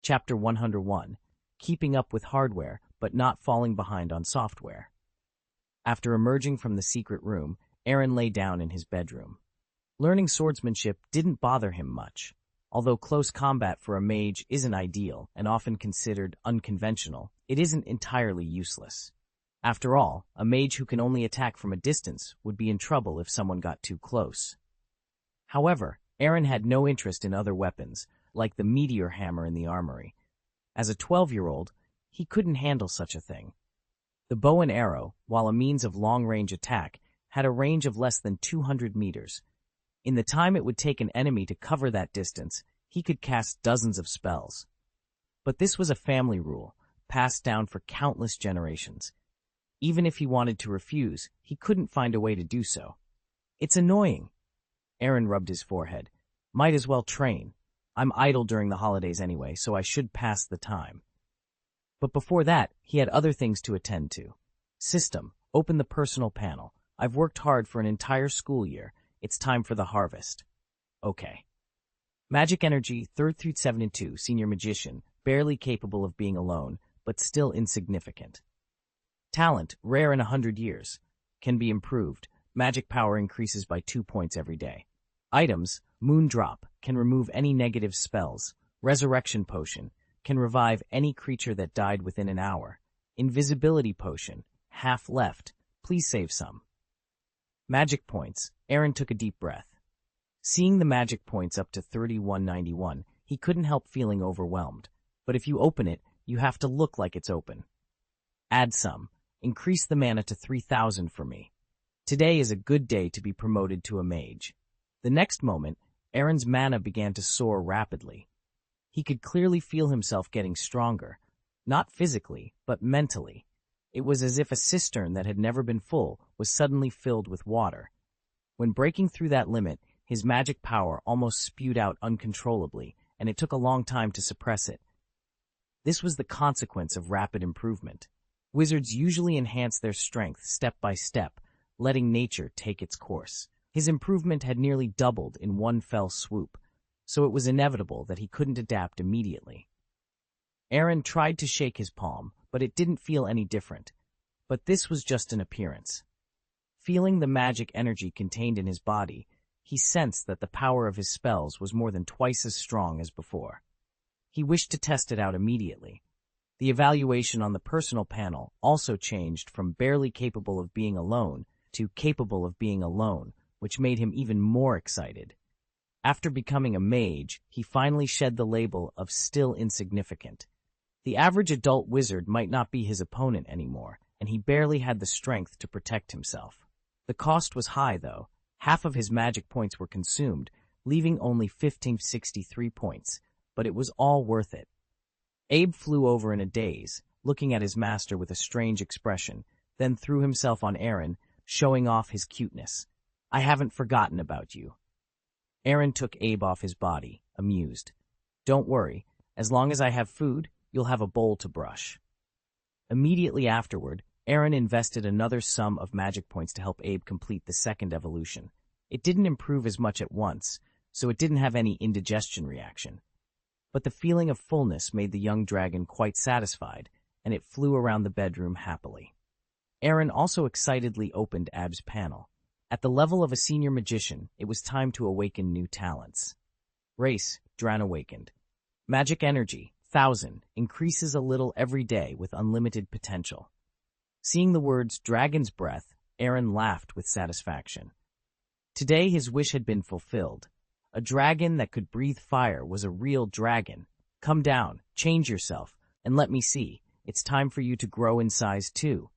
Chapter 101, Keeping Up with Hardware but Not Falling Behind on Software. After emerging from the secret room, Aaron lay down in his bedroom. Learning swordsmanship didn't bother him much. Although close combat for a mage isn't ideal and often considered unconventional, it isn't entirely useless. After all, a mage who can only attack from a distance would be in trouble if someone got too close. However, Aaron had no interest in other weapons, like the meteor hammer in the armory. As a 12-year-old, he couldn't handle such a thing. The bow and arrow, while a means of long-range attack, had a range of less than 200 meters. In the time it would take an enemy to cover that distance, he could cast dozens of spells. But this was a family rule, passed down for countless generations. Even if he wanted to refuse, he couldn't find a way to do so. It's annoying. Aaron rubbed his forehead. Might as well train. I'm idle during the holidays anyway, so I should pass the time. But before that, he had other things to attend to. System, open the personal panel. I've worked hard for an entire school year. It's time for the harvest. Okay. Magic energy, 3rd through 7 and 2, senior magician, barely capable of being alone, but still insignificant. Talent, rare in 100 years. Can be improved. Magic power increases by 2 points every day. Items, Moon Drop, can remove any negative spells. Resurrection Potion, can revive any creature that died within an hour. Invisibility Potion, half left. Please save some. Magic points. Aaron took a deep breath. Seeing the magic points up to 3191, he couldn't help feeling overwhelmed. But if you open it, you have to look like it's open. Add some. Increase the mana to 3,000 for me. Today is a good day to be promoted to a mage. The next moment, Aaron's mana began to soar rapidly. He could clearly feel himself getting stronger. Not physically, but mentally. It was as if a cistern that had never been full was suddenly filled with water. When breaking through that limit, his magic power almost spewed out uncontrollably, and it took a long time to suppress it. This was the consequence of rapid improvement. Wizards usually enhance their strength step by step, letting nature take its course. His improvement had nearly doubled in one fell swoop, so it was inevitable that he couldn't adapt immediately. Aaron tried to shake his palm, but it didn't feel any different. But this was just an appearance. Feeling the magic energy contained in his body, he sensed that the power of his spells was more than twice as strong as before. He wished to test it out immediately. The evaluation on the personal panel also changed from barely capable of being alone to capable of being alone, which made him even more excited. After becoming a mage, he finally shed the label of still insignificant. The average adult wizard might not be his opponent anymore, and he barely had the strength to protect himself. The cost was high, though. Half of his magic points were consumed, leaving only 1563 points, but it was all worth it. Abe flew over in a daze, looking at his master with a strange expression, then threw himself on Aaron, showing off his cuteness. I haven't forgotten about you. Aaron took Abe off his body, amused. Don't worry, as long as I have food, you'll have a bowl to brush. Immediately afterward, Aaron invested another sum of magic points to help Abe complete the second evolution. It didn't improve as much at once, so it didn't have any indigestion reaction. But the feeling of fullness made the young dragon quite satisfied, and it flew around the bedroom happily. Aaron also excitedly opened Abe's panel. At the level of a senior magician, it was time to awaken new talents. Race, Dran awakened. Magic energy, 1000, increases a little every day with unlimited potential. Seeing the words Dragon's Breath, Aaron laughed with satisfaction. Today his wish had been fulfilled. A dragon that could breathe fire was a real dragon. Come down, change yourself, and let me see. It's time for you to grow in size too,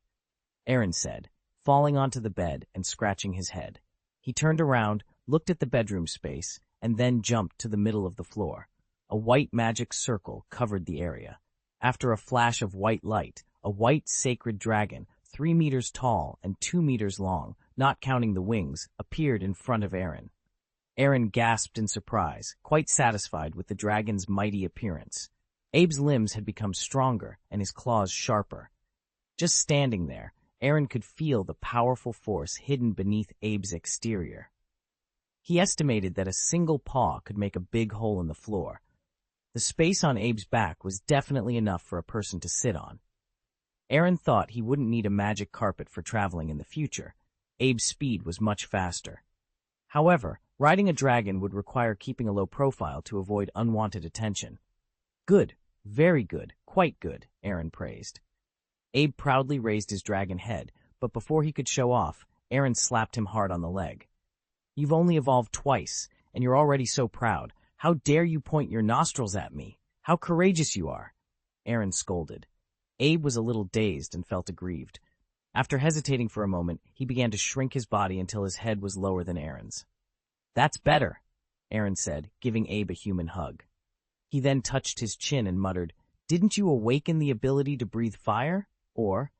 Aaron said, falling onto the bed and scratching his head. He turned around, looked at the bedroom space, and then jumped to the middle of the floor. A white magic circle covered the area. After a flash of white light, a white sacred dragon, 3 meters tall and 2 meters long, not counting the wings, appeared in front of Aaron. Aaron gasped in surprise, quite satisfied with the dragon's mighty appearance. Abe's limbs had become stronger and his claws sharper. Just standing there, Aaron could feel the powerful force hidden beneath Abe's exterior. He estimated that a single paw could make a big hole in the floor. The space on Abe's back was definitely enough for a person to sit on. Aaron thought he wouldn't need a magic carpet for traveling in the future. Abe's speed was much faster. However, riding a dragon would require keeping a low profile to avoid unwanted attention. Good, very good, quite good, Aaron praised. Abe proudly raised his dragon head, but before he could show off, Aaron slapped him hard on the leg. You've only evolved twice, and you're already so proud. How dare you point your nostrils at me? How courageous you are! Aaron scolded. Abe was a little dazed and felt aggrieved. After hesitating for a moment, he began to shrink his body until his head was lower than Aaron's. That's better, Aaron said, giving Abe a human hug. He then touched his chin and muttered, Didn't you awaken the ability to breathe fire? Or...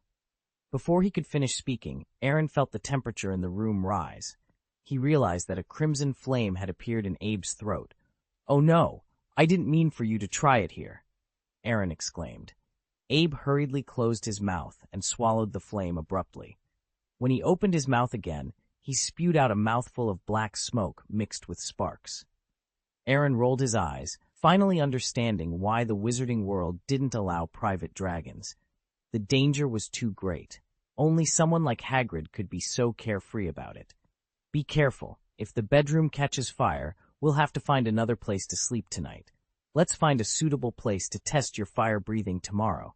Before he could finish speaking, Aaron felt the temperature in the room rise. He realized that a crimson flame had appeared in Abe's throat. Oh no, I didn't mean for you to try it here, Aaron exclaimed. Abe hurriedly closed his mouth and swallowed the flame abruptly. When he opened his mouth again, he spewed out a mouthful of black smoke mixed with sparks. Aaron rolled his eyes, finally understanding why the wizarding world didn't allow private dragons. The danger was too great. Only someone like Hagrid could be so carefree about it. Be careful. If the bedroom catches fire, we'll have to find another place to sleep tonight. Let's find a suitable place to test your fire breathing tomorrow.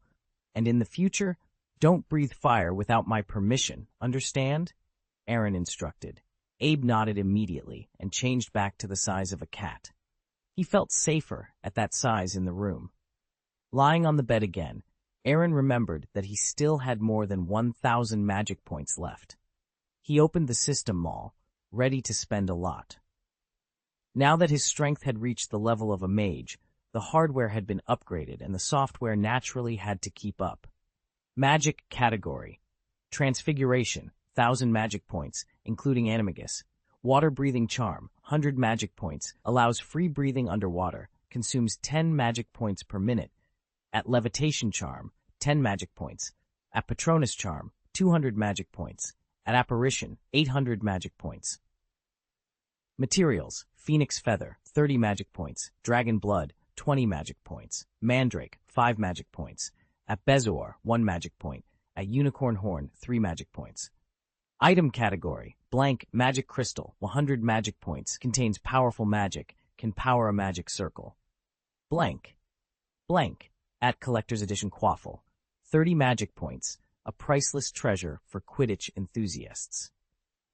And in the future, don't breathe fire without my permission, understand? Aaron instructed. Abe nodded immediately and changed back to the size of a cat. He felt safer at that size in the room. Lying on the bed again, Aaron remembered that he still had more than 1,000 magic points left. He opened the system mall, ready to spend a lot. Now that his strength had reached the level of a mage, the hardware had been upgraded and the software naturally had to keep up. Magic category. Transfiguration, 1,000 magic points, including animagus. Water-breathing charm, 100 magic points, allows free breathing underwater, consumes 10 magic points per minute. At levitation charm, 10 magic points. At patronus charm, 200 magic points. At apparition, 800 magic points. Materials, phoenix feather, 30 magic points. Dragon blood, 20 magic points. Mandrake, 5 magic points. At bezoar, 1 magic point. At unicorn horn, 3 magic points. Item category, blank magic crystal, 100 magic points, contains powerful magic, can power a magic circle. Blank. Blank. At collector's edition quaffle, 30 magic points, a priceless treasure for Quidditch enthusiasts.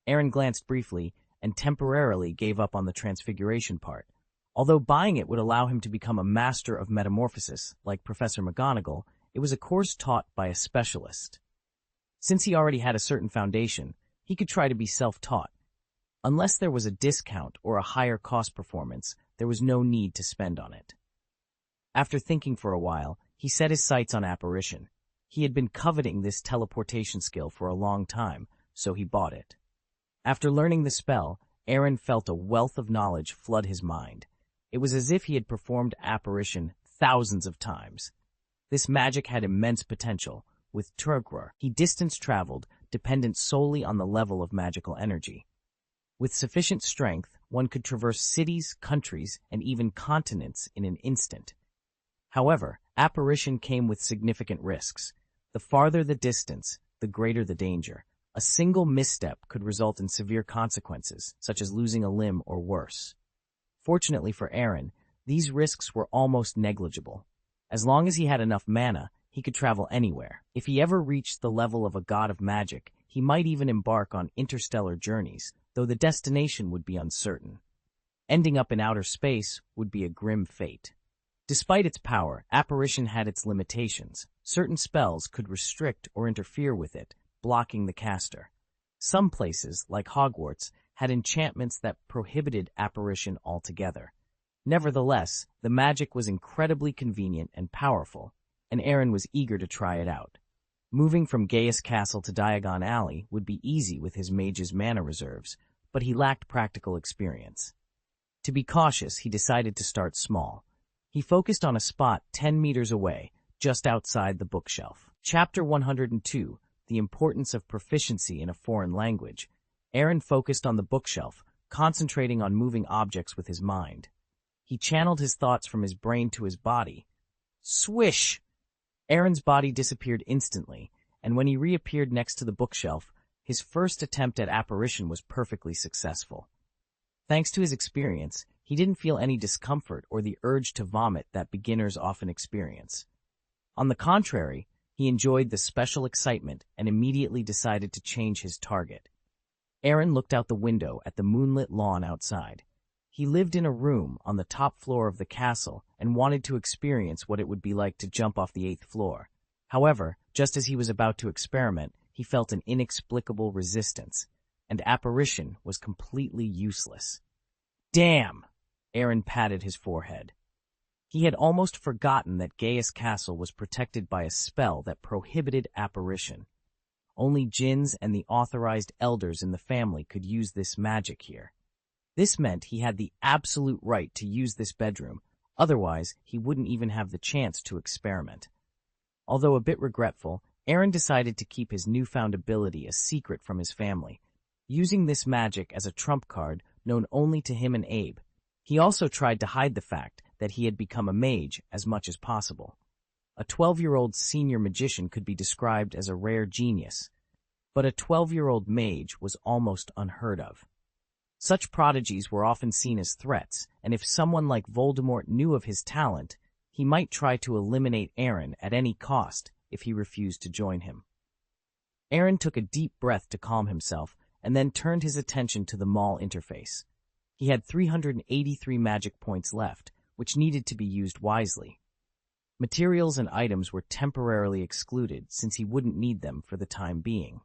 Aaron glanced briefly and temporarily gave up on the transfiguration part. Although buying it would allow him to become a master of metamorphosis, like Professor McGonagall, it was a course taught by a specialist. Since he already had a certain foundation, he could try to be self-taught. Unless there was a discount or a higher cost performance, there was no need to spend on it. After thinking for a while, he set his sights on apparition. He had been coveting this teleportation skill for a long time, so he bought it. After learning the spell, Aaron felt a wealth of knowledge flood his mind. It was as if he had performed apparition thousands of times. This magic had immense potential. With Turgrur, he distance traveled, dependent solely on the level of magical energy. With sufficient strength, one could traverse cities, countries, and even continents in an instant. However, apparition came with significant risks. The farther the distance, the greater the danger. A single misstep could result in severe consequences, such as losing a limb or worse. Fortunately for Aaron, these risks were almost negligible. As long as he had enough mana, he could travel anywhere. If he ever reached the level of a god of magic, he might even embark on interstellar journeys, though the destination would be uncertain. Ending up in outer space would be a grim fate. Despite its power, apparition had its limitations. Certain spells could restrict or interfere with it, blocking the caster. Some places, like Hogwarts, had enchantments that prohibited apparition altogether. Nevertheless, the magic was incredibly convenient and powerful, and Aaron was eager to try it out. Moving from Gaius Castle to Diagon Alley would be easy with his mage's mana reserves, but he lacked practical experience. To be cautious, he decided to start small. He focused on a spot 10 meters away, just outside the bookshelf. Chapter 102, The Importance of Proficiency in a Foreign Language. Aaron focused on the bookshelf, concentrating on moving objects with his mind. He channeled his thoughts from his brain to his body. Swish! Aaron's body disappeared instantly, and when he reappeared next to the bookshelf, his first attempt at apparition was perfectly successful. Thanks to his experience, he didn't feel any discomfort or the urge to vomit that beginners often experience. On the contrary, he enjoyed the special excitement and immediately decided to change his target. Aaron looked out the window at the moonlit lawn outside. He lived in a room on the top floor of the castle and wanted to experience what it would be like to jump off the 8th floor. However, just as he was about to experiment, he felt an inexplicable resistance, and apparition was completely useless. Damn! Aaron patted his forehead. He had almost forgotten that Gaius Castle was protected by a spell that prohibited apparition. Only djinns and the authorized elders in the family could use this magic here. This meant he had the absolute right to use this bedroom, otherwise he wouldn't even have the chance to experiment. Although a bit regretful, Aaron decided to keep his newfound ability a secret from his family, using this magic as a trump card known only to him and Abe. He also tried to hide the fact that he had become a mage as much as possible. A 12-year-old senior magician could be described as a rare genius, but a 12-year-old mage was almost unheard of. Such prodigies were often seen as threats, and if someone like Voldemort knew of his talent, he might try to eliminate Aaron at any cost if he refused to join him. Aaron took a deep breath to calm himself and then turned his attention to the mall interface. He had 383 magic points left, which needed to be used wisely. Materials and items were temporarily excluded since he wouldn't need them for the time being.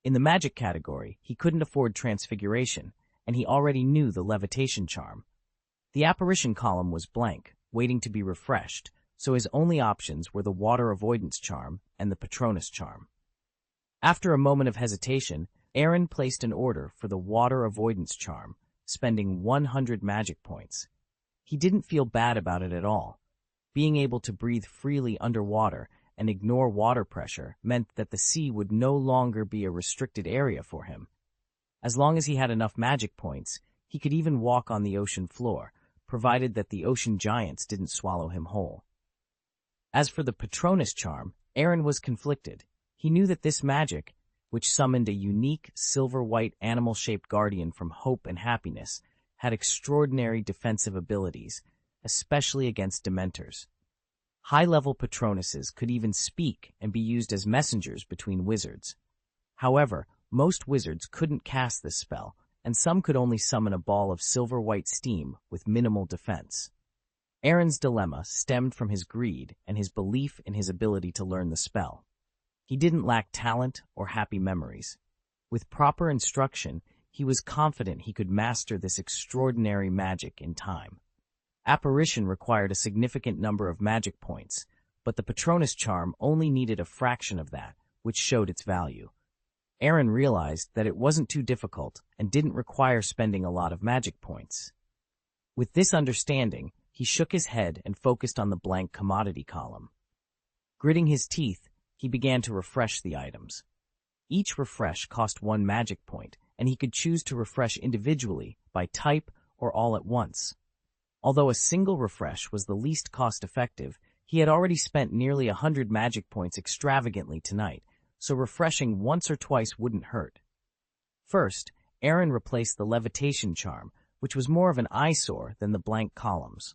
In the magic category, he couldn't afford transfiguration, and he already knew the levitation charm. The apparition column was blank, waiting to be refreshed, so his only options were the water avoidance charm and the Patronus charm. After a moment of hesitation, Aaron placed an order for the water avoidance charm, spending 100 magic points. He didn't feel bad about it at all. Being able to breathe freely underwater and ignore water pressure meant that the sea would no longer be a restricted area for him. As long as he had enough magic points, he could even walk on the ocean floor, provided that the ocean giants didn't swallow him whole. As for the Patronus charm, Aaron was conflicted. He knew that this magic, which summoned a unique silver-white animal-shaped guardian from hope and happiness, had extraordinary defensive abilities, especially against dementors. High-level Patronuses could even speak and be used as messengers between wizards. However, most wizards couldn't cast this spell, and some could only summon a ball of silver-white steam with minimal defense. Aaron's dilemma stemmed from his greed and his belief in his ability to learn the spell. He didn't lack talent or happy memories. With proper instruction, he was confident he could master this extraordinary magic in time. Apparition required a significant number of magic points, but the Patronus charm only needed a fraction of that, which showed its value. Aaron realized that it wasn't too difficult and didn't require spending a lot of magic points. With this understanding, he shook his head and focused on the blank commodity column. Gritting his teeth, he began to refresh the items. Each refresh cost 1 magic point, and he could choose to refresh individually, by type, or all at once. Although a single refresh was the least cost-effective, he had already spent nearly 100 magic points extravagantly tonight, so refreshing once or twice wouldn't hurt. First, Aaron replaced the levitation charm, which was more of an eyesore than the blank columns.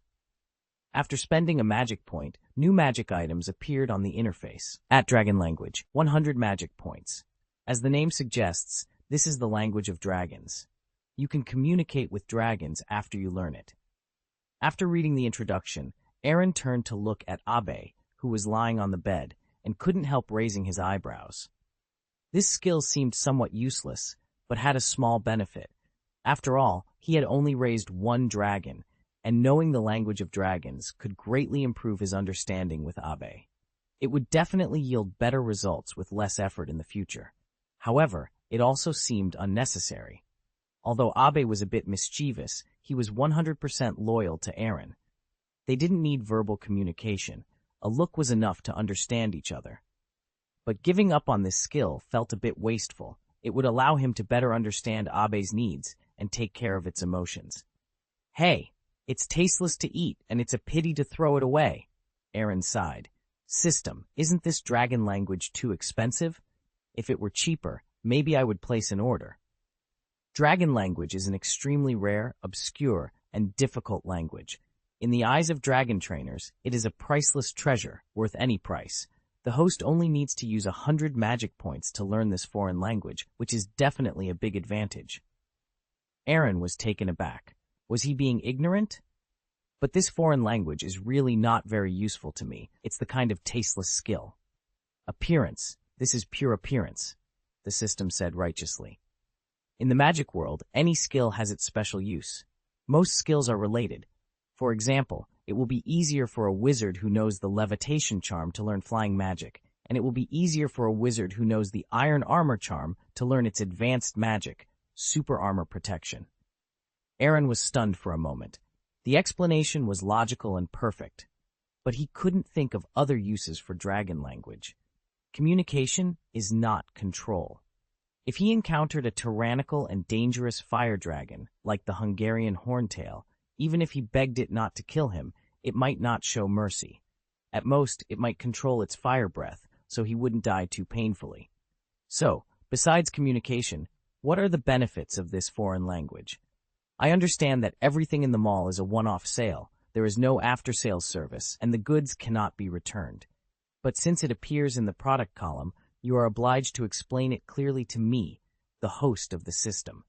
After spending a magic point, new magic items appeared on the interface. At Dragon Language, 100 magic points. As the name suggests, this is the language of dragons. You can communicate with dragons after you learn it. After reading the introduction, Aaron turned to look at Abe, who was lying on the bed, and couldn't help raising his eyebrows. This skill seemed somewhat useless, but had a small benefit. After all, he had only raised 1 dragon, and knowing the language of dragons could greatly improve his understanding with Abe. It would definitely yield better results with less effort in the future. However, it also seemed unnecessary. Although Abe was a bit mischievous, he was 100% loyal to Aaron. They didn't need verbal communication. A look was enough to understand each other. But giving up on this skill felt a bit wasteful. It would allow him to better understand Abe's needs and take care of its emotions. Hey, It's tasteless to eat, and it's a pity to throw it away. Aaron sighed. System, isn't this dragon language too expensive? If it were cheaper, maybe I would place an order. Dragon language is an extremely rare, obscure, and difficult language. In the eyes of dragon trainers, it is a priceless treasure, worth any price. The host only needs to use 100 magic points to learn this foreign language, which is definitely a big advantage. Aaron was taken aback. Was he being ignorant? But this foreign language is really not very useful to me. It's the kind of tasteless skill. Appearance. This is pure appearance, the system said righteously. In the magic world, any skill has its special use. Most skills are related. For example, it will be easier for a wizard who knows the levitation charm to learn flying magic, and it will be easier for a wizard who knows the iron armor charm to learn its advanced magic, super armor protection. Aaron was stunned for a moment. The explanation was logical and perfect, but he couldn't think of other uses for dragon language. Communication is not control. If he encountered a tyrannical and dangerous fire dragon, like the Hungarian horntail, even if he begged it not to kill him, it might not show mercy. At most, it might control its fire breath, so he wouldn't die too painfully. So, besides communication, what are the benefits of this foreign language? I understand that everything in the mall is a one-off sale, there is no after-sales service, and the goods cannot be returned. But since it appears in the product column, you are obliged to explain it clearly to me, the host of the system.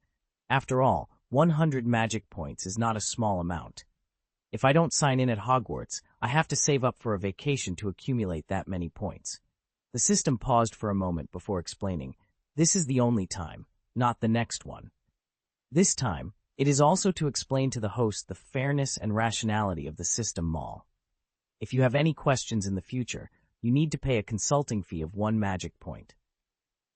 After all, 100 magic points is not a small amount. If I don't sign in at Hogwarts, I have to save up for a vacation to accumulate that many points. The system paused for a moment before explaining, this is the only time, not the next one. This time, it is also to explain to the host the fairness and rationality of the system mall. If you have any questions in the future, you need to pay a consulting fee of 1 magic point.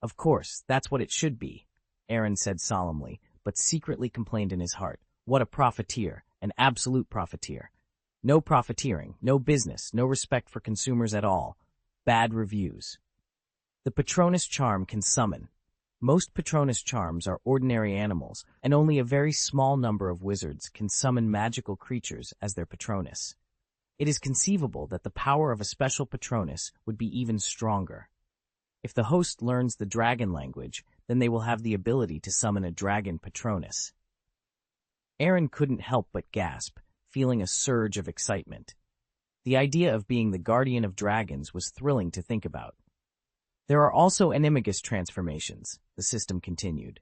Of course, that's what it should be, Aaron said solemnly, but secretly complained in his heart. What a profiteer, an absolute profiteer. No profiteering, no business, no respect for consumers at all. Bad reviews. The Patronus charm can summon. Most Patronus charms are ordinary animals, and only a very small number of wizards can summon magical creatures as their Patronus. It is conceivable that the power of a special Patronus would be even stronger. If the host learns the dragon language, then they will have the ability to summon a dragon Patronus. Aaron couldn't help but gasp, feeling a surge of excitement. The idea of being the guardian of dragons was thrilling to think about. There are also animagus transformations, the system continued.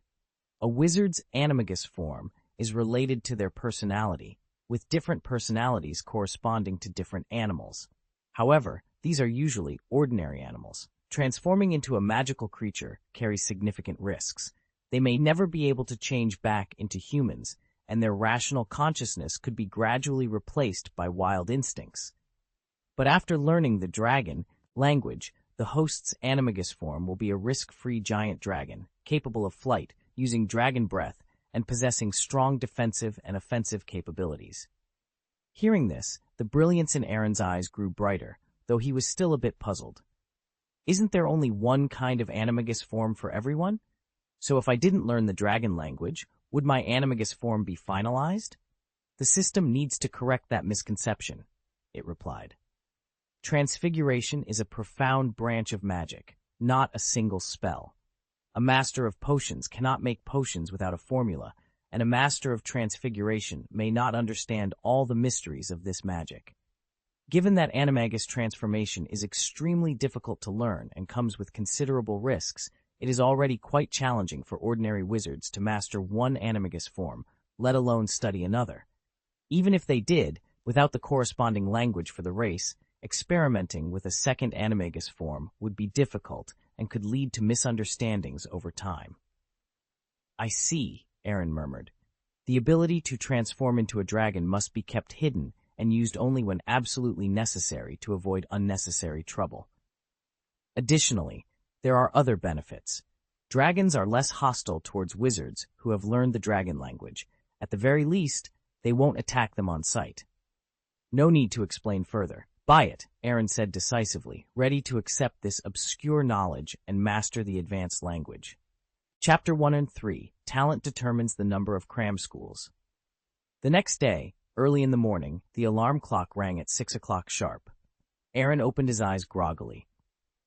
A wizard's animagus form is related to their personality, with different personalities corresponding to different animals. However, these are usually ordinary animals. Transforming into a magical creature carries significant risks. They may never be able to change back into humans, and their rational consciousness could be gradually replaced by wild instincts. But after learning the dragon language, the host's animagus form will be a risk-free giant dragon, capable of flight, using dragon breath, and possessing strong defensive and offensive capabilities. Hearing this, the brilliance in Aaron's eyes grew brighter, though he was still a bit puzzled. Isn't there only one kind of animagus form for everyone? So if I didn't learn the dragon language, would my animagus form be finalized? The system needs to correct that misconception, it replied. Transfiguration is a profound branch of magic, not a single spell. A master of potions cannot make potions without a formula, and a master of transfiguration may not understand all the mysteries of this magic. Given that animagus transformation is extremely difficult to learn and comes with considerable risks, it is already quite challenging for ordinary wizards to master one animagus form, let alone study another. Even if they did, without the corresponding language for the race, experimenting with a second animagus form would be difficult and could lead to misunderstandings over time. I see, Aaron murmured. The ability to transform into a dragon must be kept hidden and used only when absolutely necessary to avoid unnecessary trouble. Additionally, there are other benefits. Dragons are less hostile towards wizards who have learned the dragon language. At the very least, they won't attack them on sight. No need to explain further. Buy it, Aaron said decisively, ready to accept this obscure knowledge and master the advanced language. Chapter 1 and 3, Talent Determines the Number of Cram Schools. The next day, Early in the morning, the alarm clock rang at 6 o'clock sharp. Aaron opened his eyes groggily.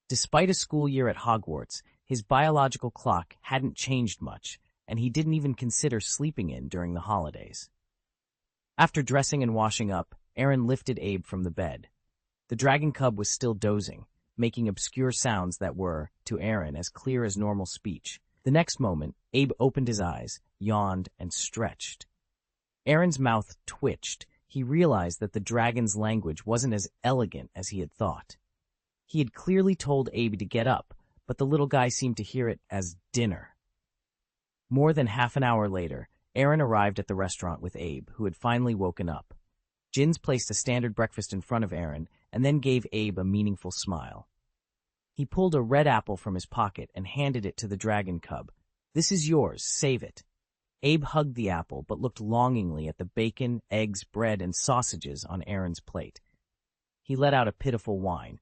Despite a school year at Hogwarts, his biological clock hadn't changed much, and he didn't even consider sleeping in during the holidays. After dressing and washing up, Aaron lifted Abe from the bed. The dragon cub was still dozing, making obscure sounds that were, to Aaron, as clear as normal speech. The next moment, Abe opened his eyes, yawned, and stretched. Aaron's mouth twitched. He realized that the dragon's language wasn't as elegant as he had thought. He had clearly told Abe to get up, but the little guy seemed to hear it as dinner. More than half an hour later, Aaron arrived at the restaurant with Abe, who had finally woken up. Jins placed a standard breakfast in front of Aaron and then gave Abe a meaningful smile. He pulled a red apple from his pocket and handed it to the dragon cub. "This is yours, save it." Abe hugged the apple but looked longingly at the bacon, eggs, bread, and sausages on Aaron's plate. He let out a pitiful whine.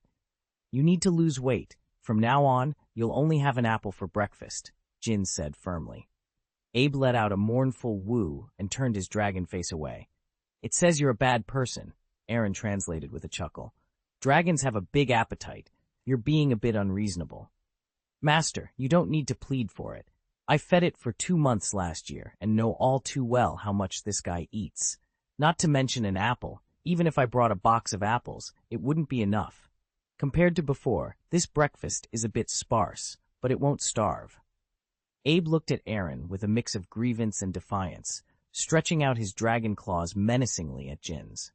"You need to lose weight. From now on, you'll only have an apple for breakfast," Jin said firmly. Abe let out a mournful woo and turned his dragon face away. "It says you're a bad person," Aaron translated with a chuckle. "Dragons have a big appetite. You're being a bit unreasonable." "Master, you don't need to plead for it. I fed it for 2 months last year and know all too well how much this guy eats. Not to mention an apple. Even if I brought a box of apples, it wouldn't be enough. Compared to before, this breakfast is a bit sparse, but it won't starve." Abe looked at Aaron with a mix of grievance and defiance, stretching out his dragon claws menacingly at Jins.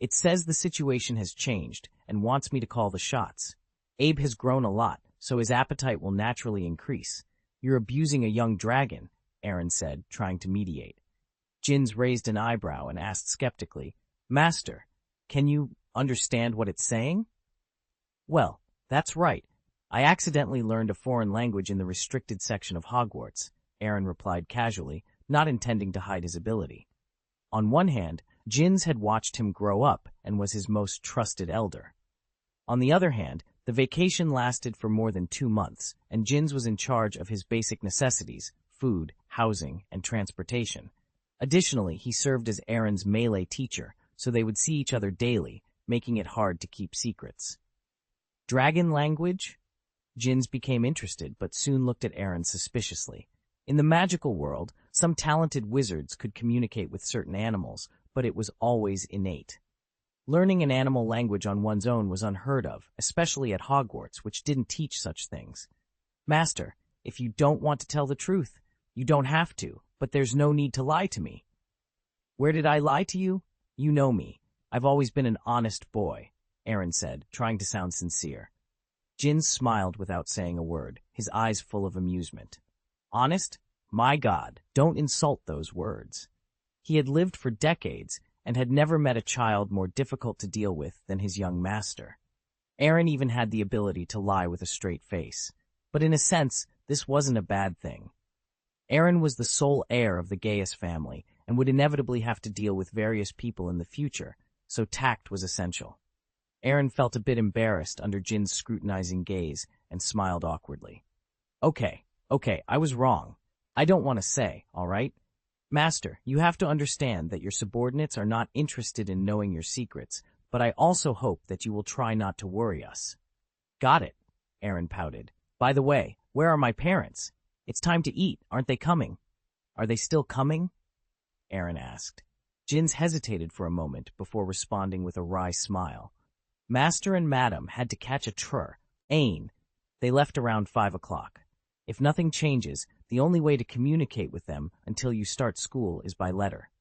"It says the situation has changed and wants me to call the shots. Abe has grown a lot, so his appetite will naturally increase. You're abusing a young dragon," Aaron said, trying to mediate. Jins raised an eyebrow and asked skeptically, "Master, can you understand what it's saying?" "Well, that's right. I accidentally learned a foreign language in the restricted section of Hogwarts," Aaron replied casually, not intending to hide his ability. On one hand, Jins had watched him grow up and was his most trusted elder. On the other hand, the vacation lasted for more than 2 months, and Jins was in charge of his basic necessities, food, housing, and transportation. Additionally, he served as Aaron's melee teacher, so they would see each other daily, making it hard to keep secrets. Dragon language? Jins became interested, but soon looked at Aaron suspiciously. In the magical world, some talented wizards could communicate with certain animals, but it was always innate. Learning an animal language on one's own was unheard of, especially at Hogwarts, which didn't teach such things. "Master, if you don't want to tell the truth, you don't have to, but there's no need to lie to me." "Where did I lie to you? You know me. I've always been an honest boy," Aaron said, trying to sound sincere. Jin smiled without saying a word, his eyes full of amusement. "Honest? My God, don't insult those words." He had lived for decades and had never met a child more difficult to deal with than his young master. Aaron even had the ability to lie with a straight face. But in a sense, this wasn't a bad thing. Aaron was the sole heir of the Gaius family and would inevitably have to deal with various people in the future, so tact was essential. Aaron felt a bit embarrassed under Jin's scrutinizing gaze and smiled awkwardly. Okay, I was wrong. I don't want to say, all right? Master, you have to understand that your subordinates are not interested in knowing your secrets, but I also hope that you will try not to worry us." "Got it," Aaron pouted. "By the way, where are my parents? It's time to eat, aren't they coming?" "Are they still coming?" Aaron asked. Jins hesitated for a moment before responding with a wry smile. "Master and Madam had to catch a train. They left around 5 o'clock. If nothing changes, the only way to communicate with them until you start school is by letter."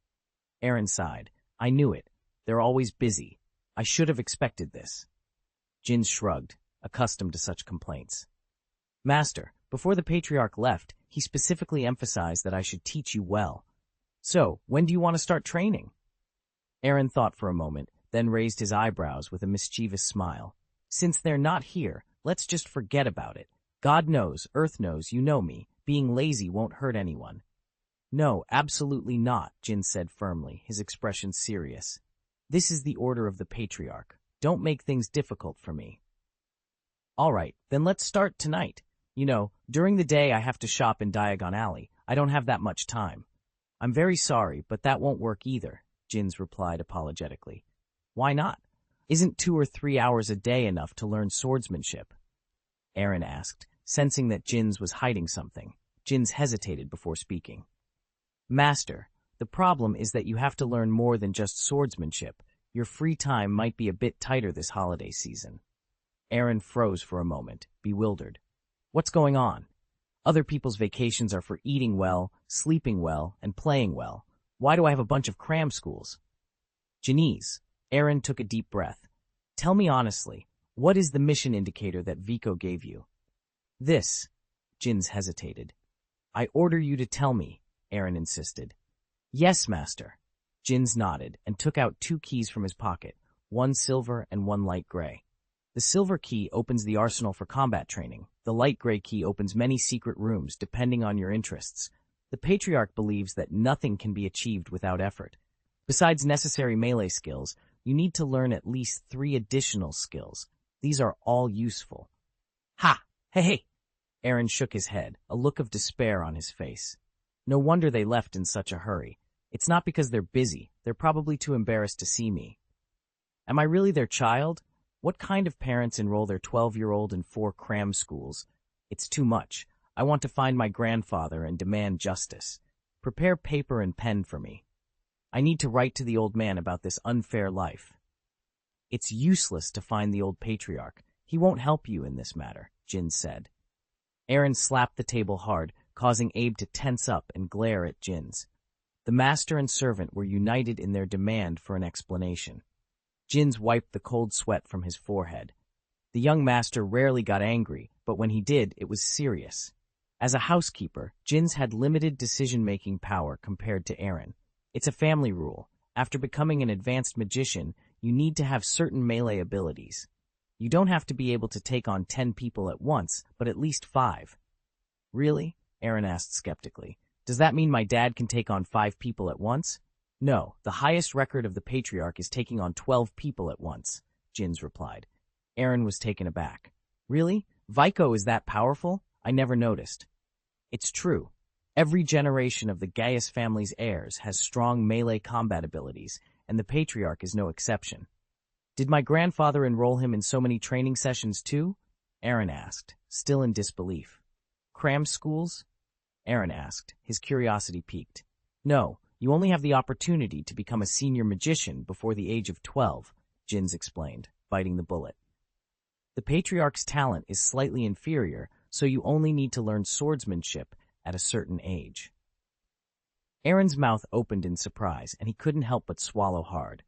Aaron sighed. "I knew it. They're always busy. I should have expected this." Jin shrugged, accustomed to such complaints. "Master, before the Patriarch left, he specifically emphasized that I should teach you well. So, when do you want to start training?" Aaron thought for a moment, then raised his eyebrows with a mischievous smile. "Since they're not here, let's just forget about it. God knows, Earth knows, you know me. Being lazy won't hurt anyone." "No, absolutely not," Jin said firmly, his expression serious. "This is the order of the Patriarch. Don't make things difficult for me." "All right, then let's start tonight. You know, during the day I have to shop in Diagon Alley. I don't have that much time." "I'm very sorry, but that won't work either," Jins replied apologetically. Why not? Isn't 2 or 3 hours a day enough to learn swordsmanship? Aaron asked, sensing that Jins was hiding something. Jins hesitated before speaking. Master, the problem is that you have to learn more than just swordsmanship. Your free time might be a bit tighter this holiday season. Aaron froze for a moment, bewildered. What's going on? Other people's vacations are for eating well, sleeping well, and playing well. Why do I have a bunch of cram schools? Janice, Aaron took a deep breath. Tell me honestly, what is the mission indicator that Vico gave you? This, Jins hesitated. I order you to tell me, Aaron insisted. Yes, master. Jins nodded and took out 2 keys from his pocket, 1 silver and 1 light gray. The silver key opens the arsenal for combat training. The light gray key opens many secret rooms, depending on your interests. The Patriarch believes that nothing can be achieved without effort. Besides necessary melee skills, you need to learn at least 3 additional skills. These are all useful. Ha! Hey! Aaron shook his head, a look of despair on his face. No wonder they left in such a hurry. It's not because they're busy. They're probably too embarrassed to see me. Am I really their child? What kind of parents enroll their 12-year-old in 4 cram schools? It's too much. I want to find my grandfather and demand justice. Prepare paper and pen for me. I need to write to the old man about this unfair life. It's useless to find the old patriarch. He won't help you in this matter, Jin said. Aaron slapped the table hard, causing Abe to tense up and glare at Jins. The master and servant were united in their demand for an explanation. Jins wiped the cold sweat from his forehead. The young master rarely got angry, but when he did, it was serious. As a housekeeper, Jins had limited decision-making power compared to Aaron. It's a family rule. After becoming an advanced magician, you need to have certain melee abilities. You don't have to be able to take on 10 people at once, but at least 5. Really? Aaron asked skeptically. Does that mean my dad can take on 5 people at once? No, the highest record of the Patriarch is taking on 12 people at once, Jins replied. Aaron was taken aback. Really? Vico is that powerful? I never noticed. It's true. Every generation of the Gaius family's heirs has strong melee combat abilities, and the Patriarch is no exception. Did my grandfather enroll him in so many training sessions too? Aaron asked, still in disbelief. Cram schools? Aaron asked, his curiosity piqued. No, you only have the opportunity to become a senior magician before the age of 12, Jins explained, biting the bullet. The Patriarch's talent is slightly inferior, so you only need to learn swordsmanship at a certain age. Aaron's mouth opened in surprise, and he couldn't help but swallow hard.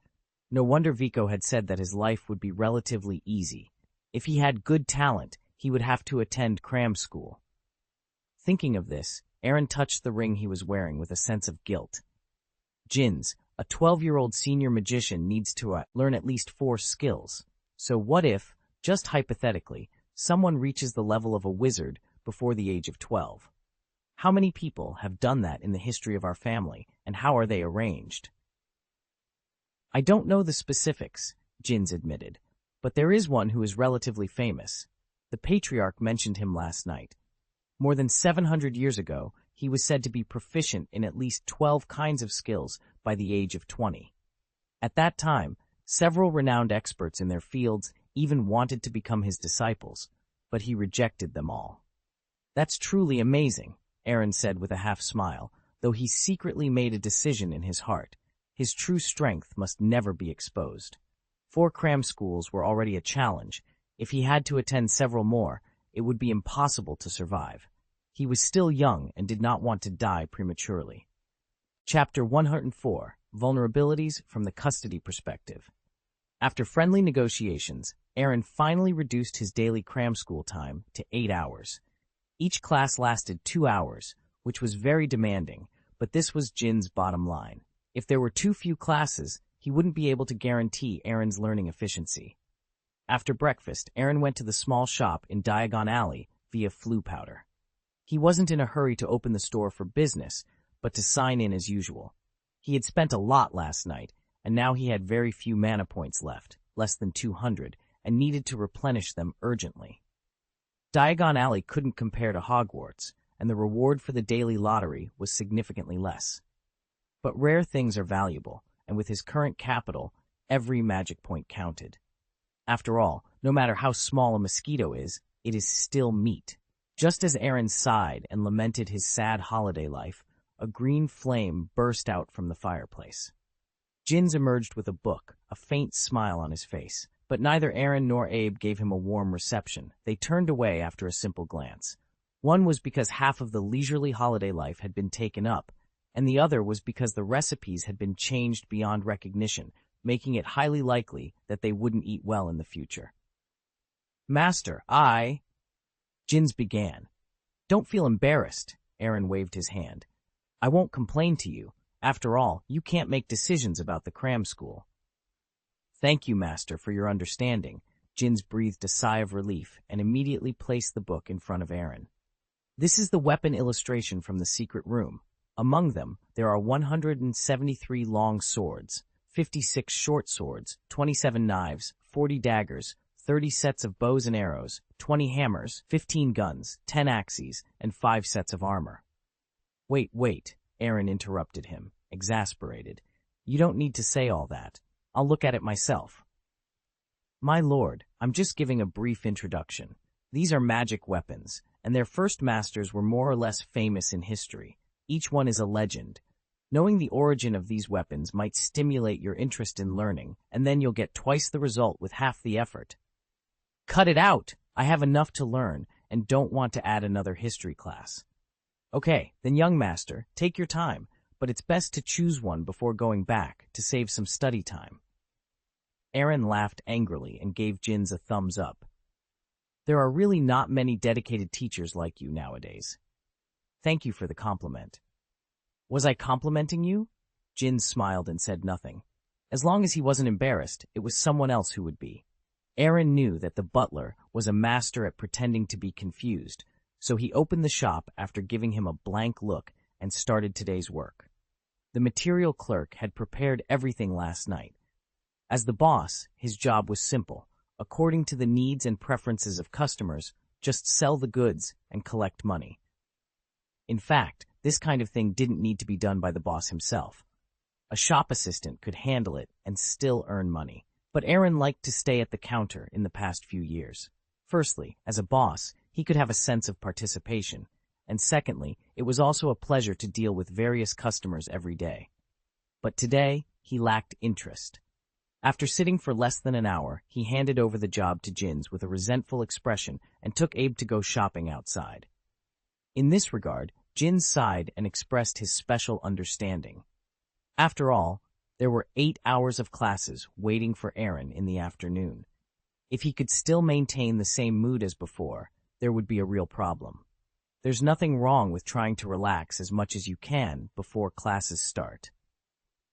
No wonder Vico had said that his life would be relatively easy. If he had good talent, he would have to attend cram school. Thinking of this, Aaron touched the ring he was wearing with a sense of guilt. Jins, a 12-year-old senior magician, needs to learn at least 4 skills. So what if, just hypothetically, someone reaches the level of a wizard before the age of 12? How many people have done that in the history of our family, and how are they arranged? I don't know the specifics, Jins admitted, but there is one who is relatively famous. The Patriarch mentioned him last night. More than 700 years ago, he was said to be proficient in at least 12 kinds of skills by the age of 20. At that time, several renowned experts in their fields even wanted to become his disciples, but he rejected them all. That's truly amazing, Aaron said with a half-smile, though he secretly made a decision in his heart. His true strength must never be exposed. 4 cram schools were already a challenge. If he had to attend several more, it would be impossible to survive. He was still young and did not want to die prematurely. Chapter 104, Vulnerabilities from the Custody Perspective. After friendly negotiations, Aaron finally reduced his daily cram school time to 8 hours. Each class lasted 2 hours, which was very demanding, but this was Jin's bottom line. If there were too few classes, he wouldn't be able to guarantee Aaron's learning efficiency. After breakfast, Aaron went to the small shop in Diagon Alley via flu powder. He wasn't in a hurry to open the store for business, but to sign in as usual. He had spent a lot last night, and now he had very few mana points left, less than 200, and needed to replenish them urgently. Diagon Alley couldn't compare to Hogwarts, and the reward for the daily lottery was significantly less. But rare things are valuable, and with his current capital, every magic point counted. After all, no matter how small a mosquito is, it is still meat. Just as Aaron sighed and lamented his sad holiday life, a green flame burst out from the fireplace. Jins emerged with a book, a faint smile on his face, but neither Aaron nor Abe gave him a warm reception. They turned away after a simple glance. One was because half of the leisurely holiday life had been taken up, and the other was because the recipes had been changed beyond recognition, making it highly likely that they wouldn't eat well in the future. "Master, Jins began. "Don't feel embarrassed," Aaron waved his hand. "I won't complain to you. After all, you can't make decisions about the cram school." "Thank you, Master, for your understanding." Jins breathed a sigh of relief and immediately placed the book in front of Aaron. "This is the weapon illustration from the secret room. Among them, there are 173 long swords, 56 short swords, 27 knives, 40 daggers, 30 sets of bows and arrows, 20 hammers, 15 guns, 10 axes, and 5 sets of armor." Wait, Aaron interrupted him, exasperated. "You don't need to say all that. I'll look at it myself." "My lord, I'm just giving a brief introduction. These are magic weapons, and their first masters were more or less famous in history. Each one is a legend. Knowing the origin of these weapons might stimulate your interest in learning, and then you'll get twice the result with half the effort." "Cut it out! I have enough to learn, and don't want to add another history class." "Okay, then young master, take your time, but it's best to choose one before going back, to save some study time." Aaron laughed angrily and gave Jins a thumbs up. "There are really not many dedicated teachers like you nowadays." "Thank you for the compliment." "Was I complimenting you?" Jins smiled and said nothing. As long as he wasn't embarrassed, it was someone else who would be. Aaron knew that the butler was a master at pretending to be confused, so he opened the shop after giving him a blank look and started today's work. The material clerk had prepared everything last night. As the boss, his job was simple. According to the needs and preferences of customers, just sell the goods and collect money. In fact, this kind of thing didn't need to be done by the boss himself. A shop assistant could handle it and still earn money. But Aaron liked to stay at the counter in the past few years. Firstly, as a boss, he could have a sense of participation, and secondly, it was also a pleasure to deal with various customers every day. But today, he lacked interest. After sitting for less than an hour, he handed over the job to Jins with a resentful expression and took Abe to go shopping outside. In this regard, Jins sighed and expressed his special understanding. After all, there were 8 hours of classes waiting for Aaron in the afternoon. If he could still maintain the same mood as before, there would be a real problem. There's nothing wrong with trying to relax as much as you can before classes start.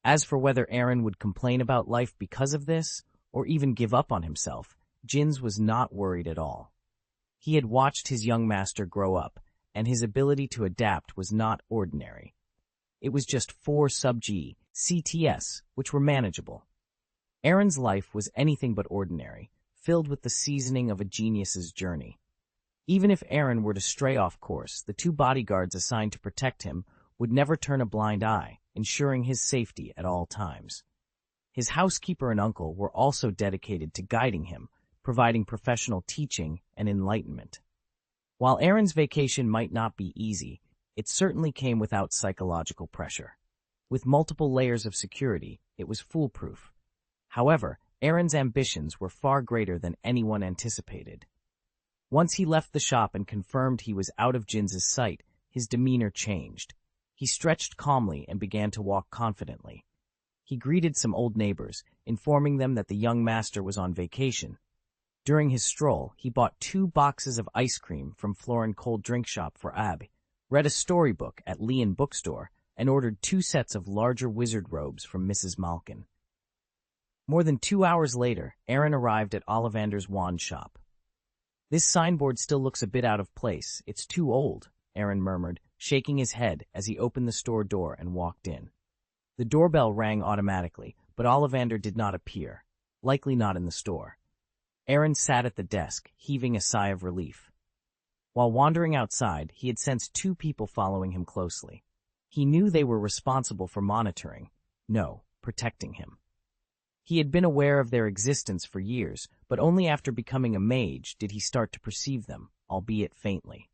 As for whether Aaron would complain about life because of this, or even give up on himself, Jins was not worried at all. He had watched his young master grow up, and his ability to adapt was not ordinary. It was just 4 sub-G CTS, which were manageable. Aaron's life was anything but ordinary, filled with the seasoning of a genius's journey. Even if Aaron were to stray off course, the 2 bodyguards assigned to protect him would never turn a blind eye, ensuring his safety at all times. His housekeeper and uncle were also dedicated to guiding him, providing professional teaching and enlightenment. While Aaron's vacation might not be easy, it certainly came without psychological pressure. With multiple layers of security, it was foolproof. However, Aaron's ambitions were far greater than anyone anticipated. Once he left the shop and confirmed he was out of Jins's sight, his demeanor changed. He stretched calmly and began to walk confidently. He greeted some old neighbors, informing them that the young master was on vacation. During his stroll, he bought 2 boxes of ice cream from Florin Cold Drink Shop for Ab, read a storybook at Leon Bookstore, and ordered 2 sets of larger wizard robes from Mrs. Malkin. More than 2 hours later, Aaron arrived at Ollivander's wand shop. "This signboard still looks a bit out of place. It's too old," Aaron murmured, shaking his head as he opened the store door and walked in. The doorbell rang automatically, but Ollivander did not appear, likely not in the store. Aaron sat at the desk, heaving a sigh of relief. While wandering outside, he had sensed 2 people following him closely. He knew they were responsible for monitoring. No, protecting him. He had been aware of their existence for years, but only after becoming a mage did he start to perceive them, albeit faintly.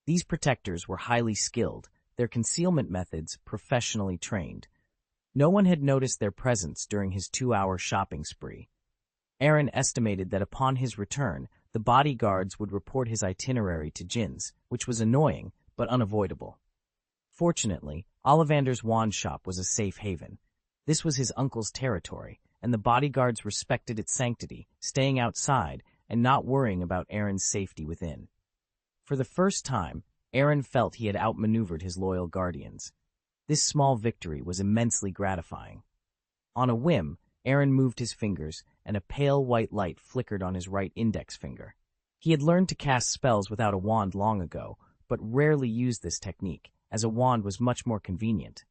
These protectors were highly skilled, their concealment methods professionally trained. No one had noticed their presence during his 2-hour shopping spree. Aaron estimated that upon his return, the bodyguards would report his itinerary to Jin's, which was annoying, but unavoidable. Fortunately, Ollivander's wand shop was a safe haven. This was his uncle's territory, and the bodyguards respected its sanctity, staying outside and not worrying about Aaron's safety within. For the first time, Aaron felt he had outmaneuvered his loyal guardians. This small victory was immensely gratifying. On a whim, Aaron moved his fingers, and a pale white light flickered on his right index finger. He had learned to cast spells without a wand long ago, but rarely used this technique, as a wand was much more convenient.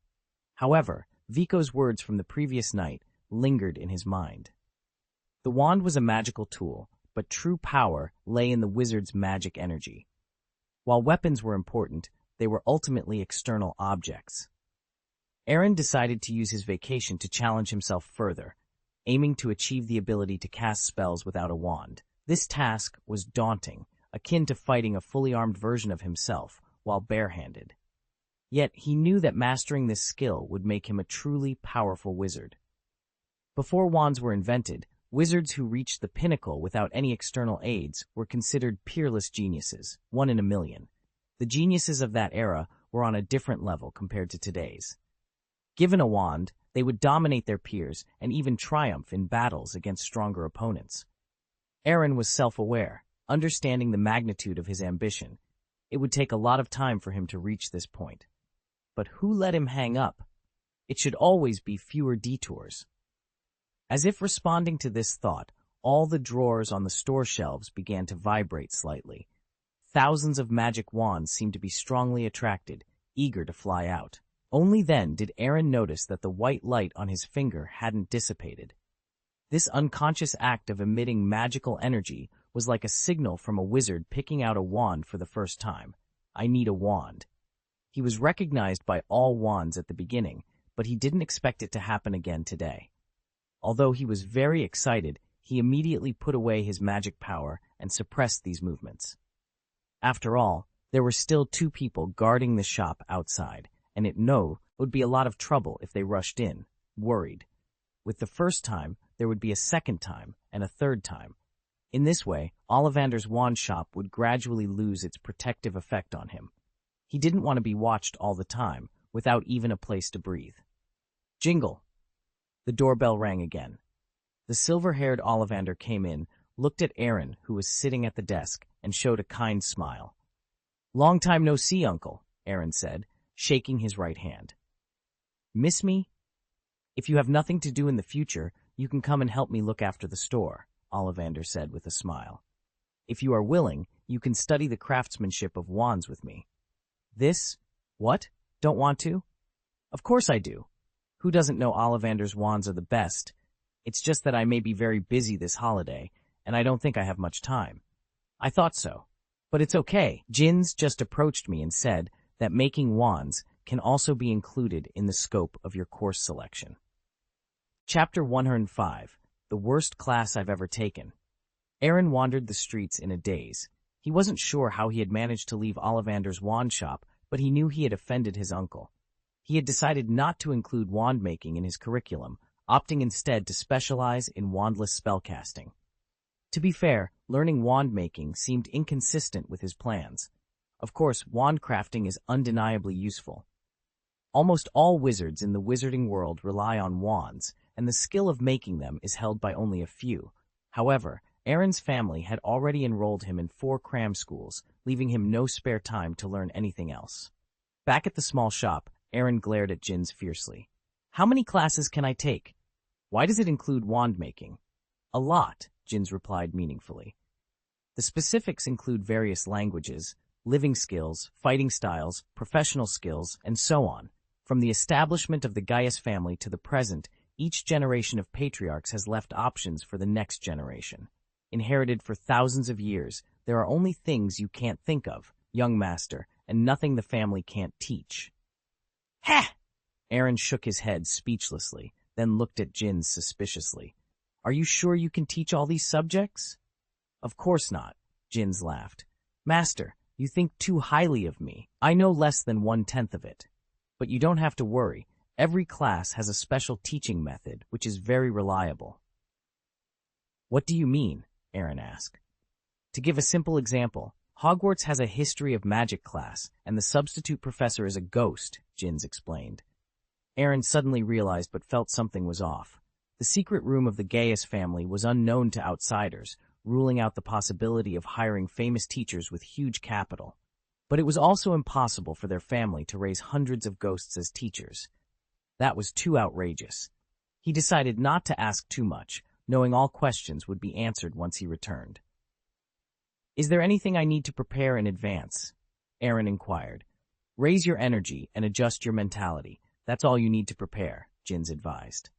However, Vico's words from the previous night lingered in his mind. The wand was a magical tool, but true power lay in the wizard's magic energy. While weapons were important, they were ultimately external objects. Aaron decided to use his vacation to challenge himself further, aiming to achieve the ability to cast spells without a wand. This task was daunting, akin to fighting a fully armed version of himself while barehanded. Yet he knew that mastering this skill would make him a truly powerful wizard. Before wands were invented, wizards who reached the pinnacle without any external aids were considered peerless geniuses, 1 in a million. The geniuses of that era were on a different level compared to today's. Given a wand, they would dominate their peers and even triumph in battles against stronger opponents. Aaron was self-aware, understanding the magnitude of his ambition. It would take a lot of time for him to reach this point. But who let him hang up? It should always be fewer detours. As if responding to this thought, all the drawers on the store shelves began to vibrate slightly. Thousands of magic wands seemed to be strongly attracted, eager to fly out. Only then did Aaron notice that the white light on his finger hadn't dissipated. This unconscious act of emitting magical energy was like a signal from a wizard picking out a wand for the first time. I need a wand. He was recognized by all wands at the beginning, but he didn't expect it to happen again today. Although he was very excited, he immediately put away his magic power and suppressed these movements. After all, there were still 2 people guarding the shop outside, and it would be a lot of trouble if they rushed in, worried. With the first time, there would be a second time and a third time. In this way, Ollivander's wand shop would gradually lose its protective effect on him. He didn't want to be watched all the time, without even a place to breathe. Jingle! The doorbell rang again. The silver-haired Ollivander came in, looked at Aaron, who was sitting at the desk, and showed a kind smile. "Long time no see, Uncle," Aaron said, shaking his right hand. "Miss me? If you have nothing to do in the future, you can come and help me look after the store," Ollivander said with a smile. "If you are willing, you can study the craftsmanship of wands with me." "This? What? Don't want to?" "Of course I do. Who doesn't know Ollivander's wands are the best? It's just that I may be very busy this holiday, and I don't think I have much time." "I thought so. But it's okay. Jin's just approached me and said that making wands can also be included in the scope of your course selection." Chapter 105, The Worst Class I've Ever Taken. Aaron wandered the streets in a daze. He wasn't sure how he had managed to leave Ollivander's wand shop, but he knew he had offended his uncle. He had decided not to include wand making in his curriculum, opting instead to specialize in wandless spellcasting. To be fair, learning wand making seemed inconsistent with his plans. Of course, wand crafting is undeniably useful. Almost all wizards in the wizarding world rely on wands, and the skill of making them is held by only a few. However, Aaron's family had already enrolled him in 4 cram schools, leaving him no spare time to learn anything else. Back at the small shop, Aaron glared at Jin's fiercely. "How many classes can I take? Why does it include wand making?" "A lot," Jin's replied meaningfully. "The specifics include various languages, living skills, fighting styles, professional skills, and so on. From the establishment of the Gaius family to the present, each generation of patriarchs has left options for the next generation. Inherited for thousands of years, there are only things you can't think of, young master, and nothing the family can't teach." "Ha!" Aaron shook his head speechlessly, then looked at Jins suspiciously. Are you sure you can teach all these subjects? Of course not, Jins laughed. Master, you think too highly of me. I know less than 1/10 of it. But you don't have to worry. Every class has a special teaching method, which is very reliable. What do you mean? Aaron asked. To give a simple example, Hogwarts has a history of magic class, and the substitute professor is a ghost, Jins explained. Aaron suddenly realized but felt something was off. The secret room of the Gaius family was unknown to outsiders, ruling out the possibility of hiring famous teachers with huge capital. But it was also impossible for their family to raise hundreds of ghosts as teachers. That was too outrageous. He decided not to ask too much, knowing all questions would be answered once he returned. Is there anything I need to prepare in advance? Aaron inquired. Raise your energy and adjust your mentality. That's all you need to prepare, Jins advised.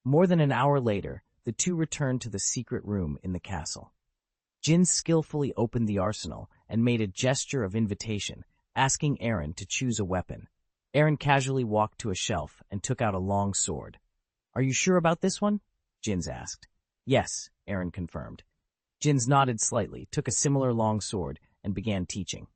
More than an hour later, the two returned to the secret room in the castle. Jins skillfully opened the arsenal and made a gesture of invitation, asking Aaron to choose a weapon. Aaron casually walked to a shelf and took out a long sword. Are you sure about this one? Jins asked. Yes, Aaron confirmed. Jins nodded slightly, took a similar long sword, and began teaching.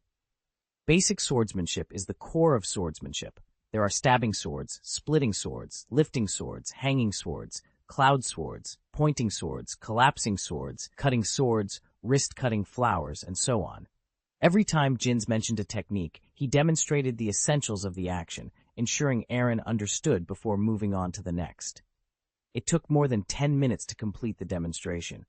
Basic swordsmanship is the core of swordsmanship. There are stabbing swords, splitting swords, lifting swords, hanging swords, cloud swords, pointing swords, collapsing swords, cutting swords, wrist-cutting flowers, and so on. Every time Jins mentioned a technique, he demonstrated the essentials of the action, ensuring Aaron understood before moving on to the next. It took more than 10 minutes to complete the demonstration.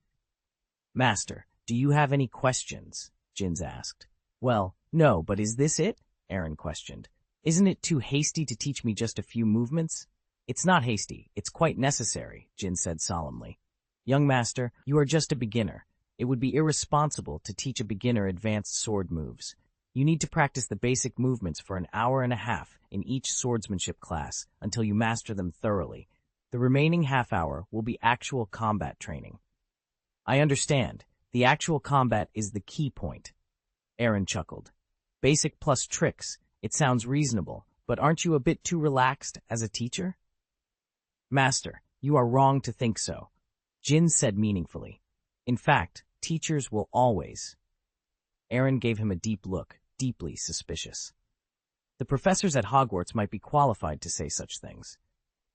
Master, do you have any questions? Jins asked. Well, no, but is this it? Aaron questioned. Isn't it too hasty to teach me just a few movements? It's not hasty, it's quite necessary, Jins said solemnly. Young master, you are just a beginner. It would be irresponsible to teach a beginner advanced sword moves. You need to practice the basic movements for an hour and a half in each swordsmanship class until you master them thoroughly. The remaining half hour will be actual combat training. I understand. The actual combat is the key point. Aaron chuckled. Basic plus tricks. It sounds reasonable, but aren't you a bit too relaxed as a teacher? Master, you are wrong to think so, Jins said meaningfully. In fact, teachers will always. Aaron gave him a deep look, deeply suspicious. The professors at Hogwarts might be qualified to say such things.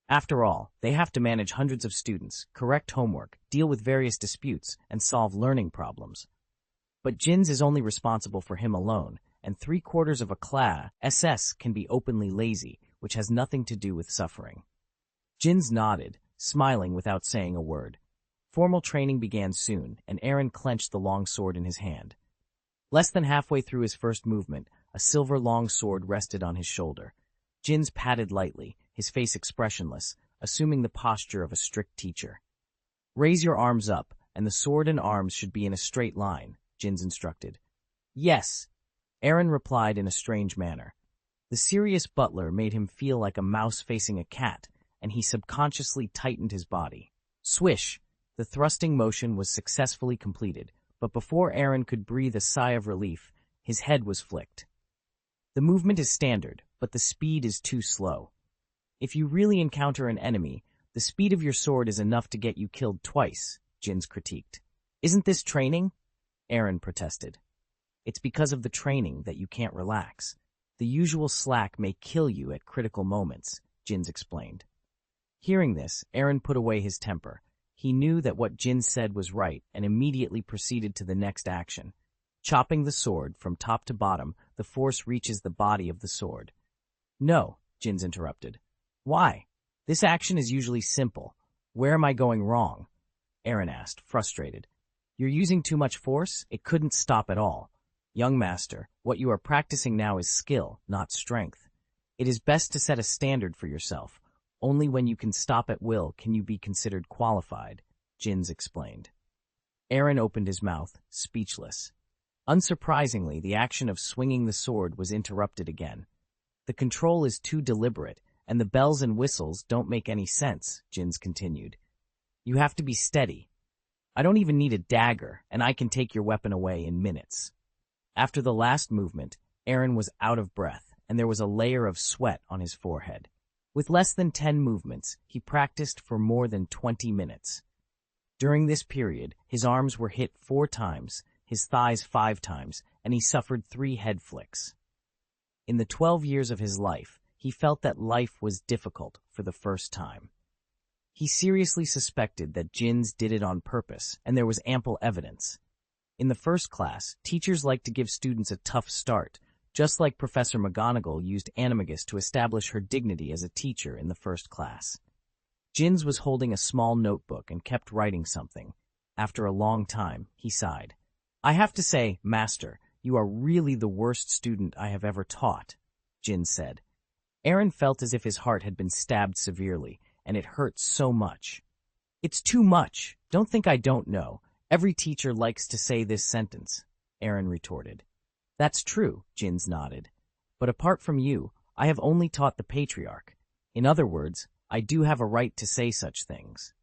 After all, they have to manage hundreds of students, correct homework, deal with various disputes, and solve learning problems. But Jins is only responsible for him alone, and 3/4 of a class SS can be openly lazy, which has nothing to do with suffering. Jins nodded, smiling without saying a word. Formal training began soon, and Aaron clenched the long sword in his hand. Less than halfway through his first movement, a silver long sword rested on his shoulder. Jins patted lightly, his face expressionless, assuming the posture of a strict teacher. Raise your arms up, and the sword and arms should be in a straight line, Jins instructed. Yes, Aaron replied in a strange manner. The serious butler made him feel like a mouse facing a cat, and he subconsciously tightened his body. Swish! The thrusting motion was successfully completed, but before Aaron could breathe a sigh of relief, his head was flicked. The movement is standard, but the speed is too slow. If you really encounter an enemy, the speed of your sword is enough to get you killed twice, Jins critiqued. Isn't this training? Aaron protested. It's because of the training that you can't relax. The usual slack may kill you at critical moments, Jins explained. Hearing this, Aaron put away his temper. He knew that what Jins said was right and immediately proceeded to the next action. Chopping the sword from top to bottom, the force reaches the body of the sword. No, Jins interrupted. Why? This action is usually simple. Where am I going wrong? Aaron asked, frustrated. You're using too much force? It couldn't stop at all. Young master, what you are practicing now is skill, not strength. It is best to set a standard for yourself. Only when you can stop at will can you be considered qualified, Jins explained. Aaron opened his mouth, speechless. Unsurprisingly, the action of swinging the sword was interrupted again. The control is too deliberate, and the bells and whistles don't make any sense, Jins continued. You have to be steady. I don't even need a dagger, and I can take your weapon away in minutes. After the last movement, Aaron was out of breath, and there was a layer of sweat on his forehead. With less than 10 movements, he practiced for more than 20 minutes. During this period, his arms were hit 4 times, his thighs 5 times, and he suffered 3 head flicks. In the 12 years of his life, he felt that life was difficult for the first time. He seriously suspected that jinns did it on purpose, and there was ample evidence. In the first class, teachers like to give students a tough start, just like Professor McGonagall used Animagus to establish her dignity as a teacher in the first class. Jinns was holding a small notebook and kept writing something. After a long time, he sighed. "I have to say, Master, you are really the worst student I have ever taught," Jinn said. Aaron felt as if his heart had been stabbed severely, and it hurt so much. "It's too much. Don't think I don't know. Every teacher likes to say this sentence," Aaron retorted. "That's true," Jinns nodded. "But apart from you, I have only taught the Patriarch. In other words, I do have a right to say such things."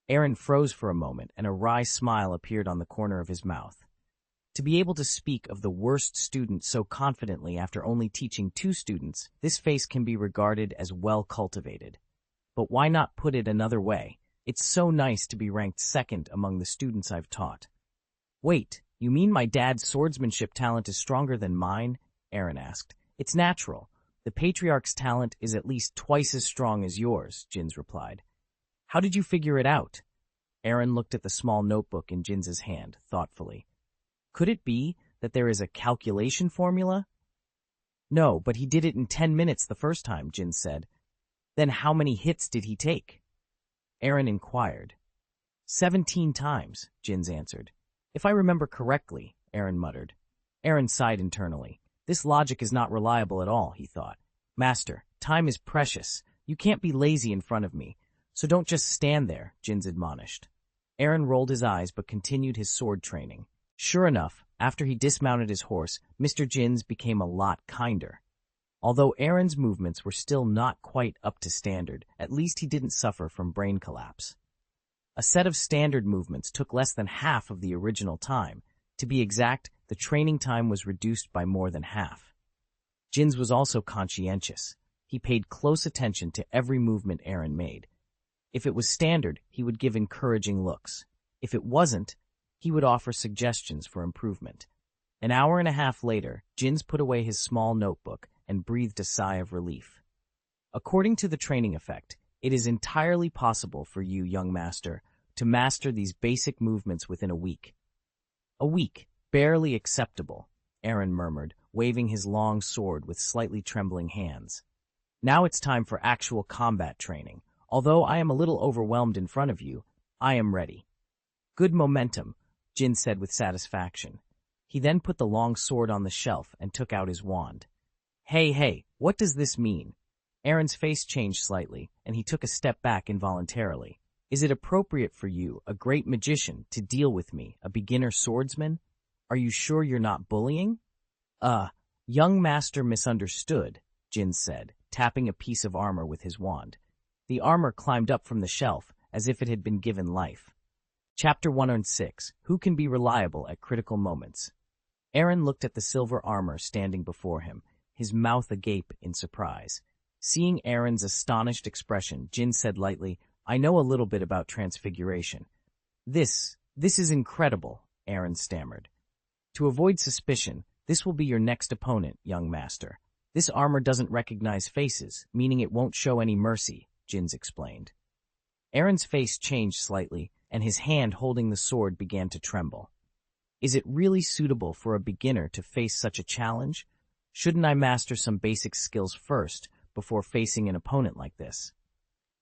Aaron froze for a moment, and a wry smile appeared on the corner of his mouth. To be able to speak of the worst student so confidently after only teaching 2 students, this face can be regarded as well cultivated. But why not put it another way? It's so nice to be ranked second among the students I've taught. "Wait, you mean my dad's swordsmanship talent is stronger than mine?" Aaron asked. "It's natural. The Patriarch's talent is at least twice as strong as yours," Jinns replied. "How did you figure it out?" Aaron looked at the small notebook in Jinns' hand, thoughtfully. "Could it be that there is a calculation formula?" "No, but he did it in 10 minutes the first time," Jinns said. "Then how many hits did he take?" Aaron inquired. 17 times, Jinns answered. "If I remember correctly," Aaron muttered. Aaron sighed internally. This logic is not reliable at all, he thought. "Master, time is precious. You can't be lazy in front of me. So don't just stand there," Jinns admonished. Aaron rolled his eyes but continued his sword training. Sure enough, after he dismounted his horse, Mr. Jinns became a lot kinder. Although Aaron's movements were still not quite up to standard, at least he didn't suffer from brain collapse. A set of standard movements took less than half of the original time. To be exact, the training time was reduced by more than half. Jinns was also conscientious. He paid close attention to every movement Aaron made. If it was standard, he would give encouraging looks. If it wasn't, he would offer suggestions for improvement. An hour and a half later, Jinns put away his small notebook and breathed a sigh of relief. According to the training effect, it is entirely possible for you, young master, to master these basic movements within a week. "A week, barely acceptable," Aaron murmured, waving his long sword with slightly trembling hands. "Now it's time for actual combat training. Although I am a little overwhelmed in front of you, I am ready." "Good momentum," Jinns said with satisfaction. He then put the long sword on the shelf and took out his wand. Hey, what does this mean?" Aaron's face changed slightly, and he took a step back involuntarily. "Is it appropriate for you, a great magician, to deal with me, a beginner swordsman? Are you sure you're not bullying?" Young master misunderstood," Jinns said, tapping a piece of armor with his wand. The armor climbed up from the shelf, as if it had been given life. Chapter 106, Who Can Be Reliable at Critical Moments. Aaron looked at the silver armor standing before him, his mouth agape in surprise. Seeing Aaron's astonished expression, Jinns said lightly, "I know a little bit about transfiguration." This is incredible," Aaron stammered. "To avoid suspicion, this will be your next opponent, young master. This armor doesn't recognize faces, meaning it won't show any mercy," Jinns explained. Aaron's face changed slightly, and his hand holding the sword began to tremble. "Is it really suitable for a beginner to face such a challenge? Shouldn't I master some basic skills first, before facing an opponent like this?"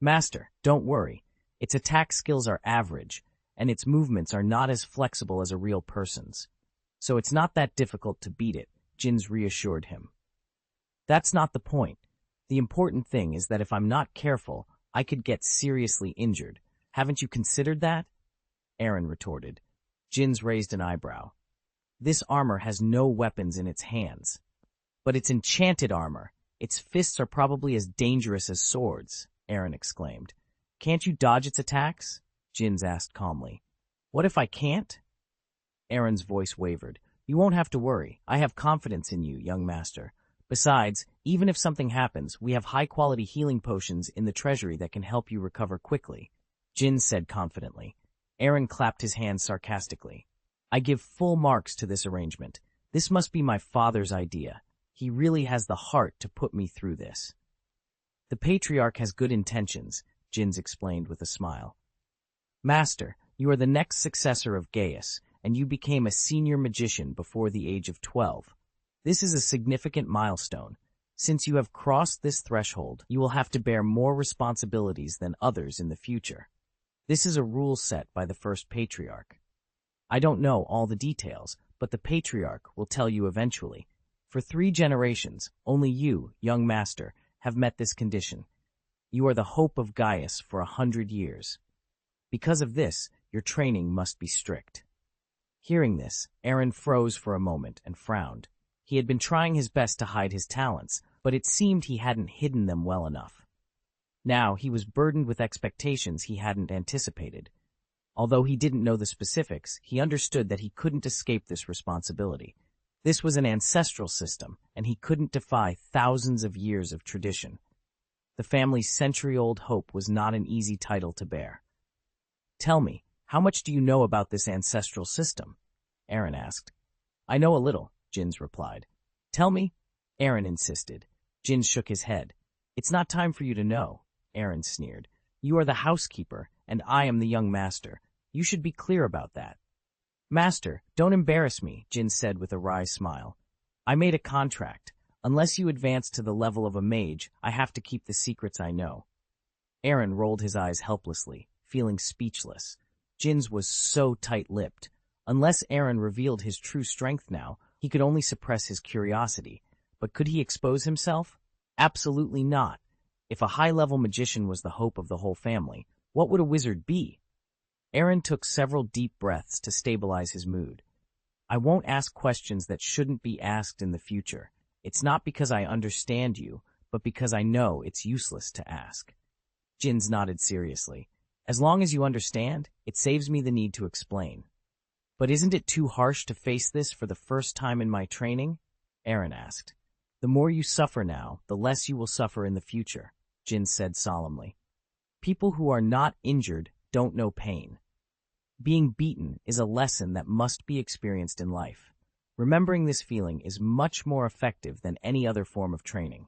"Master, don't worry. Its attack skills are average, and its movements are not as flexible as a real person's. So it's not that difficult to beat it," Jinns reassured him. "That's not the point. The important thing is that if I'm not careful, I could get seriously injured. Haven't you considered that?" Aaron retorted. Jinns raised an eyebrow. "This armor has no weapons in its hands." "But it's enchanted armor. Its fists are probably as dangerous as swords," Aaron exclaimed. "Can't you dodge its attacks?" Jinns asked calmly. "What if I can't?" Aaron's voice wavered. "You won't have to worry. I have confidence in you, young master. Besides, even if something happens, we have high-quality healing potions in the treasury that can help you recover quickly, Jin said confidently. Aaron clapped his hands sarcastically. I give full marks to this arrangement. This must be my father's idea. He really has the heart to put me through this. The patriarch has good intentions, Jin explained with a smile. Master, you are the next successor of Gaius, and you became a senior magician before the age of 12. This is a significant milestone. Since you have crossed this threshold, you will have to bear more responsibilities than others in the future. This is a rule set by the first patriarch. I don't know all the details, but the patriarch will tell you eventually. For 3 generations, only you, young master, have met this condition. You are the hope of Gaius for 100 years. Because of this, your training must be strict. Hearing this, Aaron froze for a moment and frowned. He had been trying his best to hide his talents, but it seemed he hadn't hidden them well enough. Now he was burdened with expectations he hadn't anticipated. Although he didn't know the specifics, he understood that he couldn't escape this responsibility. This was an ancestral system, and he couldn't defy thousands of years of tradition. The family's century-old hope was not an easy title to bear. Tell me, how much do you know about this ancestral system? Aaron asked. I know a little, Jin replied. Tell me? Aaron insisted. Jin shook his head. It's not time for you to know, Aaron sneered. You are the housekeeper, and I am the young master. You should be clear about that. Master, don't embarrass me, Jin said with a wry smile. I made a contract. Unless you advance to the level of a mage, I have to keep the secrets I know. Aaron rolled his eyes helplessly, feeling speechless. Jin's was so tight-lipped. Unless Aaron revealed his true strength now, he could only suppress his curiosity. But could he expose himself? Absolutely not. If a high-level magician was the hope of the whole family, what would a wizard be? Aaron took several deep breaths to stabilize his mood. I won't ask questions that shouldn't be asked in the future. It's not because I understand you, but because I know it's useless to ask. Jin nodded seriously. As long as you understand, it saves me the need to explain. But isn't it too harsh to face this for the first time in my training? Aaron asked. The more you suffer now, the less you will suffer in the future, Jin said solemnly. People who are not injured don't know pain. Being beaten is a lesson that must be experienced in life. Remembering this feeling is much more effective than any other form of training.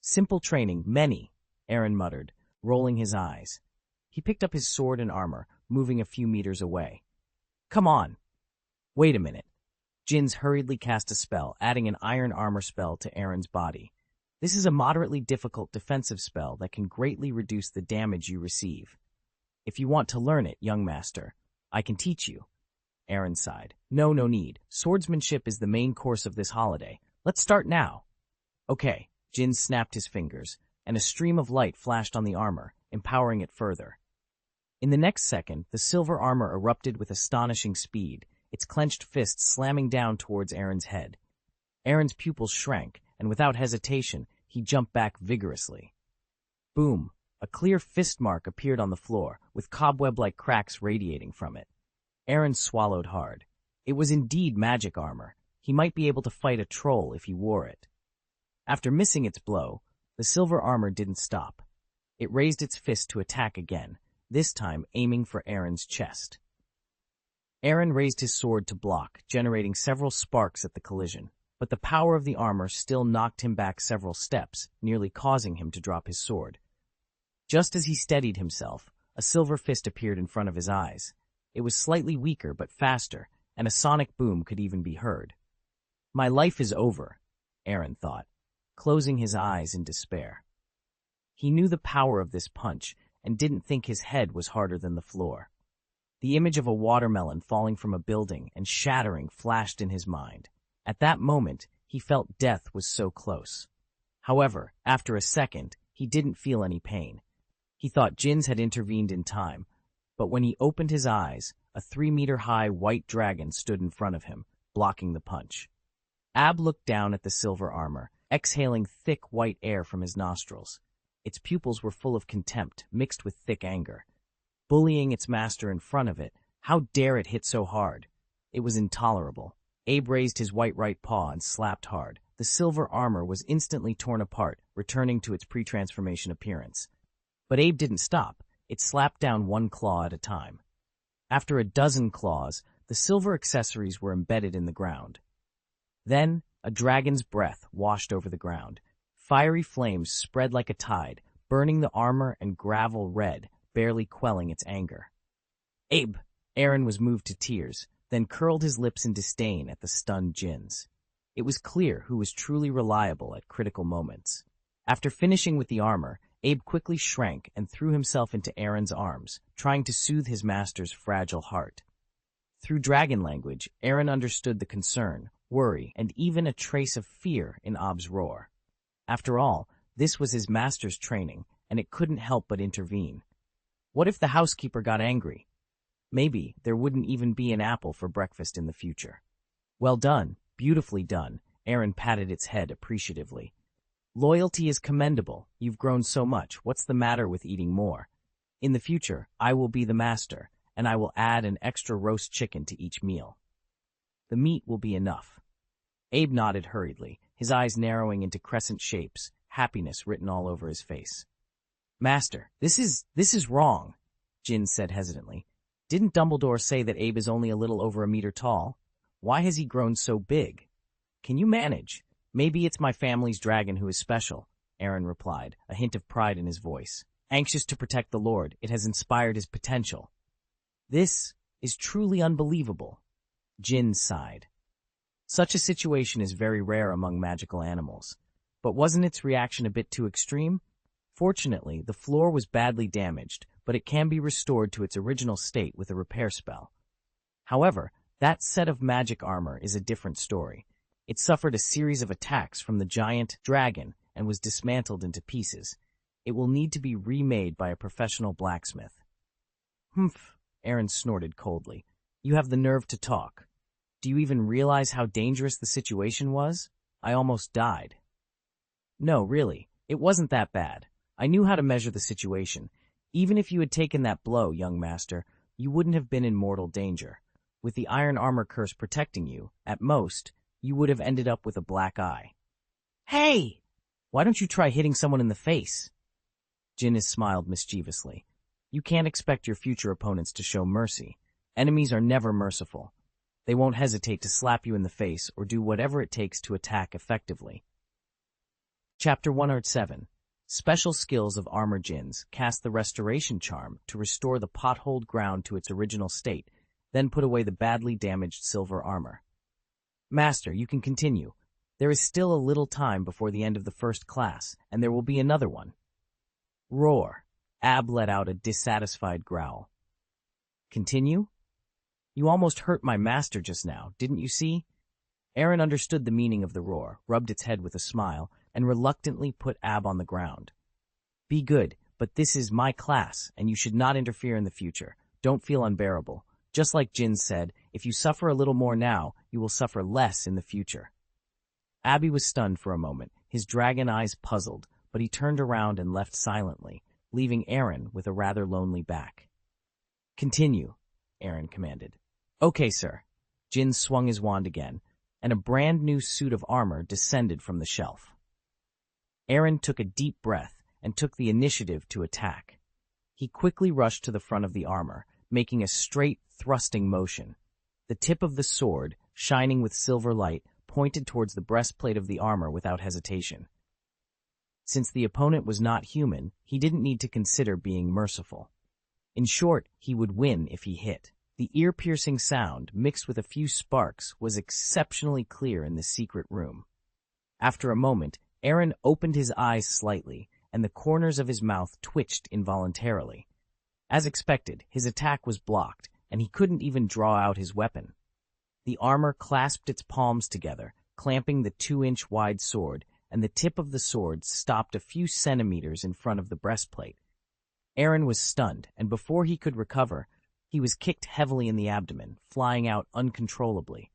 Simple training, many, Aaron muttered, rolling his eyes. He picked up his sword and armor, moving a few meters away. Come on. Wait a minute. Jin hurriedly cast a spell, adding an iron armor spell to Aaron's body. This is a moderately difficult defensive spell that can greatly reduce the damage you receive. If you want to learn it, young master, I can teach you. Aaron sighed. No need. Swordsmanship is the main course of this holiday. Let's start now. Okay. Jin snapped his fingers, and a stream of light flashed on the armor, empowering it further. In the next second, the silver armor erupted with astonishing speed, its clenched fists slamming down towards Aaron's head. Aaron's pupils shrank, and without hesitation, he jumped back vigorously. Boom! A clear fist mark appeared on the floor, with cobweb-like cracks radiating from it. Aaron swallowed hard. It was indeed magic armor. He might be able to fight a troll if he wore it. After missing its blow, the silver armor didn't stop. It raised its fist to attack again, this time aiming for Aaron's chest. Aaron raised his sword to block, generating several sparks at the collision, but the power of the armor still knocked him back several steps, nearly causing him to drop his sword. Just as he steadied himself, a silver fist appeared in front of his eyes. It was slightly weaker but faster, and a sonic boom could even be heard. My life is over, Aaron thought, closing his eyes in despair. He knew the power of this punch and didn't think his head was harder than the floor. The image of a watermelon falling from a building and shattering flashed in his mind. At that moment, he felt death was so close. However, after a second, he didn't feel any pain. He thought Jin had intervened in time, but when he opened his eyes, a 3-meter-high white dragon stood in front of him, blocking the punch. Ab looked down at the silver armor, exhaling thick white air from his nostrils. Its pupils were full of contempt, mixed with thick anger. Bullying its master in front of it, how dare it hit so hard? It was intolerable. Abe raised his white right paw and slapped hard. The silver armor was instantly torn apart, returning to its pre-transformation appearance. But Abe didn't stop. It slapped down one claw at a time. After a dozen claws, the silver accessories were embedded in the ground. Then, a dragon's breath washed over the ground. Fiery flames spread like a tide, burning the armor and gravel red, barely quelling its anger. Abe! Aaron was moved to tears, then curled his lips in disdain at the stunned djinns. It was clear who was truly reliable at critical moments. After finishing with the armor, Abe quickly shrank and threw himself into Aaron's arms, trying to soothe his master's fragile heart. Through dragon language, Aaron understood the concern, worry, and even a trace of fear in Abe's roar. After all, this was his master's training, and it couldn't help but intervene. What if the housekeeper got angry? Maybe there wouldn't even be an apple for breakfast in the future. Well done, beautifully done, Aaron patted its head appreciatively. Loyalty is commendable. You've grown so much. What's the matter with eating more? In the future, I will be the master, and I will add an extra roast chicken to each meal. The meat will be enough. Abe nodded hurriedly, his eyes narrowing into crescent shapes, happiness written all over his face. Master, this is wrong, Jin said hesitantly. Didn't Dumbledore say that Abe is only a little over a meter tall? Why has he grown so big? Can you manage? Maybe it's my family's dragon who is special, Aaron replied, a hint of pride in his voice. Anxious to protect the Lord, it has inspired his potential. This is truly unbelievable, Jin sighed. Such a situation is very rare among magical animals. But wasn't its reaction a bit too extreme? Fortunately, the floor was badly damaged, but it can be restored to its original state with a repair spell. However, that set of magic armor is a different story. It suffered a series of attacks from the giant dragon and was dismantled into pieces. It will need to be remade by a professional blacksmith. Humph, Aaron snorted coldly. You have the nerve to talk. Do you even realize how dangerous the situation was? I almost died. No, really, it wasn't that bad. I knew how to measure the situation. Even if you had taken that blow, young master, you wouldn't have been in mortal danger. With the iron armor curse protecting you, at most, you would have ended up with a black eye. Hey! Why don't you try hitting someone in the face? Jin smiled mischievously. You can't expect your future opponents to show mercy. Enemies are never merciful. They won't hesitate to slap you in the face or do whatever it takes to attack effectively. Chapter 107. Special skills of armor djinns cast the restoration charm to restore the potholed ground to its original state, then put away the badly damaged silver armor. Master, you can continue. There is still a little time before the end of the first class, and there will be another one. Roar. Ab let out a dissatisfied growl. Continue? You almost hurt my master just now, didn't you see? Aaron understood the meaning of the roar, rubbed its head with a smile, and reluctantly put Ab on the ground. Be good, but this is my class, and you should not interfere in the future. Don't feel unbearable. Just like Jin said, if you suffer a little more now, you will suffer less in the future. Abby was stunned for a moment, his dragon eyes puzzled, but he turned around and left silently, leaving Aaron with a rather lonely back. Continue, Aaron commanded. Okay, sir. Jin swung his wand again, and a brand new suit of armor descended from the shelf. Aaron took a deep breath and took the initiative to attack. He quickly rushed to the front of the armor, making a straight, thrusting motion. The tip of the sword, shining with silver light, pointed towards the breastplate of the armor without hesitation. Since the opponent was not human, he didn't need to consider being merciful. In short, he would win if he hit. The ear-piercing sound, mixed with a few sparks, was exceptionally clear in the secret room. After a moment, Aaron opened his eyes slightly, and the corners of his mouth twitched involuntarily. As expected, his attack was blocked, and he couldn't even draw out his weapon. The armor clasped its palms together, clamping the 2-inch-wide sword, and the tip of the sword stopped a few centimeters in front of the breastplate. Aaron was stunned, and before he could recover, he was kicked heavily in the abdomen, flying out uncontrollably.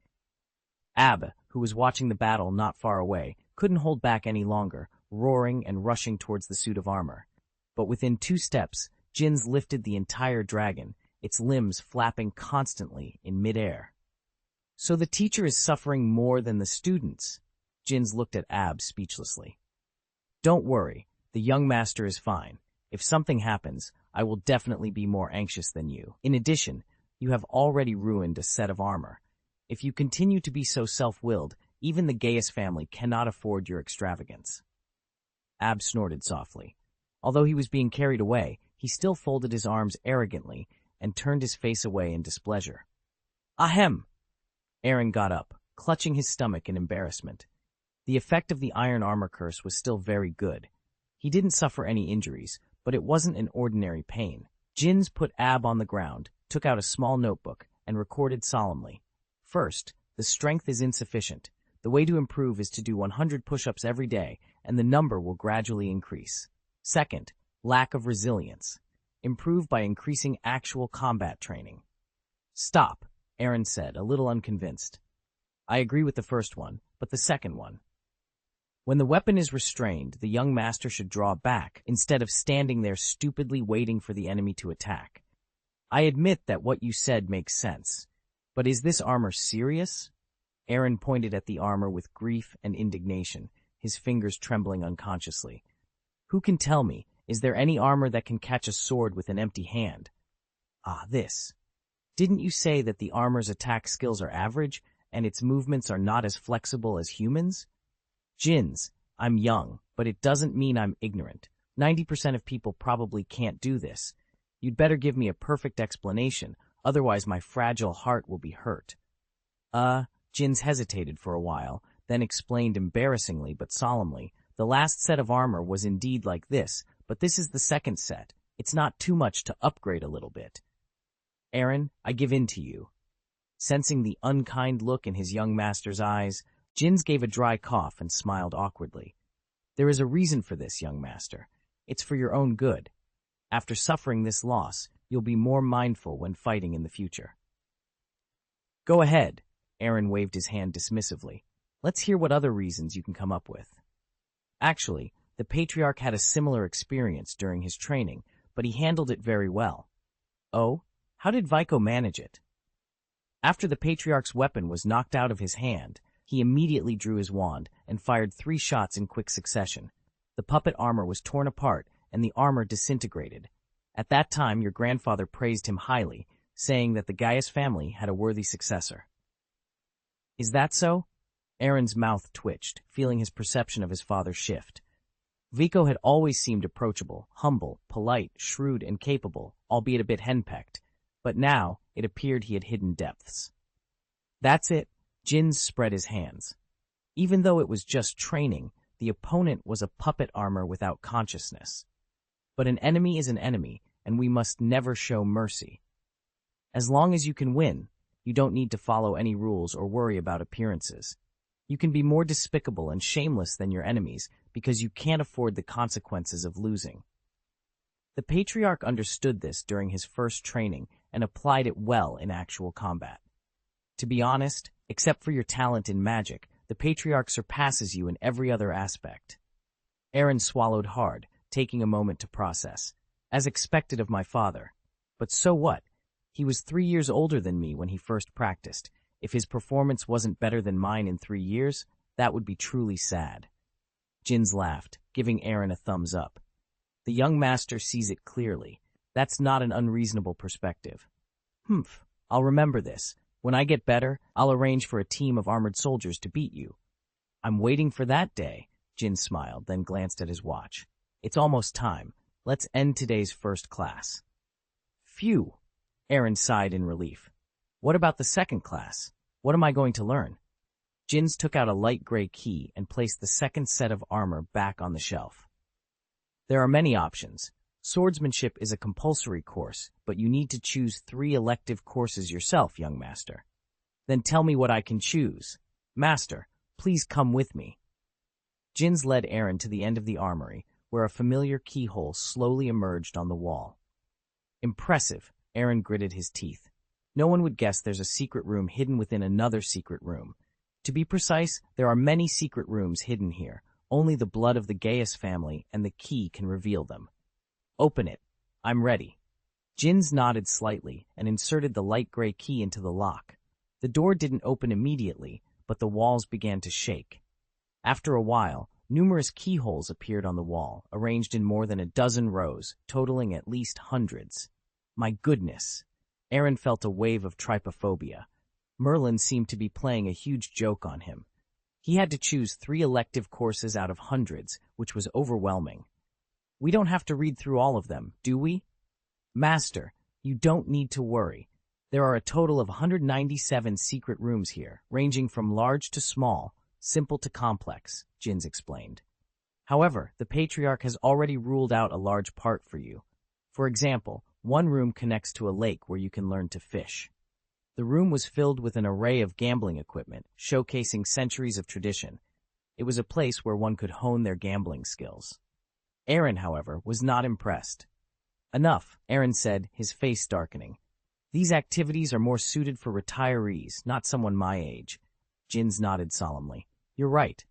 Ab, who was watching the battle not far away, couldn't hold back any longer, roaring and rushing towards the suit of armor. But within 2 steps, Jin's lifted the entire dragon, its limbs flapping constantly in midair. So the teacher is suffering more than the students. Jins looked at Ab speechlessly. Don't worry, the young master is fine. If something happens, I will definitely be more anxious than you. In addition, you have already ruined a set of armor. If you continue to be so self-willed, even the Gaius family cannot afford your extravagance. Ab snorted softly. Although he was being carried away, he still folded his arms arrogantly and turned his face away in displeasure. Ahem! Aaron got up, clutching his stomach in embarrassment. The effect of the iron armor curse was still very good. He didn't suffer any injuries, but it wasn't an ordinary pain. Jins put Ab on the ground, took out a small notebook, and recorded solemnly. First, the strength is insufficient. The way to improve is to do 100 push-ups every day, and the number will gradually increase. Second, lack of resilience. Improve by increasing actual combat training. Stop, Aaron said, a little unconvinced. I agree with the first one, but the second one. When the weapon is restrained, the young master should draw back, instead of standing there stupidly waiting for the enemy to attack. I admit that what you said makes sense. But is this armor serious? Aaron pointed at the armor with grief and indignation, his fingers trembling unconsciously. Who can tell me, is there any armor that can catch a sword with an empty hand? Ah, this. Didn't you say that the armor's attack skills are average, and its movements are not as flexible as humans? Jins, I'm young, but it doesn't mean I'm ignorant. 90% of people probably can't do this. You'd better give me a perfect explanation, otherwise my fragile heart will be hurt. Jins hesitated for a while, then explained embarrassingly but solemnly. The last set of armor was indeed like this, but this is the second set. It's not too much to upgrade a little bit. Aaron, I give in to you. Sensing the unkind look in his young master's eyes, Jins gave a dry cough and smiled awkwardly. There is a reason for this, young master. It's for your own good. After suffering this loss, you'll be more mindful when fighting in the future. Go ahead, Aaron waved his hand dismissively. Let's hear what other reasons you can come up with. Actually, the patriarch had a similar experience during his training, but he handled it very well. Oh, how did Vico manage it? After the patriarch's weapon was knocked out of his hand, he immediately drew his wand and fired 3 shots in quick succession. The puppet armor was torn apart and the armor disintegrated. At that time, your grandfather praised him highly, saying that the Gaius family had a worthy successor. Is that so? Aaron's mouth twitched, feeling his perception of his father shift. Vico had always seemed approachable, humble, polite, shrewd, and capable, albeit a bit henpecked, but now it appeared he had hidden depths. That's it. Jins spread his hands. Even though it was just training, the opponent was a puppet armor without consciousness. But an enemy is an enemy, and we must never show mercy. As long as you can win, you don't need to follow any rules or worry about appearances. You can be more despicable and shameless than your enemies because you can't afford the consequences of losing. The patriarch understood this during his first training and applied it well in actual combat. To be honest, except for your talent in magic, the patriarch surpasses you in every other aspect. Aaron swallowed hard, taking a moment to process. As expected of my father. But so what? He was 3 years older than me when he first practiced. If his performance wasn't better than mine in 3 years, that would be truly sad. Jins laughed, giving Aaron a thumbs up. The young master sees it clearly. That's not an unreasonable perspective. Humph, I'll remember this. When I get better, I'll arrange for a team of armored soldiers to beat you. I'm waiting for that day, Jins smiled, then glanced at his watch. It's almost time. Let's end today's first class. Phew, Aaron sighed in relief. What about the second class? What am I going to learn? Jins took out a light gray key and placed the second set of armor back on the shelf. There are many options. Swordsmanship is a compulsory course, but you need to choose 3 elective courses yourself, young master. Then tell me what I can choose. Master, please come with me. Jins led Aaron to the end of the armory, where a familiar keyhole slowly emerged on the wall. Impressive, Aaron gritted his teeth. No one would guess there's a secret room hidden within another secret room. To be precise, there are many secret rooms hidden here. Only the blood of the Gaius family and the key can reveal them. Open it. I'm ready. Jins nodded slightly and inserted the light gray key into the lock. The door didn't open immediately, but the walls began to shake. After a while, numerous keyholes appeared on the wall, arranged in more than a dozen rows, totaling at least hundreds. My goodness! Aaron felt a wave of trypophobia. Merlin seemed to be playing a huge joke on him. He had to choose 3 elective courses out of hundreds, which was overwhelming. We don't have to read through all of them, do we? Master, you don't need to worry. There are a total of 197 secret rooms here, ranging from large to small, simple to complex, Jins explained. However, the Patriarch has already ruled out a large part for you. For example, one room connects to a lake where you can learn to fish. The room was filled with an array of gambling equipment, showcasing centuries of tradition. It was a place where one could hone their gambling skills. Aaron, however, was not impressed. Enough, Aaron said, his face darkening. These activities are more suited for retirees, not someone my age. Jins nodded solemnly. You're right.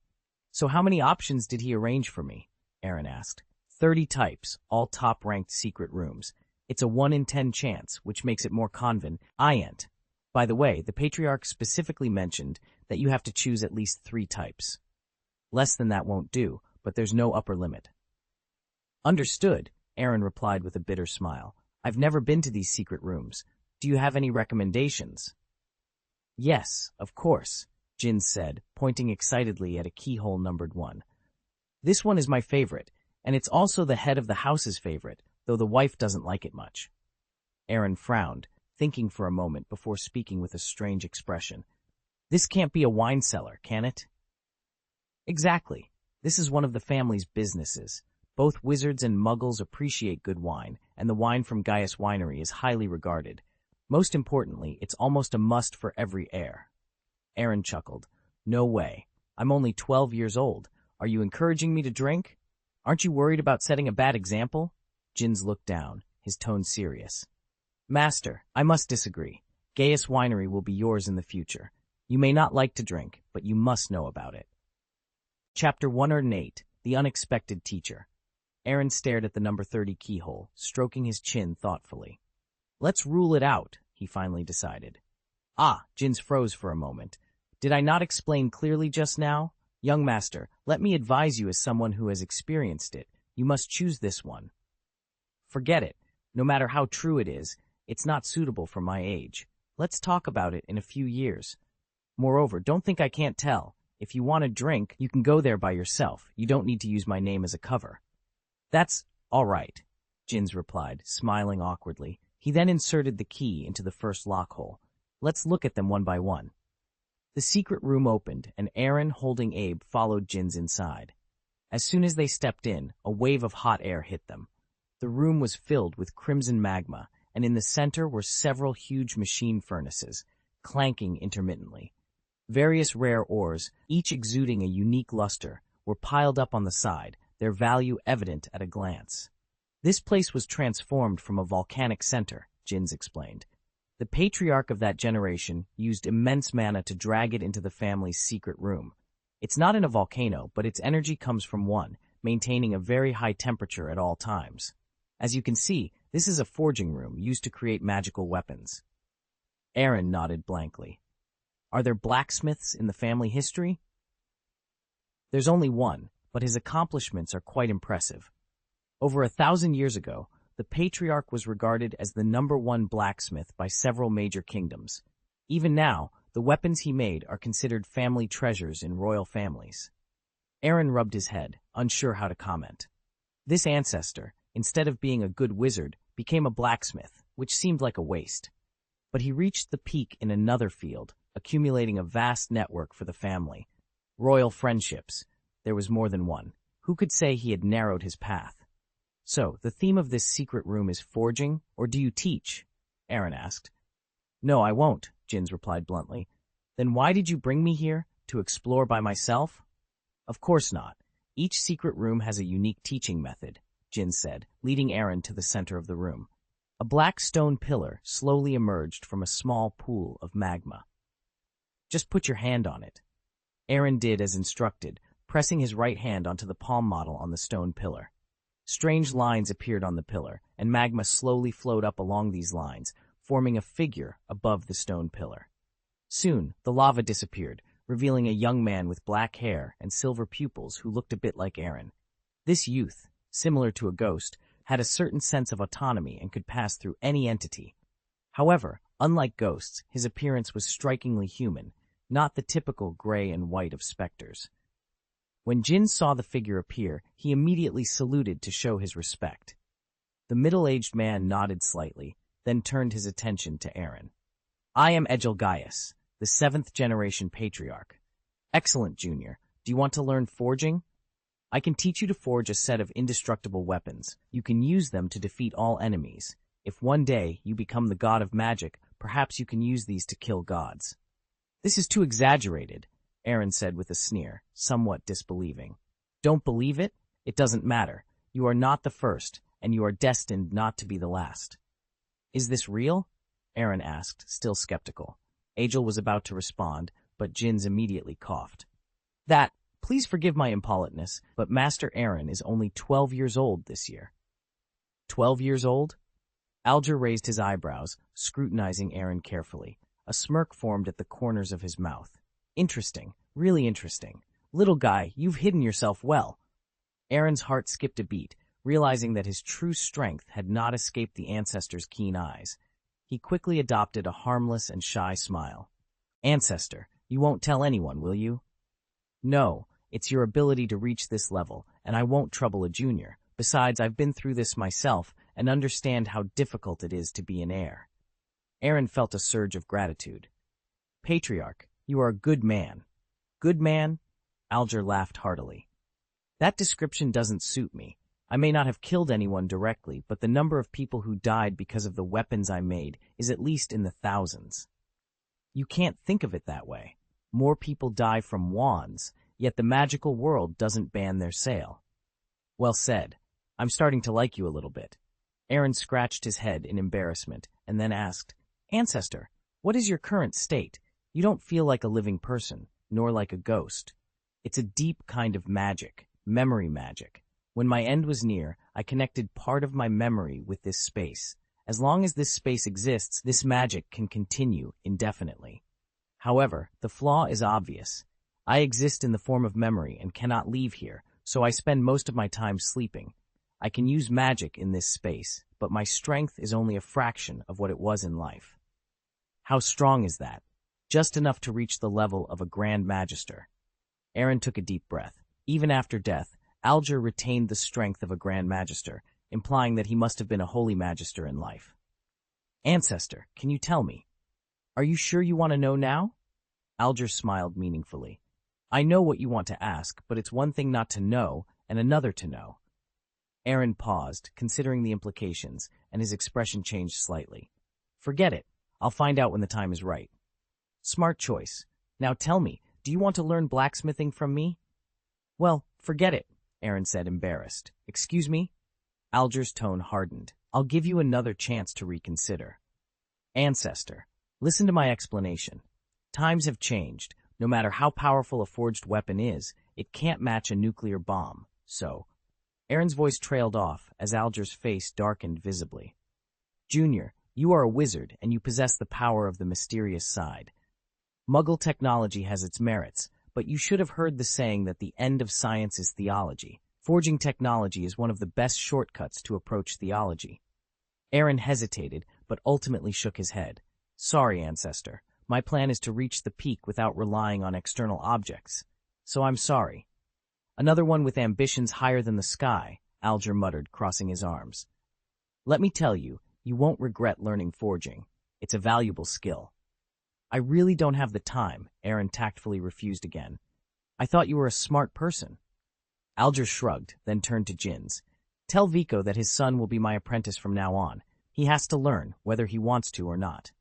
So how many options did he arrange for me? Aaron asked. 30 types, all top-ranked secret rooms. It's a 1 in 10 chance, which makes it more convenient. By the way, the Patriarch specifically mentioned that you have to choose at least 3 types. Less than that won't do, but there's no upper limit. Understood, Aaron replied with a bitter smile. I've never been to these secret rooms. Do you have any recommendations? Yes, of course, Jins said, pointing excitedly at a keyhole numbered 1. This one is my favorite, and it's also the head of the house's favorite, though the wife doesn't like it much. Aaron frowned, thinking for a moment before speaking with a strange expression. This can't be a wine cellar, can it? Exactly. This is one of the family's businesses. Both wizards and muggles appreciate good wine, and the wine from Gaius Winery is highly regarded. Most importantly, it's almost a must for every heir. Aaron chuckled. No way. I'm only 12 years old. Are you encouraging me to drink? Aren't you worried about setting a bad example? Jins looked down, his tone serious. Master, I must disagree. Gaius Winery will be yours in the future. You may not like to drink, but you must know about it. Chapter 108, The Unexpected Teacher. Aaron stared at the number 30 keyhole, stroking his chin thoughtfully. Let's rule it out, he finally decided. Jins froze for a moment. Did I not explain clearly just now? Young master, let me advise you as someone who has experienced it. You must choose this one. Forget it. No matter how true it is, it's not suitable for my age. Let's talk about it in a few years. Moreover, don't think I can't tell. If you want a drink, you can go there by yourself. You don't need to use my name as a cover. That's all right, Jins replied, smiling awkwardly. He then inserted the key into the first lock hole. Let's look at them one by one. The secret room opened, and Aaron, holding Abe, followed Jins inside. As soon as they stepped in, a wave of hot air hit them. The room was filled with crimson magma, and in the center were several huge machine furnaces, clanking intermittently. Various rare ores, each exuding a unique luster, were piled up on the side, their value evident at a glance. This place was transformed from a volcanic center, Jins explained. The Patriarch of that generation used immense mana to drag it into the family's secret room. It's not in a volcano, but its energy comes from one, maintaining a very high temperature at all times. As you can see, this is a forging room used to create magical weapons. Aaron nodded blankly. Are there blacksmiths in the family history? There's only one, but his accomplishments are quite impressive. Over 1,000 years ago, the Patriarch was regarded as the #1 blacksmith by several major kingdoms. Even now, the weapons he made are considered family treasures in royal families. Aaron rubbed his head, unsure how to comment. This ancestor, instead of being a good wizard, became a blacksmith, which seemed like a waste. But he reached the peak in another field, accumulating a vast network for the family. Royal friendships. There was more than one. Who could say he had narrowed his path? So, the theme of this secret room is forging, or do you teach? Aaron asked. No, I won't, Jins replied bluntly. Then why did you bring me here? To explore by myself? Of course not. Each secret room has a unique teaching method, Jins said, leading Aaron to the center of the room. A black stone pillar slowly emerged from a small pool of magma. Just put your hand on it. Aaron did as instructed, pressing his right hand onto the palm model on the stone pillar. Strange lines appeared on the pillar, and magma slowly flowed up along these lines, forming a figure above the stone pillar. Soon, the lava disappeared, revealing a young man with black hair and silver pupils who looked a bit like Aaron. This youth, similar to a ghost, had a certain sense of autonomy and could pass through any entity. However, unlike ghosts, his appearance was strikingly human, not the typical gray and white of specters. When Jin saw the figure appear, he immediately saluted to show his respect. The middle-aged man nodded slightly, then turned his attention to Aaron. "I am Aaron Gaius, the 7th-generation patriarch." "Excellent, Junior. Do you want to learn forging?" "I can teach you to forge a set of indestructible weapons. You can use them to defeat all enemies. If one day you become the god of magic, perhaps you can use these to kill gods." "This is too exaggerated," Aaron said with a sneer, somewhat disbelieving. "Don't believe it? It doesn't matter. You are not the first, and you are destined not to be the last." "Is this real?" Aaron asked, still skeptical. Agel was about to respond, but Jins immediately coughed. Please forgive my impoliteness, but Master Aaron is only 12 years old this year." 12 years old? Alger raised his eyebrows, scrutinizing Aaron carefully. A smirk formed at the corners of his mouth. "Interesting, really interesting. Little guy, you've hidden yourself well." Aaron's heart skipped a beat, realizing that his true strength had not escaped the ancestor's keen eyes. He quickly adopted a harmless and shy smile. "Ancestor, you won't tell anyone, will you?" "No, it's your ability to reach this level, and I won't trouble a junior. Besides, I've been through this myself and understand how difficult it is to be an heir." Aaron felt a surge of gratitude. "Patriarch, you are a good man." "Good man?" Alger laughed heartily. "That description doesn't suit me. I may not have killed anyone directly, but the number of people who died because of the weapons I made is at least in the thousands." "You can't think of it that way. More people die from wands, yet the magical world doesn't ban their sale." "Well said. I'm starting to like you a little bit." Aaron scratched his head in embarrassment and then asked, "Ancestor, what is your current state? You don't feel like a living person, nor like a ghost." "It's a deep kind of magic, memory magic. When my end was near, I connected part of my memory with this space. As long as this space exists, this magic can continue indefinitely. However, the flaw is obvious. I exist in the form of memory and cannot leave here, so I spend most of my time sleeping. I can use magic in this space, but my strength is only a fraction of what it was in life." "How strong is that?" "Just enough to reach the level of a Grand Magister." Aaron took a deep breath. Even after death, Alger retained the strength of a Grand Magister, implying that he must have been a Holy Magister in life. "Ancestor, can you tell me? Are you sure you want to know now?" Alger smiled meaningfully. "I know what you want to ask, but it's one thing not to know and another to know." Aaron paused, considering the implications, and his expression changed slightly. "Forget it. I'll find out when the time is right." "Smart choice. Now tell me, do you want to learn blacksmithing from me?" "Well, forget it," Aaron said, embarrassed. "Excuse me?" Alger's tone hardened. "I'll give you another chance to reconsider." "Ancestor, listen to my explanation. Times have changed. No matter how powerful a forged weapon is, it can't match a nuclear bomb. So..." Aaron's voice trailed off as Alger's face darkened visibly. "Junior, you are a wizard and you possess the power of the mysterious side. Muggle technology has its merits, but you should have heard the saying that the end of science is theology. Forging technology is one of the best shortcuts to approach theology." Aaron hesitated, but ultimately shook his head. "Sorry, Ancestor. My plan is to reach the peak without relying on external objects. So I'm sorry." "Another one with ambitions higher than the sky," Alger muttered, crossing his arms. "Let me tell you, you won't regret learning forging. It's a valuable skill." "I really don't have the time," Aaron tactfully refused again. "I thought you were a smart person." Alger shrugged, then turned to Jins. "Tell Vico that his son will be my apprentice from now on. He has to learn, whether he wants to or not."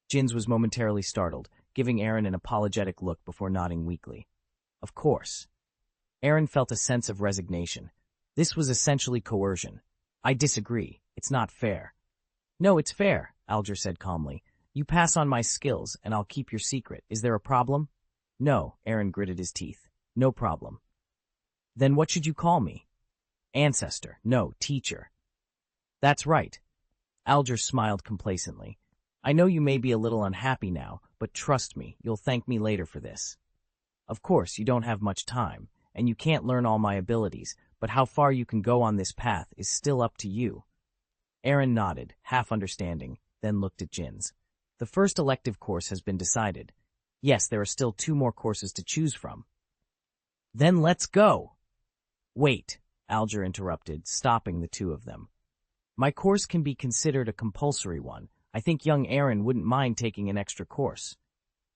Jins was momentarily startled, giving Aaron an apologetic look before nodding weakly. "Of course." Aaron felt a sense of resignation. This was essentially coercion. "I disagree. It's not fair." "No, it's fair," Alger said calmly. "You pass on my skills, and I'll keep your secret. Is there a problem?" "No," Aaron gritted his teeth. "No problem." "Then what should you call me?" "Ancestor. No, teacher." "That's right." Alger smiled complacently. I know you may be a little unhappy now, but trust me, you'll thank me later for this. Of course, you don't have much time, and you can't learn all my abilities, but how far you can go on this path is still up to you. Aaron nodded, half understanding, then looked at Jins. The first elective course has been decided. Yes, there are still 2 more courses to choose from. Then let's go! Wait, Alger interrupted, stopping the 2 of them. My course can be considered a compulsory one. I think young Aaron wouldn't mind taking an extra course.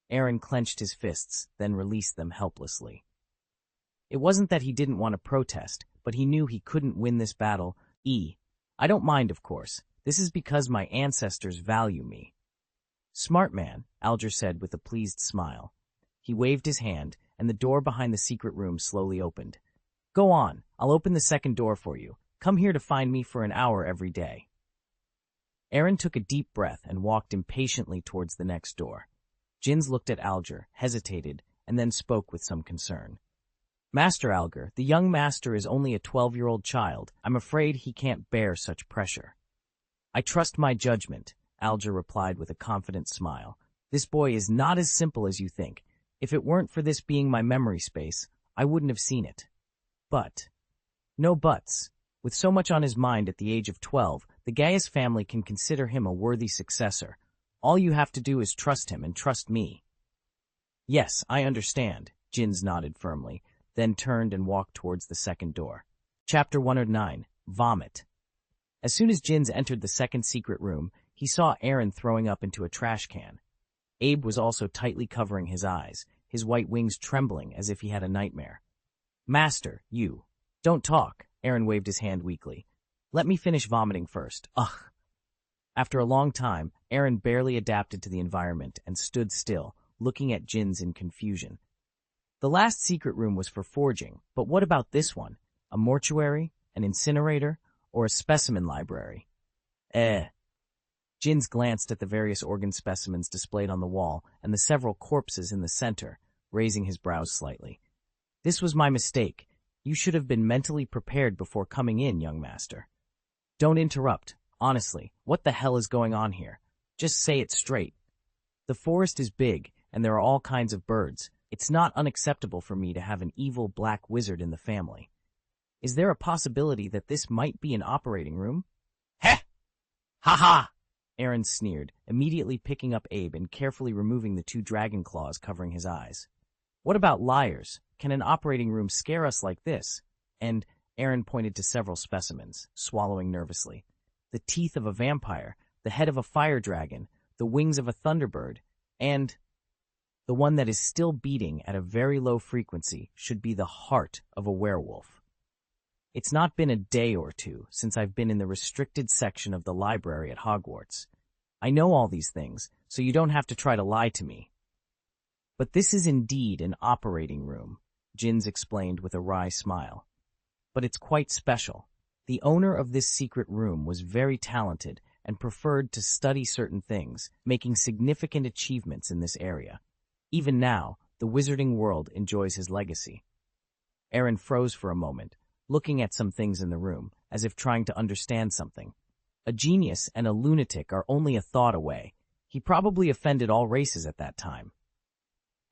Aaron clenched his fists, then released them helplessly. It wasn't that he didn't want to protest, but he knew he couldn't win this battle. I don't mind, of course. This is because my ancestors value me. Smart man, Alger said with a pleased smile. He waved his hand, and the door behind the secret room slowly opened. Go on, I'll open the second door for you. Come here to find me for an hour every day. Aaron took a deep breath and walked impatiently towards the next door. Jins looked at Alger, hesitated, and then spoke with some concern. Master Alger, the young master is only a 12-year-old child. I'm afraid he can't bear such pressure. I trust my judgment, Alger replied with a confident smile. This boy is not as simple as you think. If it weren't for this being my memory space, I wouldn't have seen it. But, no buts. With so much on his mind at the age of 12, the Gaius family can consider him a worthy successor. All you have to do is trust him and trust me. Yes, I understand, Jins nodded firmly, then turned and walked towards the second door. Chapter 109, Vomit. As soon as Jins entered the second secret room, he saw Aaron throwing up into a trash can. Abe was also tightly covering his eyes, his white wings trembling as if he had a nightmare. Master, you. Don't talk, Aaron waved his hand weakly. Let me finish vomiting first. Ugh. After a long time, Aaron barely adapted to the environment and stood still, looking at Jins in confusion. The last secret room was for forging, but what about this one? A mortuary, an incinerator, or a specimen library? Jins glanced at the various organ specimens displayed on the wall and the several corpses in the center, raising his brows slightly. This was my mistake. You should have been mentally prepared before coming in, young master. Don't interrupt. Honestly, what the hell is going on here? Just say it straight. The forest is big, and there are all kinds of birds. It's not unacceptable for me to have an evil black wizard in the family. Is there a possibility that this might be an operating room? Heh! Ha ha! Aaron sneered, immediately picking up Abe and carefully removing the 2 dragon claws covering his eyes. What about liars? Can an operating room scare us like this? And Aaron pointed to several specimens, swallowing nervously. The teeth of a vampire, the head of a fire dragon, the wings of a thunderbird, and the one that is still beating at a very low frequency should be the heart of a werewolf. It's not been a day or 2 since I've been in the restricted section of the library at Hogwarts. I know all these things, so you don't have to try to lie to me. But this is indeed an operating room, Jins explained with a wry smile. But it's quite special. The owner of this secret room was very talented and preferred to study certain things, making significant achievements in this area. Even now, the wizarding world enjoys his legacy. Aaron froze for a moment, looking at some things in the room, as if trying to understand something. A genius and a lunatic are only a thought away. He probably offended all races at that time.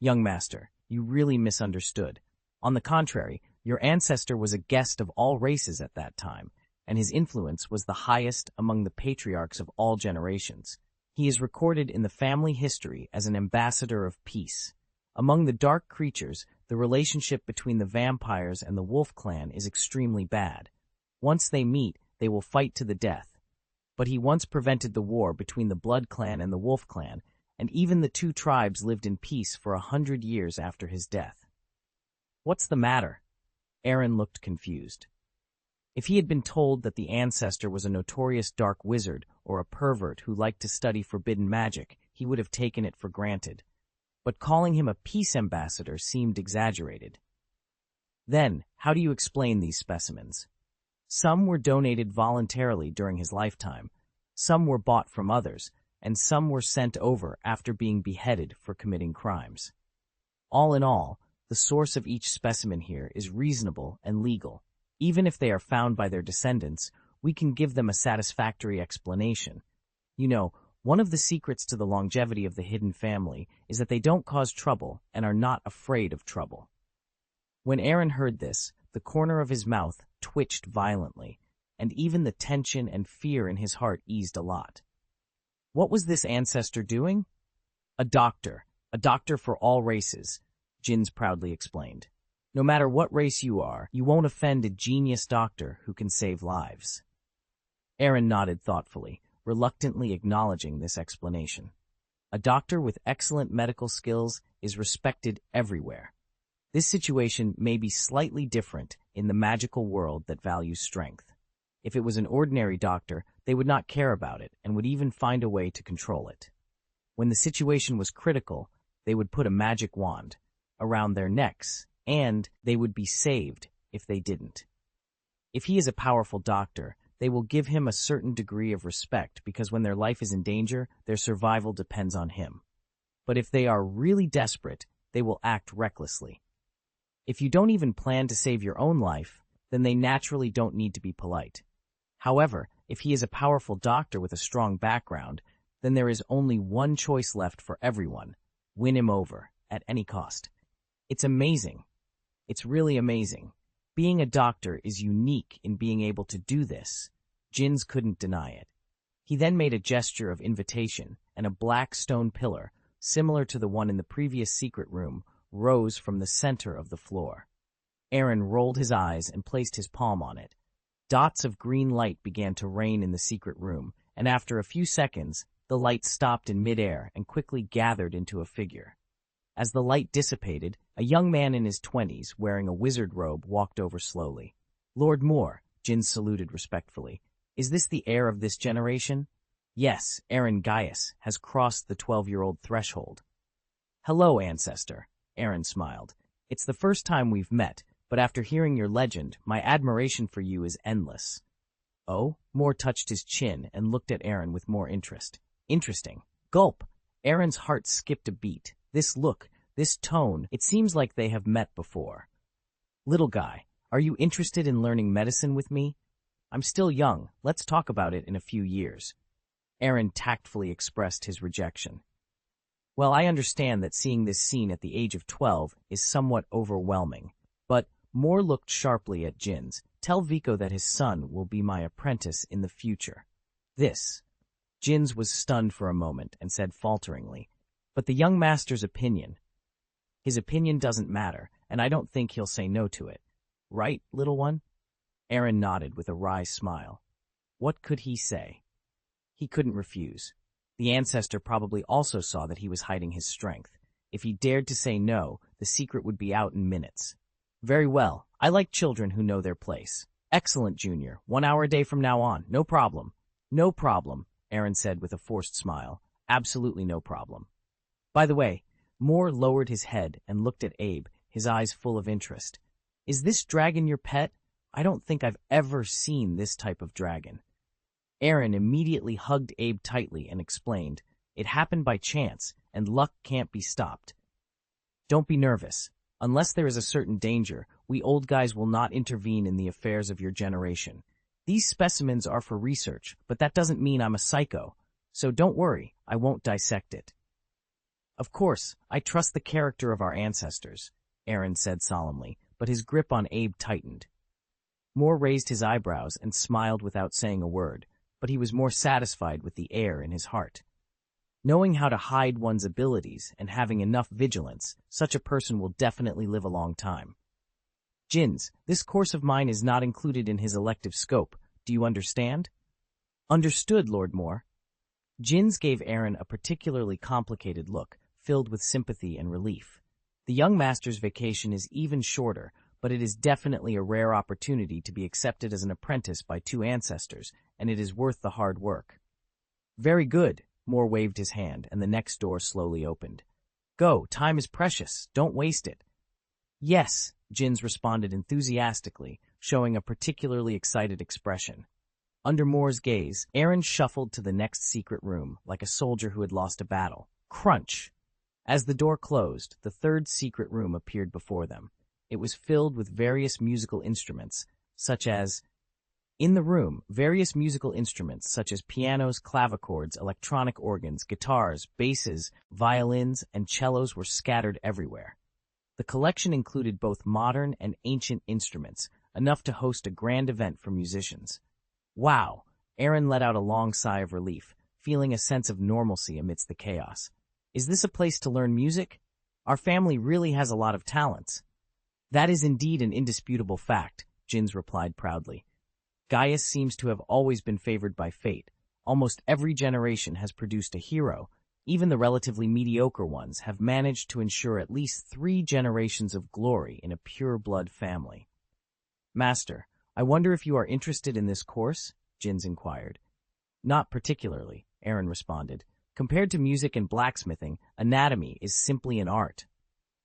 Young master, you really misunderstood. On the contrary, your ancestor was a guest of all races at that time, and his influence was the highest among the patriarchs of all generations. He is recorded in the family history as an ambassador of peace. Among the dark creatures, the relationship between the vampires and the wolf clan is extremely bad. Once they meet, they will fight to the death. But he once prevented the war between the Blood clan and the Wolf clan, and even the 2 tribes lived in peace for 100 years after his death. What's the matter? Aaron looked confused. If he had been told that the ancestor was a notorious dark wizard or a pervert who liked to study forbidden magic, he would have taken it for granted. But calling him a peace ambassador seemed exaggerated. Then, how do you explain these specimens? Some were donated voluntarily during his lifetime, some were bought from others, and some were sent over after being beheaded for committing crimes. All in all, the source of each specimen here is reasonable and legal. Even if they are found by their descendants, we can give them a satisfactory explanation. You know, One of the secrets to the longevity of the hidden family is that they don't cause trouble and are not afraid of trouble. When Aaron heard this, the corner of his mouth twitched violently, and even the tension and fear in his heart eased a lot. What was this ancestor doing? A doctor for all races, Jins proudly explained. No matter what race you are, you won't offend a genius doctor who can save lives. Aaron nodded thoughtfully, reluctantly acknowledging this explanation. A doctor with excellent medical skills is respected everywhere. This situation may be slightly different in the magical world that values strength. If it was an ordinary doctor, they would not care about it and would even find a way to control it. When the situation was critical, they would put a magic wand around their necks, and they would be saved if they didn't. If he is a powerful doctor, they will give him a certain degree of respect because when their life is in danger, their survival depends on him. But if they are really desperate, they will act recklessly. If you don't even plan to save your own life, then they naturally don't need to be polite. However, if he is a powerful doctor with a strong background, then there is only one choice left for everyone: win him over, at any cost. It's amazing. It's really amazing. Being a doctor is unique in being able to do this. Jins couldn't deny it. He then made a gesture of invitation, and a black stone pillar, similar to the one in the previous secret room, rose from the center of the floor. Aaron rolled his eyes and placed his palm on it. Dots of green light began to rain in the secret room, and after a few seconds, the light stopped in midair and quickly gathered into a figure. As the light dissipated, a young man in his 20s, wearing a wizard robe, walked over slowly. "Lord Moore," Jin saluted respectfully. "Is this the heir of this generation?" "Yes, Aaron Gaius has crossed the 12-year-old threshold." "Hello, ancestor," Aaron smiled. "It's the first time we've met, but after hearing your legend, my admiration for you is endless." "Oh?" Moore touched his chin and looked at Aaron with more interest. "Interesting." Gulp! Aaron's heart skipped a beat. This look, this tone, it seems like they have met before. "Little guy, are you interested in learning medicine with me? I'm still young. Let's talk about it in a few years." Aaron tactfully expressed his rejection. "Well, I understand that seeing this scene at the age of 12 is somewhat overwhelming, but," Moore looked sharply at Jins, "tell Vico that his son will be my apprentice in the future." "This." Jins was stunned for a moment and said falteringly, "But the young master's opinion." "His opinion doesn't matter, and I don't think he'll say no to it. Right, little one?" Aaron nodded with a wry smile. What could he say? He couldn't refuse. The ancestor probably also saw that he was hiding his strength. If he dared to say no, the secret would be out in minutes. "Very well. I like children who know their place." "Excellent, Junior. 1 hour a day from now on. No problem." "No problem," Aaron said with a forced smile. "Absolutely no problem." "By the way," Moore lowered his head and looked at Abe, his eyes full of interest. "Is this dragon your pet? I don't think I've ever seen this type of dragon." Aaron immediately hugged Abe tightly and explained, "It happened by chance, and luck can't be stopped. Don't be nervous. Unless there is a certain danger, we old guys will not intervene in the affairs of your generation. These specimens are for research, but that doesn't mean I'm a psycho. So don't worry, I won't dissect it." "Of course, I trust the character of our ancestors," Aaron said solemnly, but his grip on Abe tightened. Moore raised his eyebrows and smiled without saying a word, but he was more satisfied with the air in his heart. Knowing how to hide one's abilities and having enough vigilance, such a person will definitely live a long time. "Jins, this course of mine is not included in his elective scope. Do you understand?" "Understood, Lord Moore." Jins gave Aaron a particularly complicated look, filled with sympathy and relief. The young master's vacation is even shorter, but it is definitely a rare opportunity to be accepted as an apprentice by 2 ancestors, and it is worth the hard work. "Very good." Moore waved his hand, and the next door slowly opened. "Go, time is precious. Don't waste it." "Yes," Jins responded enthusiastically, showing a particularly excited expression. Under Moore's gaze, Aaron shuffled to the next secret room, like a soldier who had lost a battle. Crunch! As the door closed, the 3rd secret room appeared before them. It was filled with various musical instruments, such as In the room, various musical instruments such as pianos, clavichords, electronic organs, guitars, basses, violins, and cellos were scattered everywhere. The collection included both modern and ancient instruments, enough to host a grand event for musicians. Wow! Aaron let out a long sigh of relief, feeling a sense of normalcy amidst the chaos. Is this a place to learn music? Our family really has a lot of talents. That is indeed an indisputable fact, Jins replied proudly. Gaius seems to have always been favored by fate. Almost every generation has produced a hero. Even the relatively mediocre ones have managed to ensure at least 3 generations of glory in a pure-blood family. Master, I wonder if you are interested in this course? Jins inquired. Not particularly, Aaron responded. Compared to music and blacksmithing, anatomy is simply an art.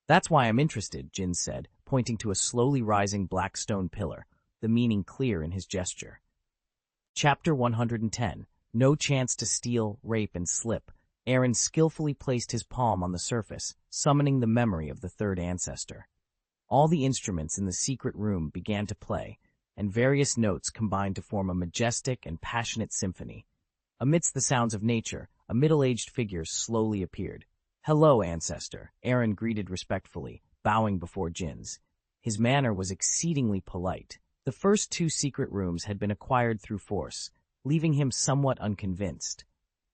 That's why I'm interested, Jins said, pointing to a slowly rising black stone pillar, the meaning clear in his gesture. Chapter 110. No chance to steal, rape, and slip. Aaron skillfully placed his palm on the surface, summoning the memory of the third ancestor. All the instruments in the secret room began to play, and various notes combined to form a majestic and passionate symphony. Amidst the sounds of nature, a middle-aged figure slowly appeared. "Hello, ancestor," Aaron greeted respectfully, bowing before Jins. His manner was exceedingly polite. The first 2 secret rooms had been acquired through force, leaving him somewhat unconvinced.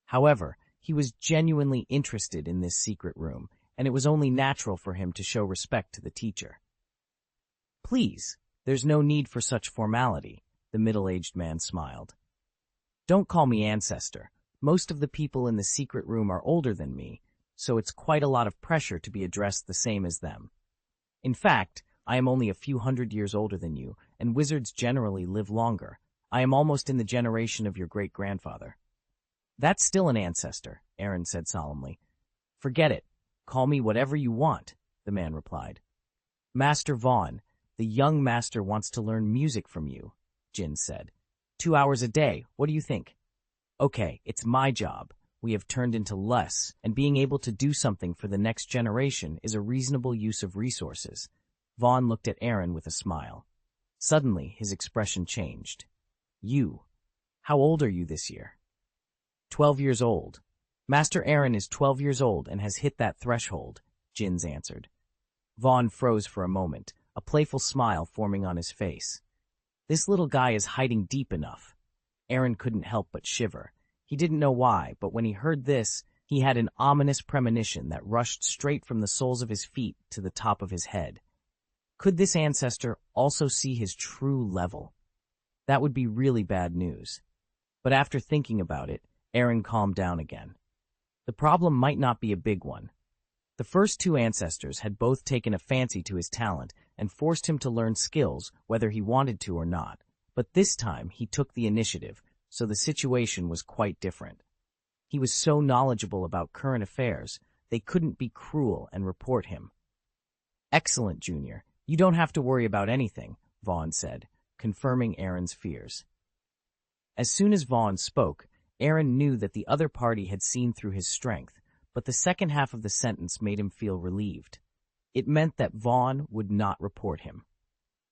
However, he was genuinely interested in this secret room, and it was only natural for him to show respect to the teacher. "Please, there's no need for such formality," the middle-aged man smiled. "Don't call me ancestor. Most of the people in the secret room are older than me, so it's quite a lot of pressure to be addressed the same as them. In fact, I am only a few hundred years older than you, and wizards generally live longer. I am almost in the generation of your great-grandfather." "That's still an ancestor," Aaron said solemnly. "Forget it. Call me whatever you want," the man replied. "Master Vaughn, the young master wants to learn music from you," Jin said. 2 hours a day, what do you think? Okay, it's my job. We have turned into less, and being able to do something for the next generation is a reasonable use of resources. Vaughn looked at Aaron with a smile. Suddenly, his expression changed. "You. How old are you this year?" 12 years old. Master Aaron is 12 years old and has hit that threshold, Jins answered. Vaughn froze for a moment, a playful smile forming on his face. This little guy is hiding deep enough. Aaron couldn't help but shiver. He didn't know why, but when he heard this, he had an ominous premonition that rushed straight from the soles of his feet to the top of his head. Could this ancestor also see his true level? That would be really bad news. But after thinking about it, Aaron calmed down again. The problem might not be a big one. The first 2 ancestors had both taken a fancy to his talent and forced him to learn skills whether he wanted to or not. But this time he took the initiative, so the situation was quite different. He was so knowledgeable about current affairs, they couldn't be cruel and report him. "Excellent, Junior. You don't have to worry about anything," Vaughn said, confirming Aaron's fears. As soon as Vaughn spoke, Aaron knew that the other party had seen through his strength, but the second half of the sentence made him feel relieved. It meant that Vaughn would not report him.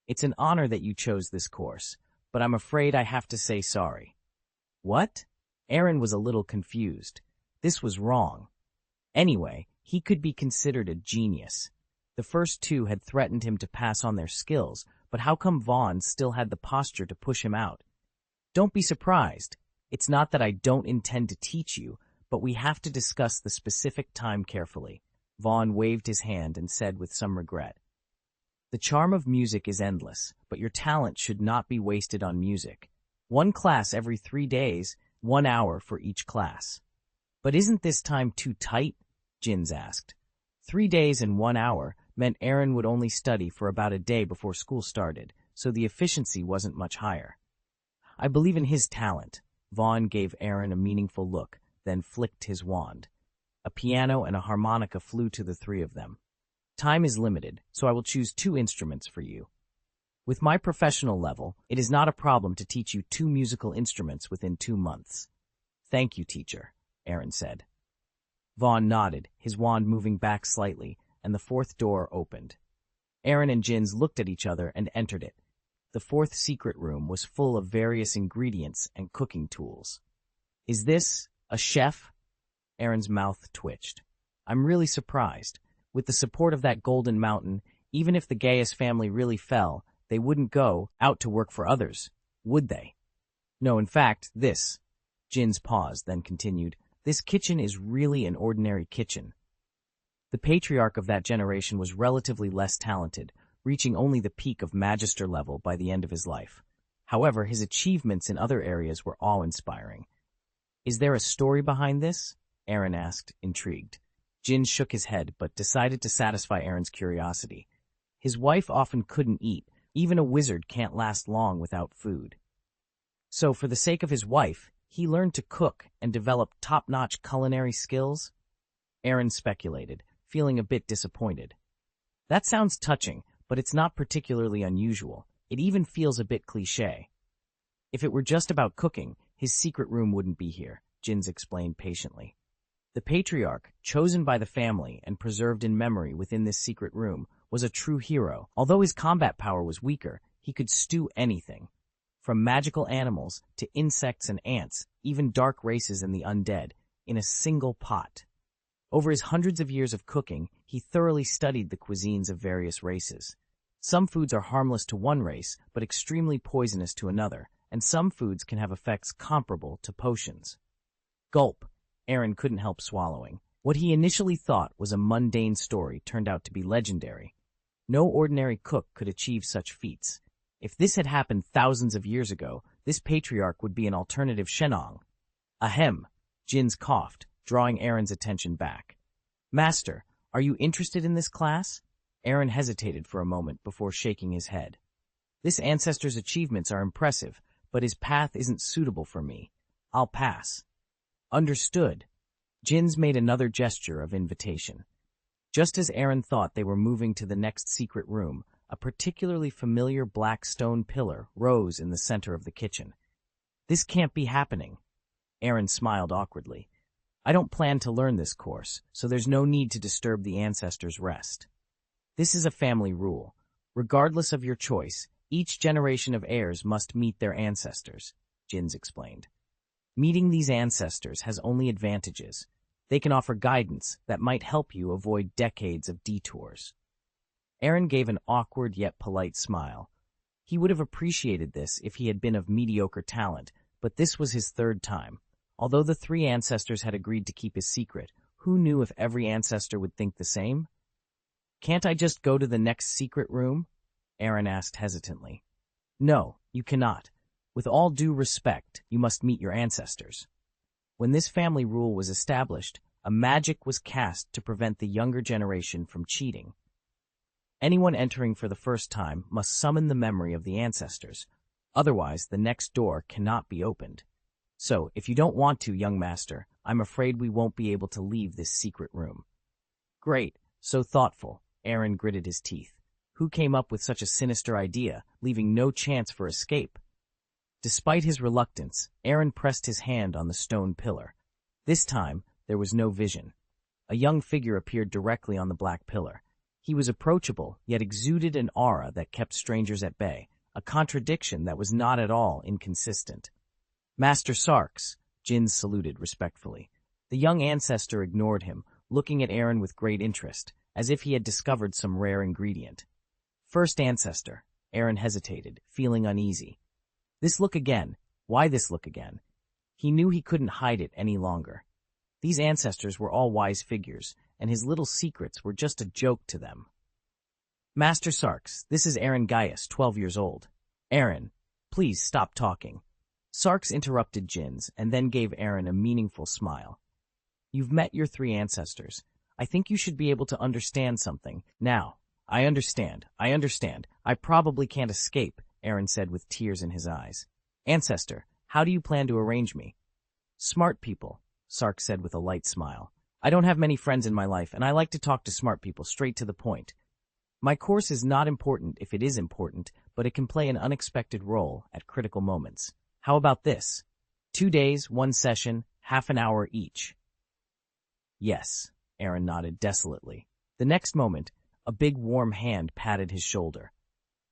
"It's an honor that you chose this course, but I'm afraid I have to say sorry." "What?" Aaron was a little confused. This was wrong. Anyway, he could be considered a genius. The first 2 had threatened him to pass on their skills, but how come Vaughn still had the posture to push him out? "Don't be surprised. It's not that I don't intend to teach you, but we have to discuss the specific time carefully." Vaughn waved his hand and said with some regret, "The charm of music is endless, but your talent should not be wasted on music. 1 class every 3 days, 1 hour for each class." "But isn't this time too tight?" Jins asked. 3 days and 1 hour meant Aaron would only study for about a day before school started, so the efficiency wasn't much higher. "I believe in his talent." Vaughn gave Aaron a meaningful look, then flicked his wand. A piano and a harmonica flew to the 3 of them. "Time is limited, so I will choose 2 instruments for you. With my professional level, it is not a problem to teach you 2 musical instruments within 2 months." "Thank you, teacher," Aaron said. Vaughn nodded, his wand moving back slightly, and the 4th door opened. Aaron and Jins looked at each other and entered it. The fourth secret room was full of various ingredients and cooking tools. Is this a chef? Aaron's mouth twitched. I'm really surprised. With the support of that golden mountain, even if the Gaius family really fell, they wouldn't go out to work for others, would they? No, in fact, Jin's paused, then continued, this kitchen is really an ordinary kitchen. The patriarch of that generation was relatively less talented, reaching only the peak of magister level by the end of his life. However, his achievements in other areas were awe-inspiring. Is there a story behind this? Aaron asked, intrigued. Jin shook his head, but decided to satisfy Aaron's curiosity. His wife often couldn't eat. Even a wizard can't last long without food. So, for the sake of his wife, he learned to cook and develop top-notch culinary skills? Aaron speculated, feeling a bit disappointed. That sounds touching, but it's not particularly unusual. It even feels a bit cliché. If it were just about cooking, his secret room wouldn't be here, Jins explained patiently. The patriarch, chosen by the family and preserved in memory within this secret room, was a true hero. Although his combat power was weaker, he could stew anything. From magical animals to insects and ants, even dark races and the undead, in a single pot. Over his hundreds of years of cooking, he thoroughly studied the cuisines of various races. Some foods are harmless to one race, but extremely poisonous to another, and some foods can have effects comparable to potions. Gulp. Aaron couldn't help swallowing. What he initially thought was a mundane story turned out to be legendary. No ordinary cook could achieve such feats. If this had happened thousands of years ago, this patriarch would be an alternative Shenong. Ahem, Jins coughed, drawing Aaron's attention back. Master, are you interested in this class? Aaron hesitated for a moment before shaking his head. This ancestor's achievements are impressive, but his path isn't suitable for me. I'll pass. Understood. Jins made another gesture of invitation. Just as Aaron thought they were moving to the next secret room, a particularly familiar black stone pillar rose in the center of the kitchen. This can't be happening. Aaron smiled awkwardly. I don't plan to learn this course, so there's no need to disturb the ancestors' rest. This is a family rule. Regardless of your choice, each generation of heirs must meet their ancestors, Jins explained. Meeting these ancestors has only advantages. They can offer guidance that might help you avoid decades of detours. Aaron gave an awkward yet polite smile. He would have appreciated this if he had been of mediocre talent, but this was his third time. Although the three ancestors had agreed to keep his secret, who knew if every ancestor would think the same? Can't I just go to the next secret room? Aaron asked hesitantly. No, you cannot. With all due respect, you must meet your ancestors. When this family rule was established, a magic was cast to prevent the younger generation from cheating. Anyone entering for the first time must summon the memory of the ancestors. Otherwise, the next door cannot be opened. So, if you don't want to, young master, I'm afraid we won't be able to leave this secret room. Great, so thoughtful, Aaron gritted his teeth. Who came up with such a sinister idea, leaving no chance for escape? Despite his reluctance, Aaron pressed his hand on the stone pillar. This time, there was no vision. A young figure appeared directly on the black pillar. He was approachable, yet exuded an aura that kept strangers at bay, a contradiction that was not at all inconsistent. Master Sarks, Jins saluted respectfully. The young ancestor ignored him, looking at Aaron with great interest, as if he had discovered some rare ingredient. First ancestor, Aaron hesitated, feeling uneasy. This look again. Why this look again? He knew he couldn't hide it any longer. These ancestors were all wise figures, and his little secrets were just a joke to them. Master Sarks, this is Aaron Gaius, 12 years old. Aaron, please stop talking. Sarks interrupted Jins and then gave Aaron a meaningful smile. You've met your three ancestors. I think you should be able to understand something. Now, I understand. I probably can't escape, Aaron said with tears in his eyes. Ancestor, how do you plan to arrange me? Smart people, Sark said with a light smile. I don't have many friends in my life, and I like to talk to smart people straight to the point. My course is not important if it is important, but it can play an unexpected role at critical moments. How about this? 2 days, 1 session, half an hour each. Yes, Aaron nodded desolately. The next moment, a big warm hand patted his shoulder.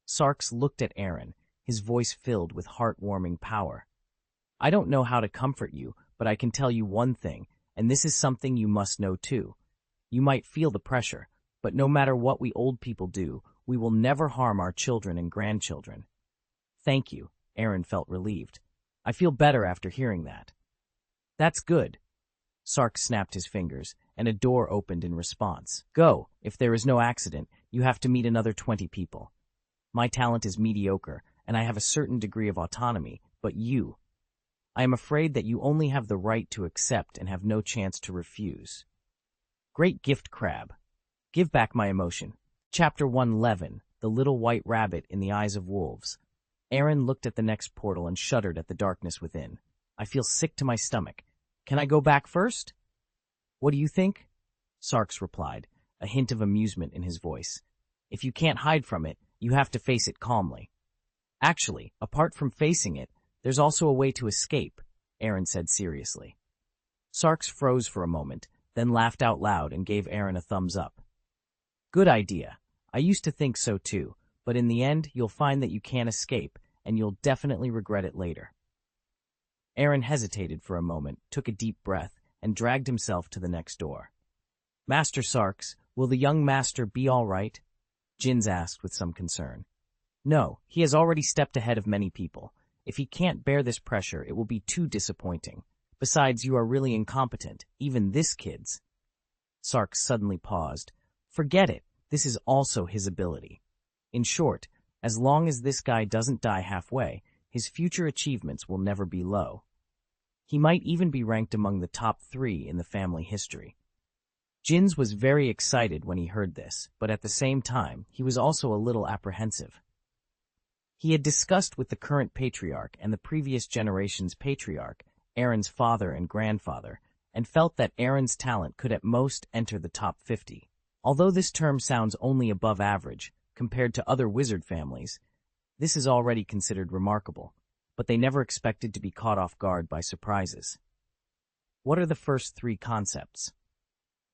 Sarks looked at Aaron, his voice filled with heartwarming power. "I don't know how to comfort you, but I can tell you one thing, and this is something you must know too. You might feel the pressure, but no matter what we old people do, we will never harm our children and grandchildren." "Thank you," Aaron felt relieved. "I feel better after hearing that." "That's good." Sark snapped his fingers, and a door opened in response. "Go. If there is no accident, you have to meet another 20 people. My talent is mediocre, and I have a certain degree of autonomy, but you, I am afraid that you only have the right to accept and have no chance to refuse." Great gift, Crab. Give back my emotion. Chapter 111, The Little White Rabbit in the Eyes of Wolves. Aaron looked at the next portal and shuddered at the darkness within. "I feel sick to my stomach. Can I go back first?" "What do you think?" Sarks replied, a hint of amusement in his voice. "If you can't hide from it, you have to face it calmly." "Actually, apart from facing it, there's also a way to escape," Aaron said seriously. Sarks froze for a moment, then laughed out loud and gave Aaron a thumbs up. "Good idea. I used to think so too, but in the end, you'll find that you can't escape, and you'll definitely regret it later." Aaron hesitated for a moment, took a deep breath, and dragged himself to the next door. "Master Sarks, will the young master be all right?" Jins asked with some concern. "No, he has already stepped ahead of many people. If he can't bear this pressure, it will be too disappointing. Besides, you are really incompetent, even this kid's." Sarks suddenly paused. "Forget it, this is also his ability. In short, as long as this guy doesn't die halfway, his future achievements will never be low. He might even be ranked among the top 3 in the family history." Jins was very excited when he heard this, but at the same time, he was also a little apprehensive. He had discussed with the current patriarch and the previous generation's patriarch, Aaron's father and grandfather, and felt that Aaron's talent could at most enter the top 50. Although this term sounds only above average, compared to other wizard families, this is already considered remarkable, but they never expected to be caught off guard by surprises. What are the first 3 concepts?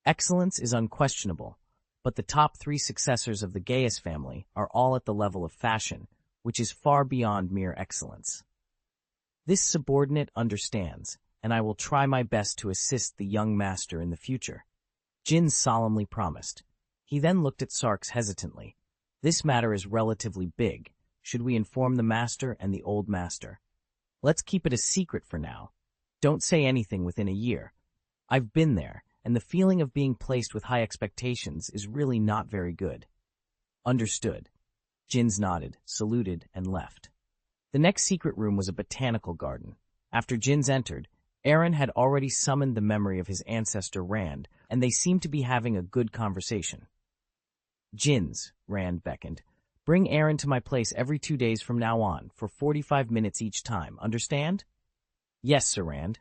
Excellence is unquestionable, but the top 3 successors of the Gaius family are all at the level of fashion, which is far beyond mere excellence. This subordinate understands, and I will try my best to assist the young master in the future," Jin solemnly promised. He then looked at Sarks hesitantly. "This matter is relatively big. Should we inform the master and the old master?" "Let's keep it a secret for now. Don't say anything within a year. I've been there, and the feeling of being placed with high expectations is really not very good." "Understood." Jins nodded, saluted, and left. The next secret room was a botanical garden. After Jins entered, Aaron had already summoned the memory of his ancestor Rand, and they seemed to be having a good conversation. "Jins," Rand beckoned, "bring Aaron to my place every 2 days from now on, for 45 minutes each time, understand?" "Yes, Sir Rand."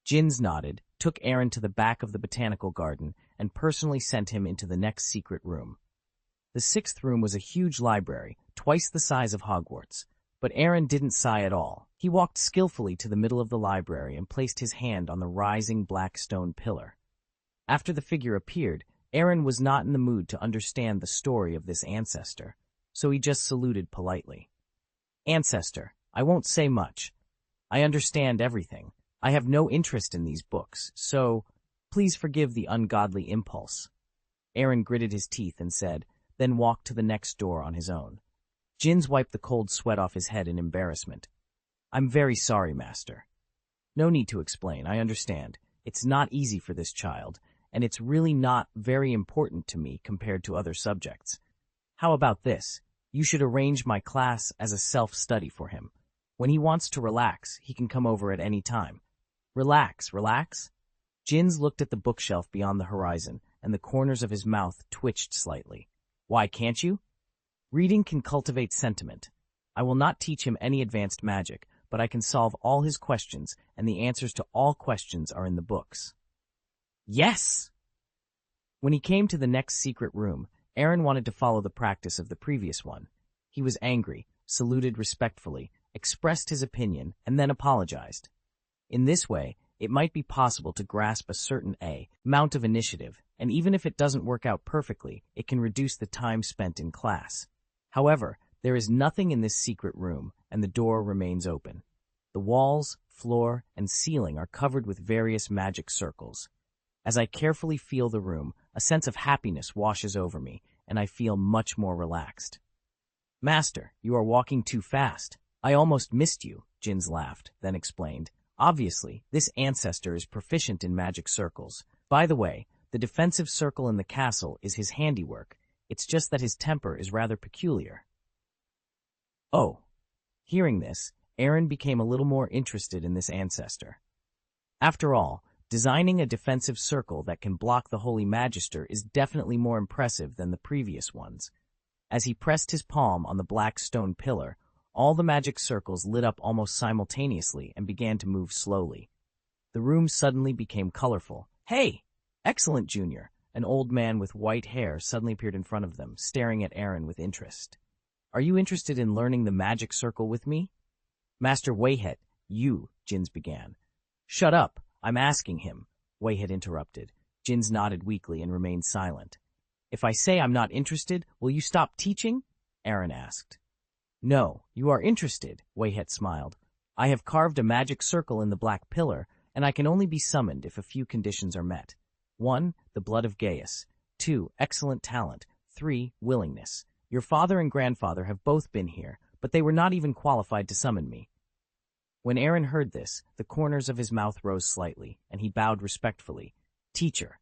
Jins nodded, took Aaron to the back of the botanical garden, and personally sent him into the next secret room. The 6th room was a huge library, twice the size of Hogwarts. But Aaron didn't sigh at all. He walked skillfully to the middle of the library and placed his hand on the rising black stone pillar. After the figure appeared, Aaron was not in the mood to understand the story of this ancestor, so he just saluted politely. "Ancestor, I won't say much. I understand everything. I have no interest in these books, so please forgive the ungodly impulse." Aaron gritted his teeth and said, then walked to the next door on his own. Jins wiped the cold sweat off his head in embarrassment. "I'm very sorry, Master." "No need to explain, I understand. It's not easy for this child, and it's really not very important to me compared to other subjects. How about this? You should arrange my class as a self-study for him. When he wants to relax, he can come over at any time." "Relax, relax?" Jins looked at the bookshelf beyond the horizon, and the corners of his mouth twitched slightly. "Why can't you?" "Reading can cultivate sentiment. I will not teach him any advanced magic, but I can solve all his questions, and the answers to all questions are in the books." "Yes!" When he came to the next secret room, Aaron wanted to follow the practice of the previous one. He was angry, saluted respectfully, expressed his opinion, and then apologized. In this way, it might be possible to grasp a certain amount of initiative, and even if it doesn't work out perfectly, it can reduce the time spent in class. However, there is nothing in this secret room, and the door remains open. The walls, floor, and ceiling are covered with various magic circles. As I carefully feel the room, a sense of happiness washes over me, and I feel much more relaxed. Master, you are walking too fast. I almost missed you, Jins laughed, then explained. Obviously, this ancestor is proficient in magic circles. By the way, the defensive circle in the castle is his handiwork. It's just that his temper is rather peculiar. Oh. Hearing this, Aaron became a little more interested in this ancestor. After all, designing a defensive circle that can block the Holy Magister is definitely more impressive than the previous ones. As he pressed his palm on the black stone pillar, all the magic circles lit up almost simultaneously and began to move slowly. The room suddenly became colorful. Hey! Excellent, Junior! An old man with white hair suddenly appeared in front of them, staring at Aaron with interest. Are you interested in learning the magic circle with me? Master Wayhet, you, Jins began. Shut up! I'm asking him, Wayhet interrupted. Jins nodded weakly and remained silent. If I say I'm not interested, will you stop teaching? Aaron asked. No, you are interested, Wayhet smiled. I have carved a magic circle in the black pillar, and I can only be summoned if a few conditions are met. 1. The blood of Gaius. 2. Excellent talent. 3. Willingness. Your father and grandfather have both been here, but they were not even qualified to summon me. When Aaron heard this, the corners of his mouth rose slightly, and he bowed respectfully. Teacher.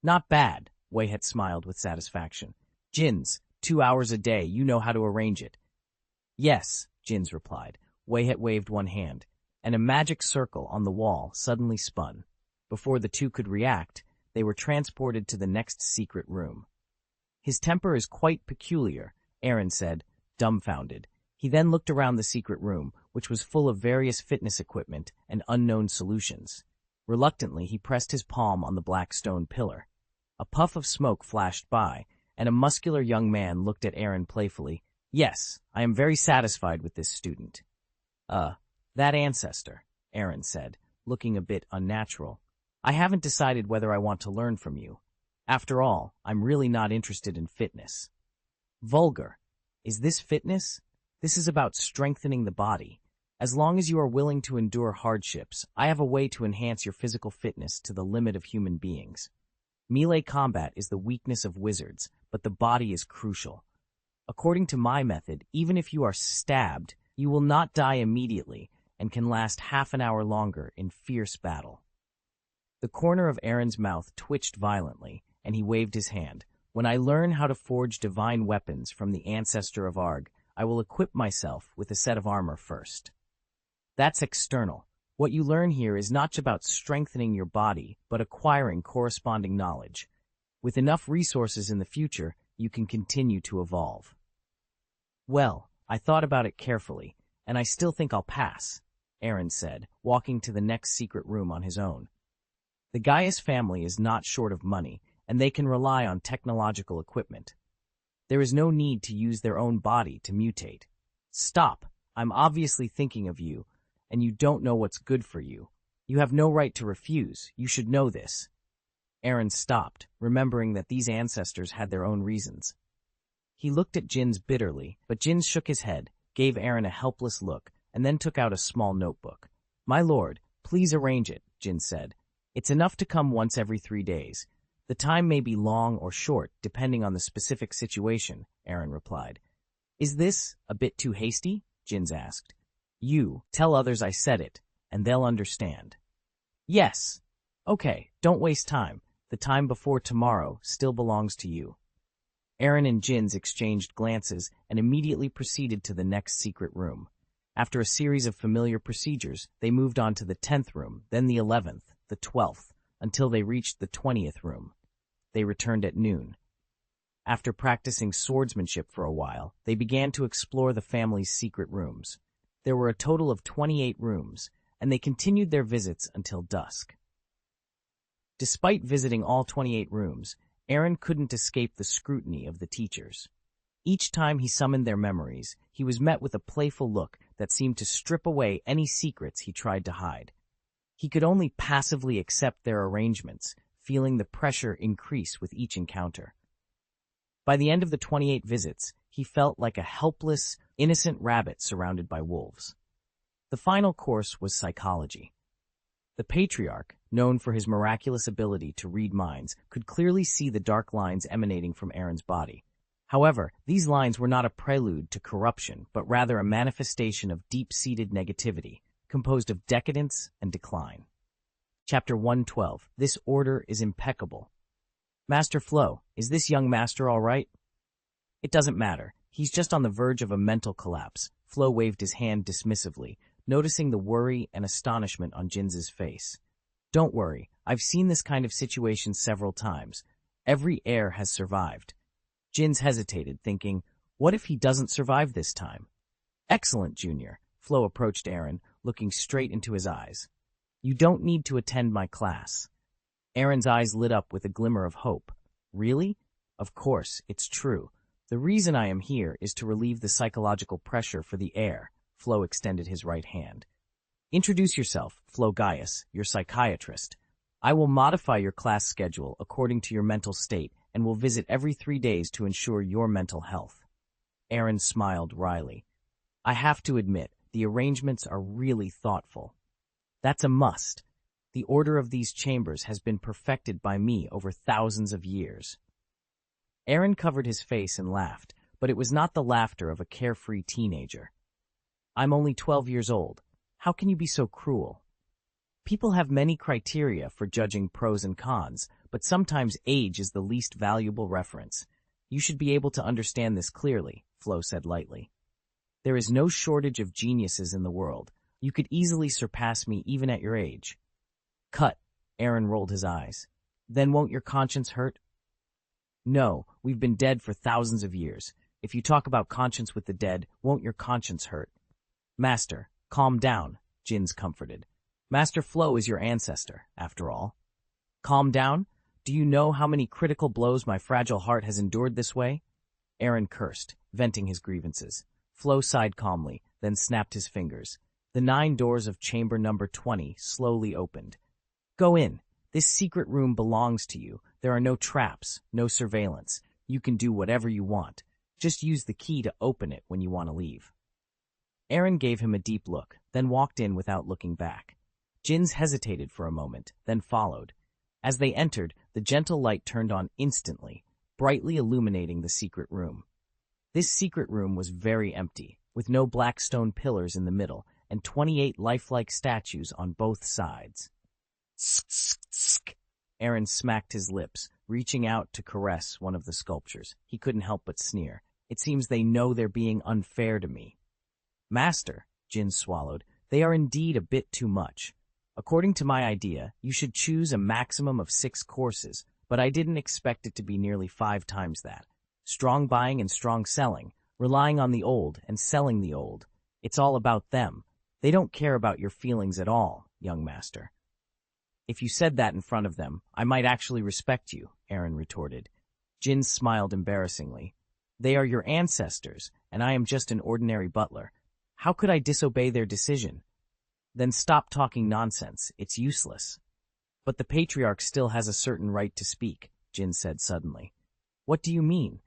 Not bad, Wayhet smiled with satisfaction. Jins, 2 hours a day, you know how to arrange it. Yes, Jins replied. Wayhet waved one hand, and a magic circle on the wall suddenly spun. Before the two could react, they were transported to the next secret room. His temper is quite peculiar, Aaron said, dumbfounded. He then looked around the secret room, which was full of various fitness equipment and unknown solutions. Reluctantly, he pressed his palm on the black stone pillar. A puff of smoke flashed by, and a muscular young man looked at Aaron playfully. Yes, I am very satisfied with this student. That ancestor, Aaron said, looking a bit unnatural. I haven't decided whether I want to learn from you. After all, I'm really not interested in fitness. Vulgar. Is this fitness? This is about strengthening the body. As long as you are willing to endure hardships, I have a way to enhance your physical fitness to the limit of human beings. Melee combat is the weakness of wizards, but the body is crucial. According to my method, even if you are stabbed, you will not die immediately and can last half an hour longer in fierce battle. The corner of Aaron's mouth twitched violently, and he waved his hand. When I learn how to forge divine weapons from the ancestor of Arg, I will equip myself with a set of armor first. That's external. What you learn here is not just about strengthening your body, but acquiring corresponding knowledge. With enough resources in the future, you can continue to evolve. Well, I thought about it carefully, and I still think I'll pass, Aaron said, walking to the next secret room on his own. The Gaius family is not short of money, and they can rely on technological equipment. There is no need to use their own body to mutate. Stop! I'm obviously thinking of you, and you don't know what's good for you. You have no right to refuse. You should know this. Aaron stopped, remembering that these ancestors had their own reasons. He looked at Jins bitterly, but Jins shook his head, gave Aaron a helpless look, and then took out a small notebook. My lord, please arrange it, Jins said. It's enough to come once every 3 days. The time may be long or short, depending on the specific situation, Aaron replied. Is this a bit too hasty? Jins asked. You, tell others I said it, and they'll understand. Yes. Okay, don't waste time. The time before tomorrow still belongs to you. Aaron and Jins exchanged glances and immediately proceeded to the next secret room. After a series of familiar procedures, they moved on to the 10th room, then the 11th, the 12th, until they reached the 20th room. They returned at noon. After practicing swordsmanship for a while, they began to explore the family's secret rooms. There were a total of 28 rooms, and they continued their visits until dusk. Despite visiting all 28 rooms, Aaron couldn't escape the scrutiny of the teachers. Each time he summoned their memories, he was met with a playful look that seemed to strip away any secrets he tried to hide. He could only passively accept their arrangements, feeling the pressure increase with each encounter. By the end of the 28 visits, he felt like a helpless, innocent rabbit surrounded by wolves. The final course was psychology. The patriarch, known for his miraculous ability to read minds, could clearly see the dark lines emanating from Aaron's body. However, these lines were not a prelude to corruption, but rather a manifestation of deep-seated negativity, composed of decadence and decline. Chapter 112. This order is impeccable. Master Flo, is this young master all right? It doesn't matter. He's just on the verge of a mental collapse. Flo waved his hand dismissively, noticing the worry and astonishment on Jin's face. Don't worry, I've seen this kind of situation several times. Every heir has survived. Jins hesitated, thinking, what if he doesn't survive this time? Excellent, Junior. Flo approached Aaron, looking straight into his eyes. You don't need to attend my class. Aaron's eyes lit up with a glimmer of hope. Really? Of course, it's true. The reason I am here is to relieve the psychological pressure for the heir. Flo extended his right hand. Introduce yourself, Flo Gaius, your psychiatrist. I will modify your class schedule according to your mental state and will visit every 3 days to ensure your mental health. Aaron smiled wryly. I have to admit, the arrangements are really thoughtful. That's a must. The order of these chambers has been perfected by me over thousands of years. Aaron covered his face and laughed, but it was not the laughter of a carefree teenager. I'm only 12 years old. How can you be so cruel? People have many criteria for judging pros and cons, but sometimes age is the least valuable reference. You should be able to understand this clearly, Flo said lightly. There is no shortage of geniuses in the world. You could easily surpass me even at your age. Cut, Aaron rolled his eyes. Then won't your conscience hurt? No, we've been dead for thousands of years. If you talk about conscience with the dead, won't your conscience hurt? Master, calm down, Jins comforted. Master Flo is your ancestor, after all. Calm down? Do you know how many critical blows my fragile heart has endured this way? Aaron cursed, venting his grievances. Flo sighed calmly, then snapped his fingers. The 9 doors of chamber number 20 slowly opened. Go in. This secret room belongs to you. There are no traps, no surveillance. You can do whatever you want. Just use the key to open it when you want to leave. Aaron gave him a deep look, then walked in without looking back. Jins hesitated for a moment, then followed. As they entered, the gentle light turned on instantly, brightly illuminating the secret room. This secret room was very empty, with no black stone pillars in the middle and 28 lifelike statues on both sides. Sk. Aaron smacked his lips, reaching out to caress one of the sculptures. He couldn't help but sneer. It seems they know they're being unfair to me. Master, Jin swallowed, they are indeed a bit too much. According to my idea, you should choose a maximum of 6 courses, but I didn't expect it to be nearly 5 times that. Strong buying and strong selling, relying on the old and selling the old. It's all about them. They don't care about your feelings at all, young master. If you said that in front of them, I might actually respect you, Aaron retorted. Jin smiled embarrassingly. They are your ancestors, and I am just an ordinary butler. How could I disobey their decision? Then stop talking nonsense. It's useless. But the patriarch still has a certain right to speak, Jin said suddenly. What do you mean?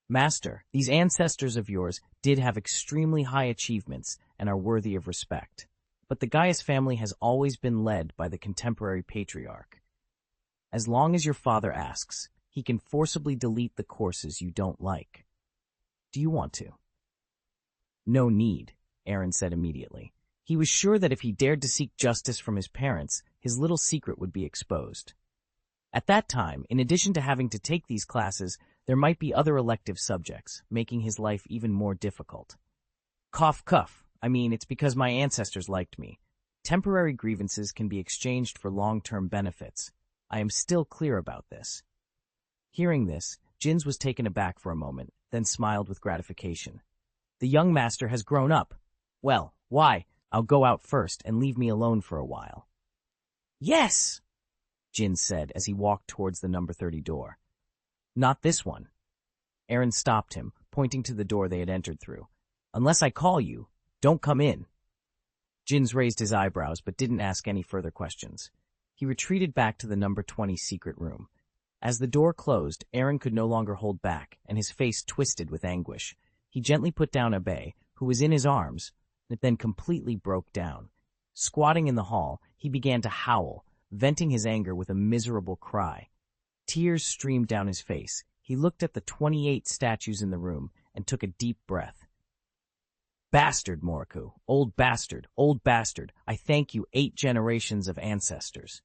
Master, these ancestors of yours did have extremely high achievements and are worthy of respect. But the Gaius family has always been led by the contemporary patriarch. As long as your father asks, he can forcibly delete the courses you don't like. Do you want to? No need, Aaron said immediately. He was sure that if he dared to seek justice from his parents, his little secret would be exposed. At that time, in addition to having to take these classes, there might be other elective subjects, making his life even more difficult. Cough, cough. I mean, it's because my ancestors liked me. Temporary grievances can be exchanged for long-term benefits. I am still clear about this. Hearing this, Jins was taken aback for a moment, then smiled with gratification. The young master has grown up. Well, why? I'll go out first and leave me alone for a while. Yes, Jins said as he walked towards the number 30 door. Not this one. Aaron stopped him, pointing to the door they had entered through. Unless I call you, don't come in. Jins raised his eyebrows but didn't ask any further questions. He retreated back to the number 20 secret room. As the door closed, Aaron could no longer hold back, and his face twisted with anguish. He gently put down Abe, who was in his arms, and then completely broke down. Squatting in the hall, he began to howl, venting his anger with a miserable cry. Tears streamed down his face. He looked at the 28 statues in the room and took a deep breath. Bastard, Moriku. Old bastard. Old bastard. I thank you 8 generations of ancestors.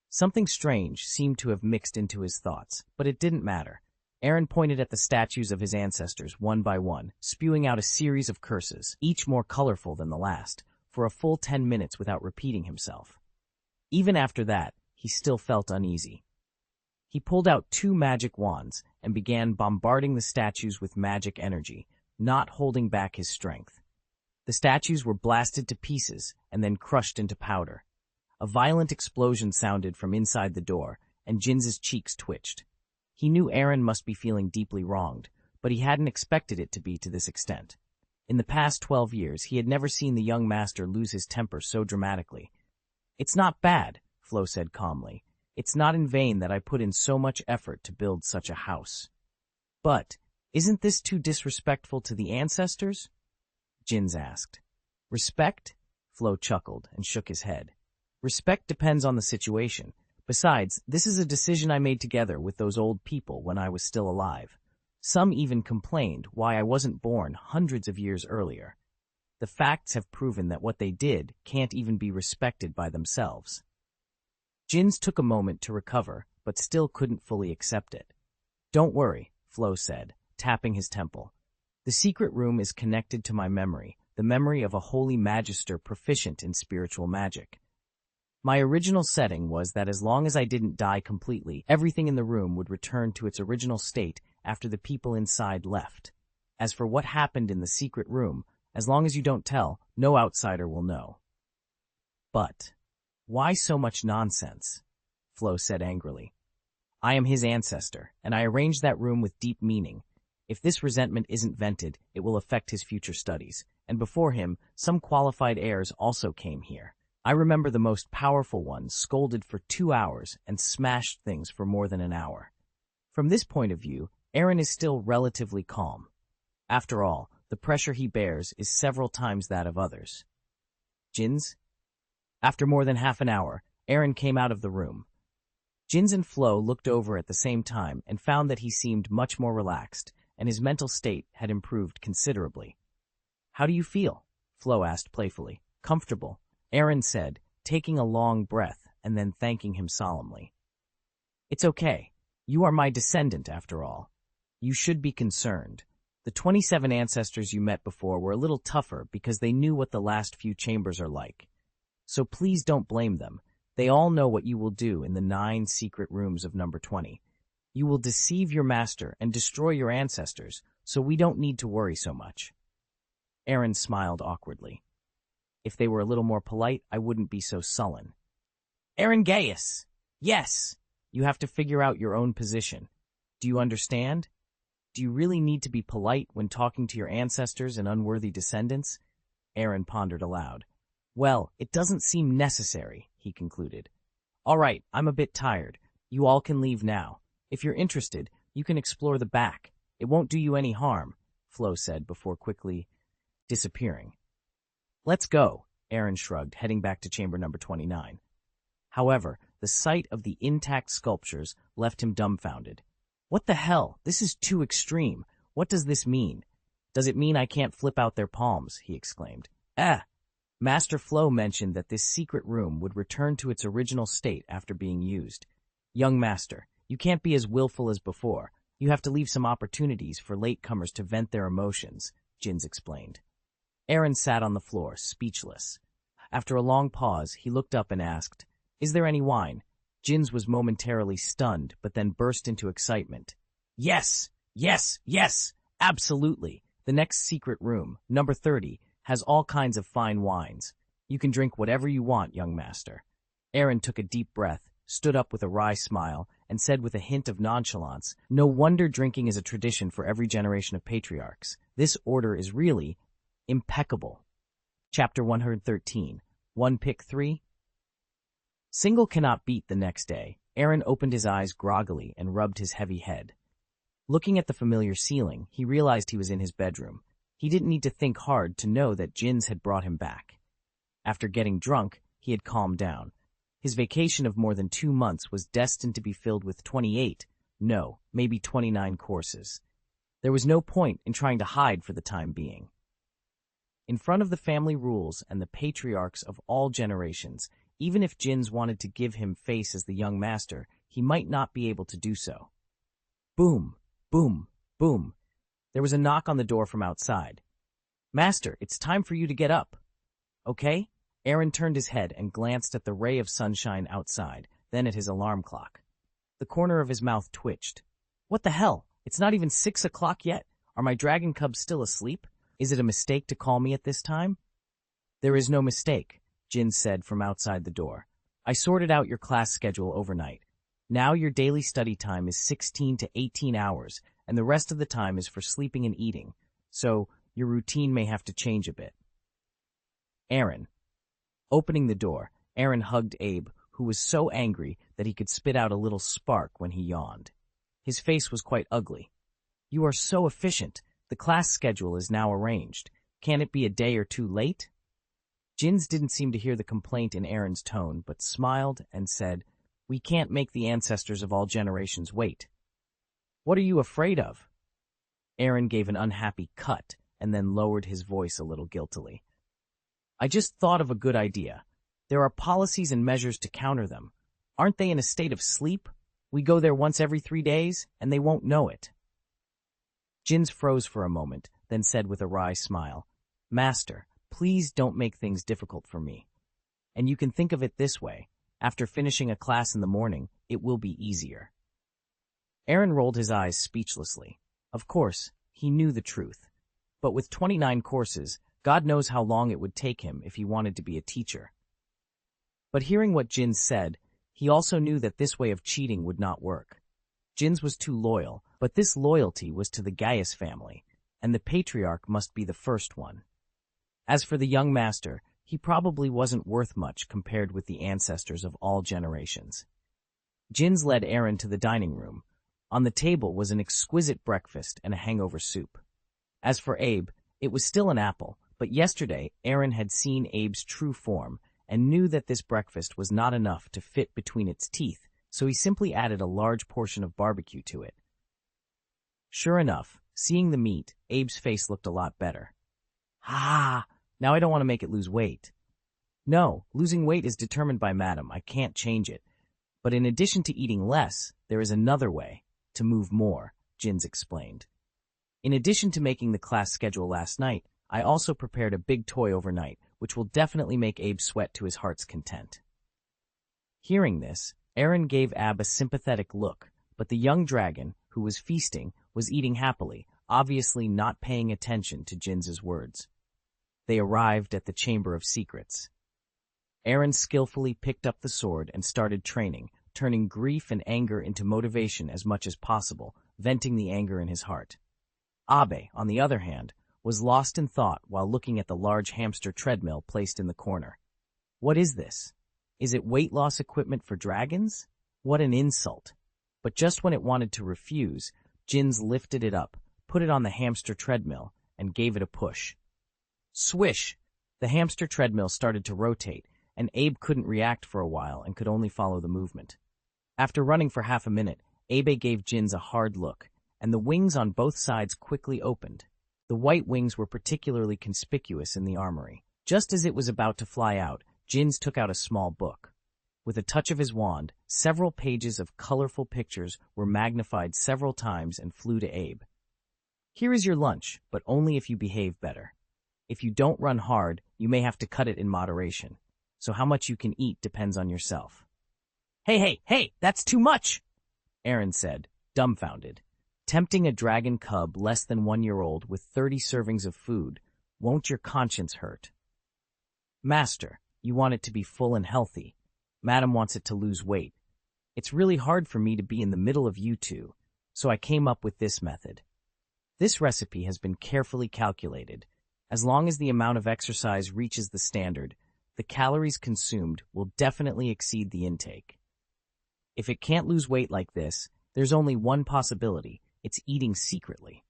Something strange seemed to have mixed into his thoughts, but it didn't matter. Aaron pointed at the statues of his ancestors one by one, spewing out a series of curses, each more colorful than the last, for a full 10 minutes without repeating himself. Even after that, he still felt uneasy. He pulled out 2 magic wands and began bombarding the statues with magic energy, not holding back his strength. The statues were blasted to pieces and then crushed into powder. A violent explosion sounded from inside the door, and Jin's cheeks twitched. He knew Aaron must be feeling deeply wronged, but he hadn't expected it to be to this extent. In the past 12 years, he had never seen the young master lose his temper so dramatically. "It's not bad," Flo said calmly. "It's not in vain that I put in so much effort to build such a house." "But, isn't this too disrespectful to the ancestors?" Jins asked. "Respect?" Flo chuckled and shook his head. "Respect depends on the situation. Besides, this is a decision I made together with those old people when I was still alive. Some even complained why I wasn't born hundreds of years earlier. The facts have proven that what they did can't even be respected by themselves." Jins took a moment to recover, but still couldn't fully accept it. "Don't worry," Flo said, tapping his temple. "The secret room is connected to my memory, the memory of a holy magister proficient in spiritual magic. My original setting was that as long as I didn't die completely, everything in the room would return to its original state after the people inside left. As for what happened in the secret room, as long as you don't tell, no outsider will know." "But why so much nonsense?" Flo said angrily. "I am his ancestor, and I arranged that room with deep meaning. If this resentment isn't vented, it will affect his future studies, and before him, some qualified heirs also came here. I remember the most powerful one scolded for 2 hours and smashed things for more than an hour. From this point of view, Aaron is still relatively calm. After all, the pressure he bears is several times that of others." "Jins?" After more than half an hour, Aaron came out of the room. Jins and Flo looked over at the same time and found that he seemed much more relaxed, and his mental state had improved considerably. "How do you feel?" Flo asked playfully. "Comfortable," Aaron said, taking a long breath and then thanking him solemnly. "It's okay. You are my descendant, after all. You should be concerned. The 27 ancestors you met before were a little tougher because they knew what the last few chambers are like. So please don't blame them. They all know what you will do in the 9 secret rooms of number 20. You will deceive your master and destroy your ancestors, so we don't need to worry so much." Aaron smiled awkwardly. "If they were a little more polite, I wouldn't be so sullen." "Aaron Gaius! Yes! You have to figure out your own position. Do you understand? Do you really need to be polite when talking to your ancestors and unworthy descendants?" Aaron pondered aloud. "Well, it doesn't seem necessary," he concluded. "All right, I'm a bit tired. You all can leave now. If you're interested, you can explore the back. It won't do you any harm," Flo said before quickly disappearing. "Let's go," Aaron shrugged, heading back to chamber number 29. However, the sight of the intact sculptures left him dumbfounded. "What the hell? This is too extreme. What does this mean? Does it mean I can't flip out their palms?" he exclaimed. Master Flo mentioned that this secret room would return to its original state after being used. "Young master, you can't be as willful as before. You have to leave some opportunities for latecomers to vent their emotions," Jins explained. Aaron sat on the floor, speechless. After a long pause, he looked up and asked, "Is there any wine?" Jins was momentarily stunned, but then burst into excitement. "Yes! Yes! Yes! Absolutely! The next secret room, number 30, has all kinds of fine wines. You can drink whatever you want, young master." Aaron took a deep breath, stood up with a wry smile, and said with a hint of nonchalance, "No wonder drinking is a tradition for every generation of patriarchs. This order is really impeccable." Chapter 113. One Pick 3. Single cannot beat the next day. Aaron opened his eyes groggily and rubbed his heavy head. Looking at the familiar ceiling, he realized he was in his bedroom. He didn't need to think hard to know that Jinns had brought him back. After getting drunk, he had calmed down. His vacation of more than 2 months was destined to be filled with 28, no, maybe 29 courses. There was no point in trying to hide for the time being. In front of the family rules and the patriarchs of all generations, even if Jinns wanted to give him face as the young master, he might not be able to do so. Boom, boom, boom. There was a knock on the door from outside. "Master, it's time for you to get up." "Okay?" Aaron turned his head and glanced at the ray of sunshine outside, then at his alarm clock. The corner of his mouth twitched. "What the hell? It's not even 6 o'clock yet. Are my dragon cubs still asleep? Is it a mistake to call me at this time?" "There is no mistake," Jin said from outside the door. "I sorted out your class schedule overnight. Now your daily study time is 16 to 18 hours, and the rest of the time is for sleeping and eating, so your routine may have to change a bit." Aaron. Opening the door, Aaron hugged Abe, who was so angry that he could spit out a little spark when he yawned. His face was quite ugly. "You are so efficient. The class schedule is now arranged. Can it be a day or two late?" Jinns didn't seem to hear the complaint in Aaron's tone, but smiled and said, "We can't make the ancestors of all generations wait." "What are you afraid of?" Aaron gave an unhappy cut and then lowered his voice a little guiltily. "I just thought of a good idea. There are policies and measures to counter them. Aren't they in a state of sleep? We go there once every 3 days, and they won't know it." Jinns froze for a moment, then said with a wry smile, "Master, please don't make things difficult for me. And you can think of it this way. After finishing a class in the morning, it will be easier." Aaron rolled his eyes speechlessly. Of course, he knew the truth. But with 29 courses, God knows how long it would take him if he wanted to be a teacher. But hearing what Jinns said, he also knew that this way of cheating would not work. Jinns was too loyal, but this loyalty was to the Gaius family, and the patriarch must be the first one. As for the young master, he probably wasn't worth much compared with the ancestors of all generations. Jinns led Aaron to the dining room. On the table was an exquisite breakfast and a hangover soup. As for Abe, it was still an apple, but yesterday Aaron had seen Abe's true form and knew that this breakfast was not enough to fit between its teeth, so he simply added a large portion of barbecue to it. Sure enough, seeing the meat, Abe's face looked a lot better. "Ah, now I don't want to make it lose weight." "No, losing weight is determined by Madam. I can't change it. But in addition to eating less, there is another way, to move more," Jinns explained. "In addition to making the class schedule last night, I also prepared a big toy overnight, which will definitely make Abe sweat to his heart's content." Hearing this, Aaron gave Abe a sympathetic look, but the young dragon, who was feasting, was eating happily, obviously not paying attention to Jinns' words. They arrived at the Chamber of Secrets. Aaron skillfully picked up the sword and started training, turning grief and anger into motivation as much as possible, venting the anger in his heart. Abe, on the other hand, was lost in thought while looking at the large hamster treadmill placed in the corner. What is this? Is it weight loss equipment for dragons? What an insult. But just when it wanted to refuse, Jinns lifted it up, put it on the hamster treadmill, and gave it a push. Swish! The hamster treadmill started to rotate, and Abe couldn't react for a while and could only follow the movement. After running for half a minute, Abe gave Jinns a hard look, and the wings on both sides quickly opened. The white wings were particularly conspicuous in the armory. Just as it was about to fly out, Jinns took out a small book. With a touch of his wand, several pages of colorful pictures were magnified several times and flew to Abe. "Here is your lunch, but only if you behave better. If you don't run hard, you may have to cut it in moderation. So how much you can eat depends on yourself." Hey, that's too much!" Aaron said, dumbfounded. Tempting a dragon cub less than 1 year old with 30 servings of food, won't your conscience hurt? "Master, you want it to be full and healthy. Madam wants it to lose weight. It's really hard for me to be in the middle of you two, so I came up with this method. This recipe has been carefully calculated. As long as the amount of exercise reaches the standard, the calories consumed will definitely exceed the intake. If it can't lose weight like this, there's only one possibility. It's eating secretly."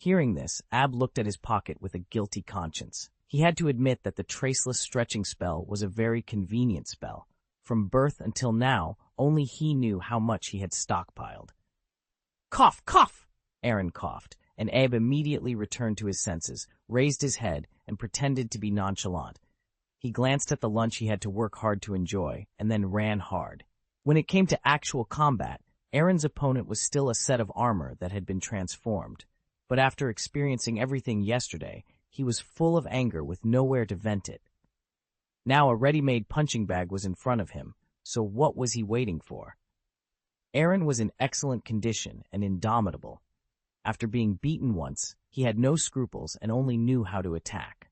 Hearing this, Ab looked at his pocket with a guilty conscience. He had to admit that the traceless stretching spell was a very convenient spell. From birth until now, only he knew how much he had stockpiled. Cough, cough! Aaron coughed, and Ab immediately returned to his senses, raised his head, and pretended to be nonchalant. He glanced at the lunch he had to work hard to enjoy, and then ran hard. When it came to actual combat, Aaron's opponent was still a set of armor that had been transformed. But after experiencing everything yesterday, he was full of anger with nowhere to vent it. Now a ready-made punching bag was in front of him, so what was he waiting for? Aaron was in excellent condition and indomitable. After being beaten once, he had no scruples and only knew how to attack.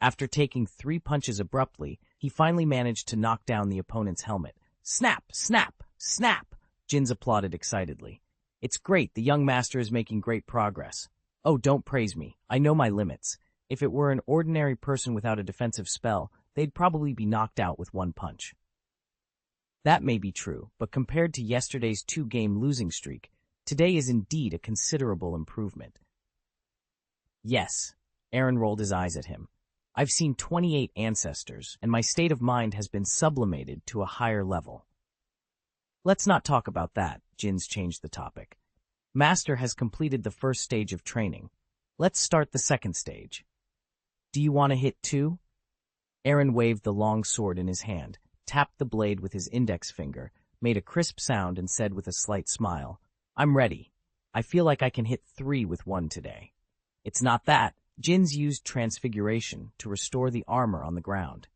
After taking 3 punches abruptly, he finally managed to knock down the opponent's helmet. Snap! Snap! Snap! Jins applauded excitedly. It's great, the young master is making great progress. Oh, don't praise me. I know my limits. If it were an ordinary person without a defensive spell, they'd probably be knocked out with 1 punch. That may be true, but compared to yesterday's 2-game losing streak, today is indeed a considerable improvement. Yes, Aaron rolled his eyes at him. I've seen 28 ancestors, and my state of mind has been sublimated to a higher level. Let's not talk about that, Jins changed the topic. Master has completed the first stage of training. Let's start the second stage. Do you want to hit too? Aaron waved the long sword in his hand, tapped the blade with his index finger, made a crisp sound and said with a slight smile, I'm ready. I feel like I can hit 3 with 1 today. It's not that. Jins used transfiguration to restore the armor on the ground.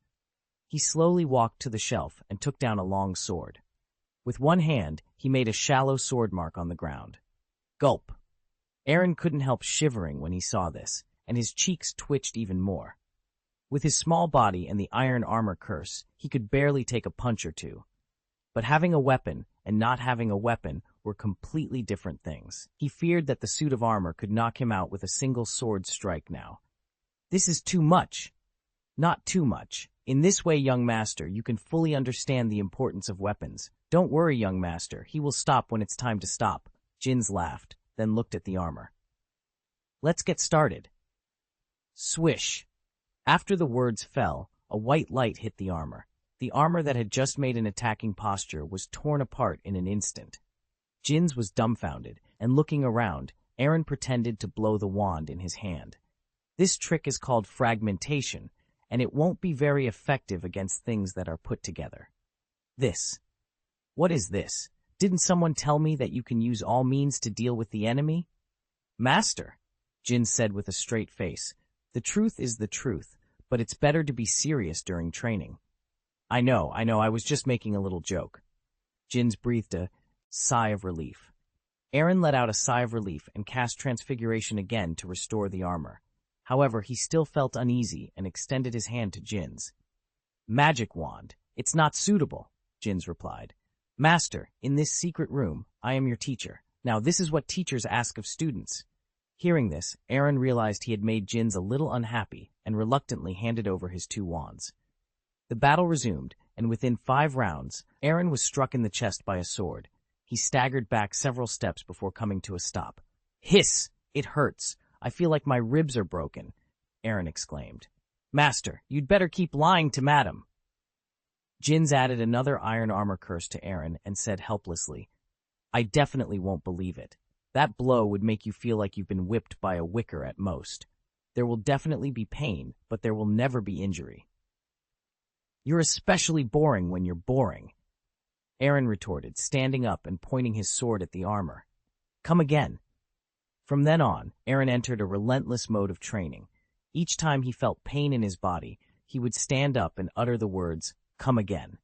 He slowly walked to the shelf and took down a long sword. With one hand, he made a shallow sword mark on the ground. Gulp. Aaron couldn't help shivering when he saw this, and his cheeks twitched even more. With his small body and the iron armor curse, he could barely take a punch or two. But having a weapon and not having a weapon were completely different things. He feared that the suit of armor could knock him out with a single sword strike now. This is too much. Not too much. In this way, young master, you can fully understand the importance of weapons. Don't worry, young master, he will stop when it's time to stop. Jins laughed, then looked at the armor. Let's get started. Swish. After the words fell, a white light hit the armor. The armor that had just made an attacking posture was torn apart in an instant. Jins was dumbfounded, and looking around, Aaron pretended to blow the wand in his hand. This trick is called fragmentation, and it won't be very effective against things that are put together. This. What is this? Didn't someone tell me that you can use all means to deal with the enemy? Master, Jin said with a straight face, the truth is the truth, but it's better to be serious during training. I know, I was just making a little joke. Jins breathed a sigh of relief. Aaron let out a sigh of relief and cast Transfiguration again to restore the armor. However, he still felt uneasy and extended his hand to Jins. Magic wand. It's not suitable, Jins replied. Master, in this secret room, I am your teacher. Now this is what teachers ask of students. Hearing this, Aaron realized he had made Jins a little unhappy and reluctantly handed over his 2 wands. The battle resumed, and within 5 rounds, Aaron was struck in the chest by a sword. He staggered back several steps before coming to a stop. Hiss! It hurts. I feel like my ribs are broken, Aaron exclaimed. Master, you'd better keep lying to madam. Jins added another iron armor curse to Aaron and said helplessly, I definitely won't believe it. That blow would make you feel like you've been whipped by a wicker at most. There will definitely be pain, but there will never be injury. You're especially boring when you're boring, Aaron retorted, standing up and pointing his sword at the armor. Come again. From then on, Aaron entered a relentless mode of training. Each time he felt pain in his body, he would stand up and utter the words, come again.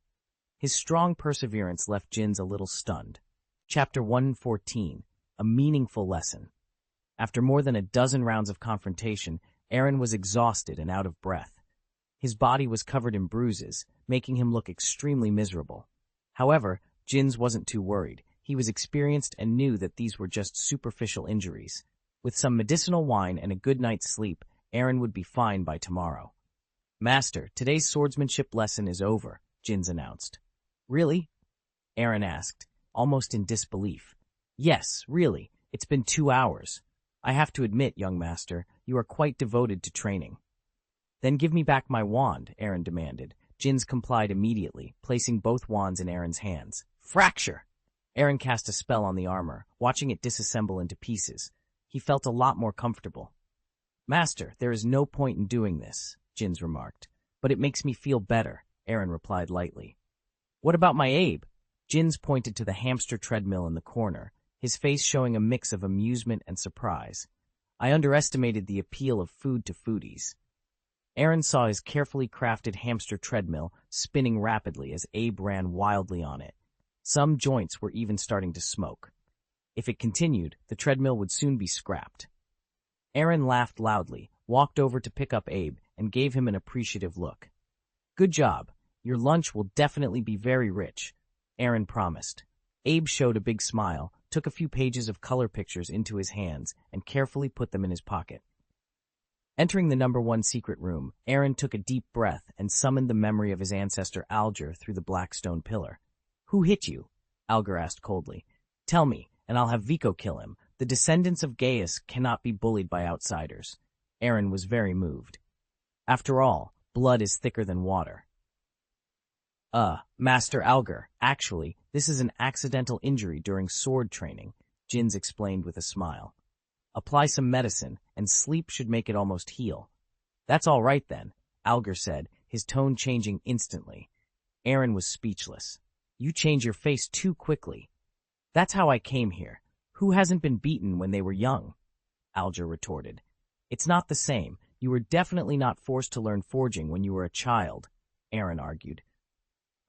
His strong perseverance left Jins a little stunned. Chapter 114, A Meaningful Lesson. After more than a dozen rounds of confrontation, Aaron was exhausted and out of breath. His body was covered in bruises, making him look extremely miserable. However, Jins wasn't too worried. He was experienced and knew that these were just superficial injuries. With some medicinal wine and a good night's sleep, Aaron would be fine by tomorrow. Master, today's swordsmanship lesson is over, Jins announced. Really? Aaron asked, almost in disbelief. Yes, really. It's been 2 hours. I have to admit, young master, you are quite devoted to training. Then give me back my wand, Aaron demanded. Jins complied immediately, placing both wands in Aaron's hands. Fracture! Aaron cast a spell on the armor, watching it disassemble into pieces. He felt a lot more comfortable. Master, there is no point in doing this, Jins remarked. But it makes me feel better, Aaron replied lightly. What about my Abe? Jins pointed to the hamster treadmill in the corner, his face showing a mix of amusement and surprise. I underestimated the appeal of food to foodies. Aaron saw his carefully crafted hamster treadmill spinning rapidly as Abe ran wildly on it. Some joints were even starting to smoke. If it continued, the treadmill would soon be scrapped. Aaron laughed loudly, walked over to pick up Abe, and gave him an appreciative look. Good job. Your lunch will definitely be very rich, Aaron promised. Abe showed a big smile, took a few pages of color pictures into his hands, and carefully put them in his pocket. Entering the #1 secret room, Aaron took a deep breath and summoned the memory of his ancestor Alger through the black stone pillar. Who hit you? Alger asked coldly. Tell me, and I'll have Vico kill him. The descendants of Gaius cannot be bullied by outsiders. Aaron was very moved. After all, blood is thicker than water. Master Alger, actually, this is an accidental injury during sword training, Jins explained with a smile. Apply some medicine, and sleep should make it almost heal. That's all right then, Alger said, his tone changing instantly. Aaron was speechless. You change your face too quickly. That's how I came here. Who hasn't been beaten when they were young? Alger retorted. It's not the same. You were definitely not forced to learn forging when you were a child, Aaron argued.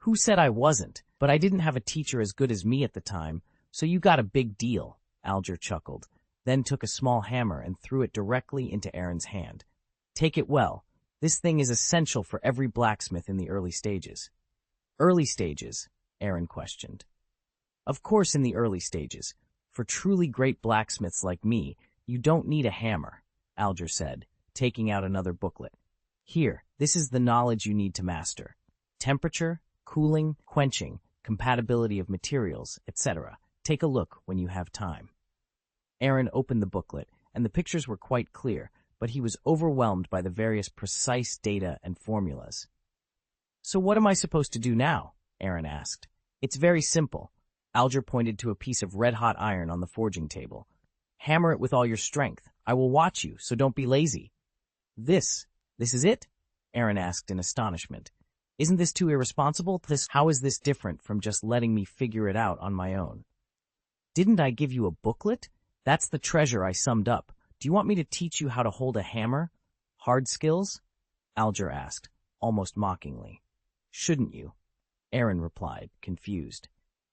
Who said I wasn't? But I didn't have a teacher as good as me at the time, so you got a big deal, Alger chuckled, then took a small hammer and threw it directly into Aaron's hand. Take it well. This thing is essential for every blacksmith in the early stages. Early stages? Aaron questioned. Of course in the early stages. For truly great blacksmiths like me, you don't need a hammer, Alger said, taking out another booklet. Here, this is the knowledge you need to master. Temperature, cooling, quenching, compatibility of materials, etc. Take a look when you have time. Aaron opened the booklet, and the pictures were quite clear, but he was overwhelmed by the various precise data and formulas. So what am I supposed to do now? Aaron asked. It's very simple. Alger pointed to a piece of red-hot iron on the forging table. Hammer it with all your strength. I will watch you, so don't be lazy. This is it? Aaron asked in astonishment. Isn't this too irresponsible? How is this different from just letting me figure it out on my own? Didn't I give you a booklet? That's the treasure I summed up. Do you want me to teach you how to hold a hammer? Hard skills? Alger asked, almost mockingly. Shouldn't you? Aaron replied, confused.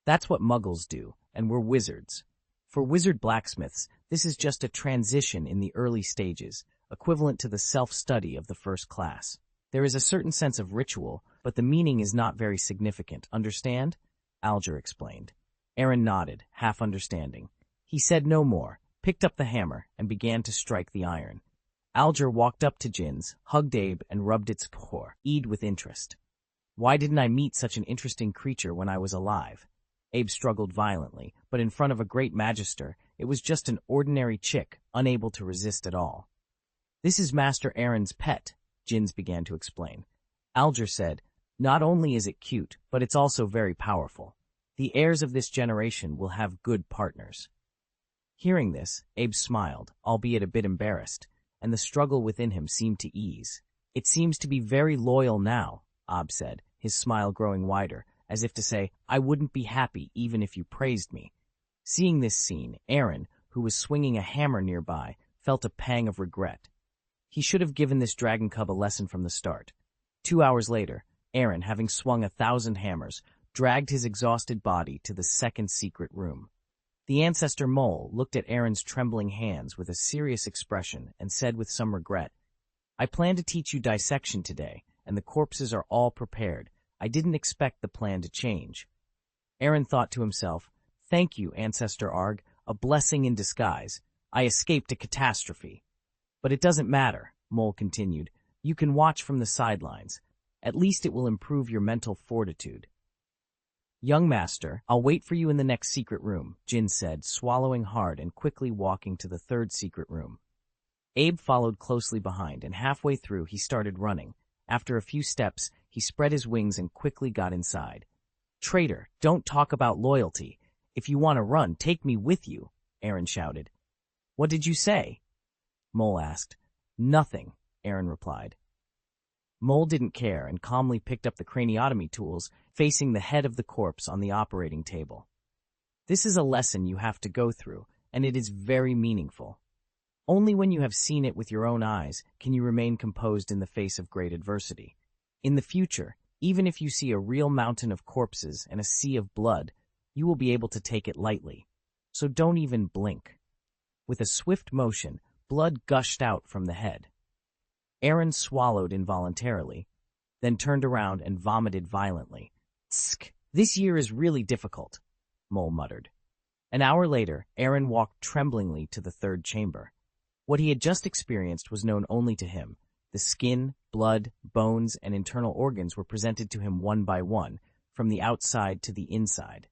That's what muggles do, and we're wizards. For wizard blacksmiths, this is just a transition in the early stages, equivalent to the self-study of the first class. There is a certain sense of ritual, but the meaning is not very significant, understand? Alger explained. Aaron nodded, half understanding. He said no more, picked up the hammer, and began to strike the iron. Alger walked up to Jins, hugged Abe, and rubbed its core, eyed with interest. Why didn't I meet such an interesting creature when I was alive? Abe struggled violently, but in front of a great magister, it was just an ordinary chick, unable to resist at all. This is Master Aaron's pet, Jins began to explain. Alger said, not only is it cute, but it's also very powerful. The heirs of this generation will have good partners. Hearing this, Abe smiled, albeit a bit embarrassed, and the struggle within him seemed to ease. It seems to be very loyal now, Abe said, his smile growing wider, as if to say, I wouldn't be happy even if you praised me. Seeing this scene, Aaron, who was swinging a hammer nearby, felt a pang of regret. He should have given this dragon cub a lesson from the start. 2 hours later, Aaron, having swung 1,000 hammers, dragged his exhausted body to the second secret room. The ancestor mole looked at Aaron's trembling hands with a serious expression and said with some regret, I plan to teach you dissection today, and the corpses are all prepared. I didn't expect the plan to change. Aaron thought to himself, thank you, Ancestor Arg, a blessing in disguise. I escaped a catastrophe. But it doesn't matter, Mole continued. You can watch from the sidelines. At least it will improve your mental fortitude. Young master, I'll wait for you in the next secret room, Jin said, swallowing hard and quickly walking to the third secret room. Abe followed closely behind, and halfway through he started running. After a few steps, he spread his wings and quickly got inside. Traitor, don't talk about loyalty. If you want to run, take me with you, Aaron shouted. What did you say? Mole asked. Nothing, Aaron replied. Mole didn't care and calmly picked up the craniotomy tools, facing the head of the corpse on the operating table. This is a lesson you have to go through, and it is very meaningful. Only when you have seen it with your own eyes can you remain composed in the face of great adversity. In the future, even if you see a real mountain of corpses and a sea of blood, you will be able to take it lightly. So don't even blink. With a swift motion, blood gushed out from the head. Aaron swallowed involuntarily, then turned around and vomited violently. Tsk! This year is really difficult, Mole muttered. An hour later, Aaron walked tremblingly to the third chamber. What he had just experienced was known only to him. The skin, blood, bones, and internal organs were presented to him one by one, from the outside to the inside.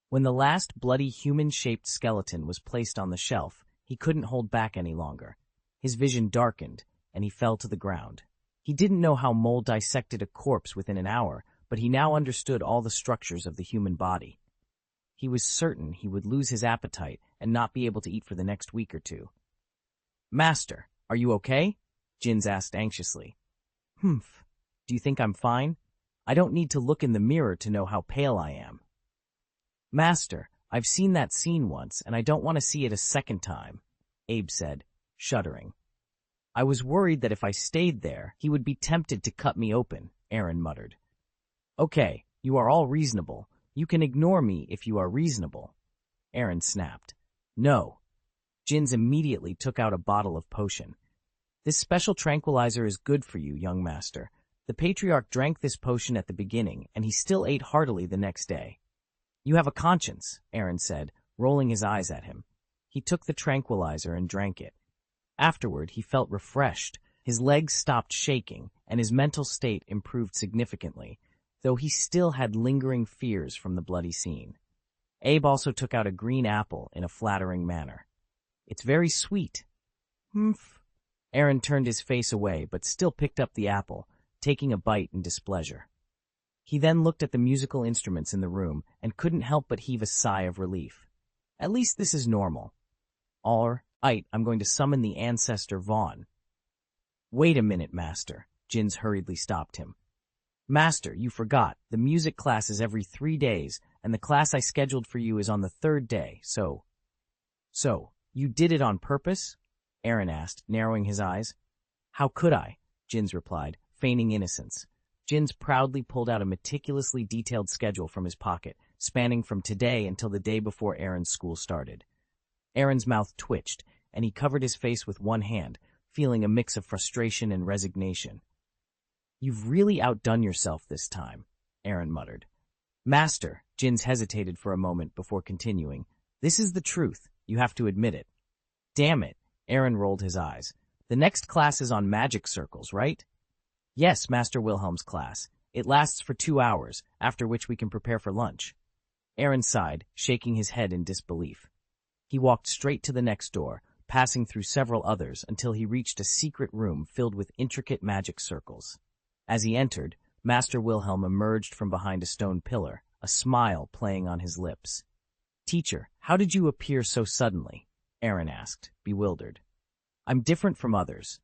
When the last bloody human-shaped skeleton was placed on the shelf, he couldn't hold back any longer. His vision darkened, and he fell to the ground. He didn't know how Mole dissected a corpse within an hour, but he now understood all the structures of the human body. He was certain he would lose his appetite and not be able to eat for the next week or two. Master, are you okay? Jins asked anxiously. Humph. Do you think I'm fine? I don't need to look in the mirror to know how pale I am. Master, I've seen that scene once, and I don't want to see it a second time, Abe said, shuddering. I was worried that if I stayed there, he would be tempted to cut me open, Aaron muttered. Okay, you are all reasonable. You can ignore me if you are reasonable, Aaron snapped. No. Jins immediately took out a bottle of potion. This special tranquilizer is good for you, young master. The patriarch drank this potion at the beginning, and he still ate heartily the next day. You have a conscience, Aaron said, rolling his eyes at him. He took the tranquilizer and drank it. Afterward, he felt refreshed. His legs stopped shaking, and his mental state improved significantly, though he still had lingering fears from the bloody scene. Abe also took out a green apple in a flattering manner. It's very sweet. Humph. Aaron turned his face away, but still picked up the apple, taking a bite in displeasure. He then looked at the musical instruments in the room and couldn't help but heave a sigh of relief. At least this is normal. All right, I'm going to summon the ancestor Vaughn. Wait a minute, Master. Jins hurriedly stopped him. Master, you forgot. The music class is every 3 days, and the class I scheduled for you is on the 3rd day, So, you did it on purpose? Aaron asked, narrowing his eyes. How could I? Jins replied, feigning innocence. Jins proudly pulled out a meticulously detailed schedule from his pocket, spanning from today until the day before Aaron's school started. Aaron's mouth twitched, and he covered his face with one hand, feeling a mix of frustration and resignation. You've really outdone yourself this time, Aaron muttered. Master, Jins hesitated for a moment before continuing. This is the truth. You have to admit it. Damn it, Aaron rolled his eyes. The next class is on magic circles, right? Yes, Master Wilhelm's class. It lasts for 2 hours, after which we can prepare for lunch. Aaron sighed, shaking his head in disbelief. He walked straight to the next door, passing through several others until he reached a secret room filled with intricate magic circles. As he entered, Master Wilhelm emerged from behind a stone pillar, a smile playing on his lips. Teacher, how did you appear so suddenly? Aaron asked, bewildered. I'm different from others.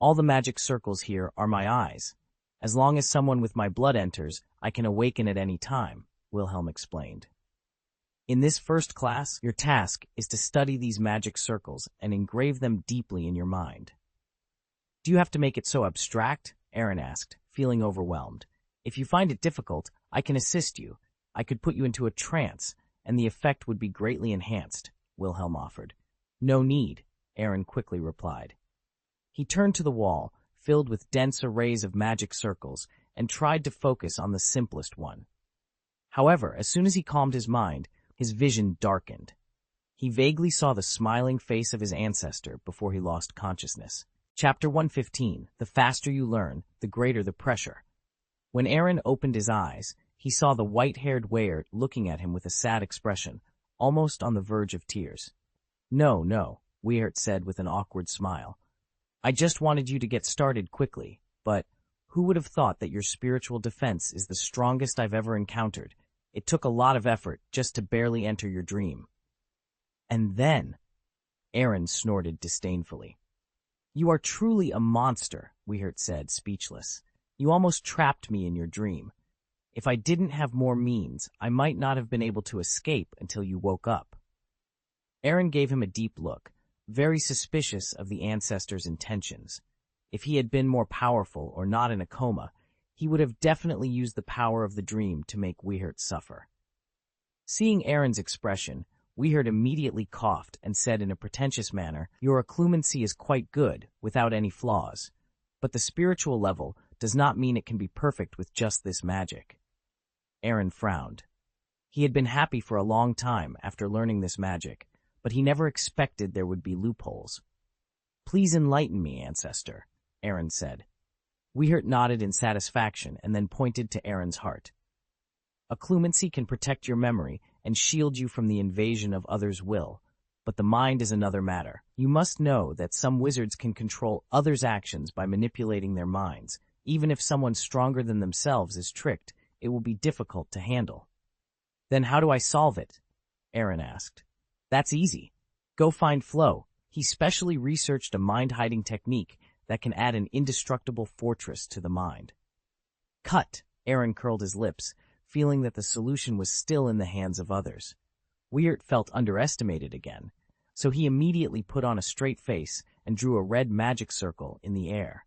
All the magic circles here are my eyes. As long as someone with my blood enters, I can awaken at any time, Wilhelm explained. In this first class, your task is to study these magic circles and engrave them deeply in your mind. Do you have to make it so abstract? Aaron asked, feeling overwhelmed. If you find it difficult, I can assist you. I could put you into a trance, and the effect would be greatly enhanced, Wilhelm offered. No need, Aaron quickly replied. He turned to the wall, filled with dense arrays of magic circles, and tried to focus on the simplest one. However, as soon as he calmed his mind, his vision darkened. He vaguely saw the smiling face of his ancestor before he lost consciousness. Chapter 115, The faster you learn, the greater the pressure. When Aaron opened his eyes, he saw the white-haired Weyert looking at him with a sad expression, almost on the verge of tears. "No, no," Weyert said with an awkward smile. "I just wanted you to get started quickly, but who would have thought that your spiritual defense is the strongest I've ever encountered? It took a lot of effort just to barely enter your dream." "And then," Aaron snorted disdainfully. "You are truly a monster," Weyert said, speechless. "You almost trapped me in your dream. If I didn't have more means, I might not have been able to escape until you woke up." Aaron gave him a deep look, very suspicious of the ancestor's intentions. If he had been more powerful or not in a coma, he would have definitely used the power of the dream to make Weyert suffer. Seeing Aaron's expression, Weyert immediately coughed and said in a pretentious manner, "Your occlumency is quite good, without any flaws. But the spiritual level does not mean it can be perfect with just this magic." Aaron frowned. He had been happy for a long time after learning this magic, but he never expected there would be loopholes. "Please enlighten me, ancestor," Aaron said. Weyert nodded in satisfaction and then pointed to Aaron's heart. "Occlumency can protect your memory and shield you from the invasion of others' will, but the mind is another matter. You must know that some wizards can control others' actions by manipulating their minds. Even if someone stronger than themselves is tricked, it will be difficult to handle." "Then how do I solve it?" Aaron asked. "That's easy. Go find Flo. He specially researched a mind-hiding technique that can add an indestructible fortress to the mind." "Cut!" Aaron curled his lips, feeling that the solution was still in the hands of others. Weyert felt underestimated again, so he immediately put on a straight face and drew a red magic circle in the air.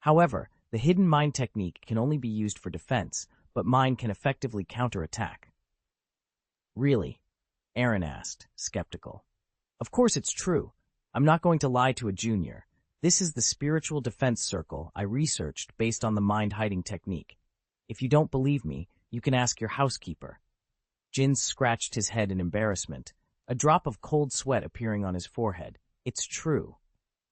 However, the hidden mind technique can only be used for defense, but mine can effectively counterattack. "Really?" Aaron asked, skeptical. "Of course it's true. I'm not going to lie to a junior. This is the spiritual defense circle I researched based on the mind-hiding technique. If you don't believe me, you can ask your housekeeper." Jin scratched his head in embarrassment, a drop of cold sweat appearing on his forehead. "It's true."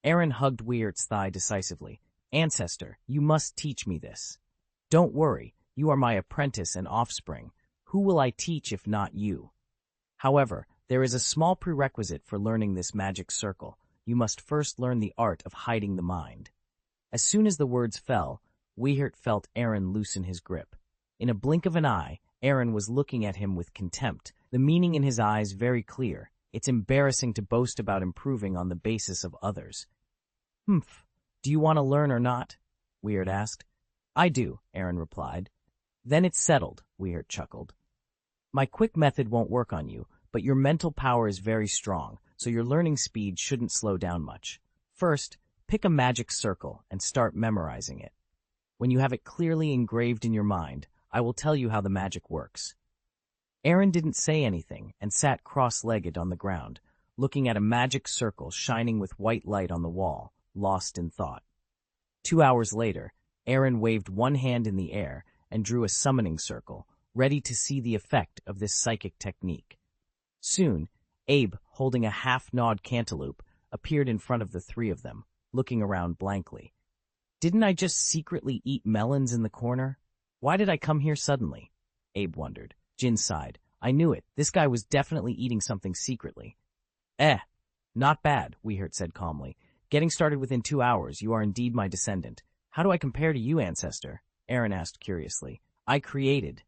Aaron hugged Weyert's thigh decisively. "Ancestor, you must teach me this." "Don't worry, you are my apprentice and offspring. Who will I teach if not you? However, there is a small prerequisite for learning this magic circle. You must first learn the art of hiding the mind." As soon as the words fell, Weyert felt Aaron loosen his grip. In a blink of an eye, Aaron was looking at him with contempt, the meaning in his eyes very clear. It's embarrassing to boast about improving on the basis of others. "Humph. Do you want to learn or not?" Weyert asked. "I do," Aaron replied. "Then it's settled," Weyert chuckled. "My quick method won't work on you, but your mental power is very strong, so your learning speed shouldn't slow down much. First, pick a magic circle and start memorizing it. When you have it clearly engraved in your mind, I will tell you how the magic works." Aaron didn't say anything and sat cross-legged on the ground, looking at a magic circle shining with white light on the wall, lost in thought. 2 hours later, Aaron waved one hand in the air and drew a summoning circle, ready to see the effect of this psychic technique. Soon, Abe, holding a half-gnawed cantaloupe, appeared in front of the three of them, looking around blankly. "Didn't I just secretly eat melons in the corner? Why did I come here suddenly?" Abe wondered. Jin sighed. "I knew it. This guy was definitely eating something secretly." Not bad," Weyert said calmly. "Getting started within 2 hours, you are indeed my descendant. How do I compare to you, ancestor?" Aaron asked curiously. "I created."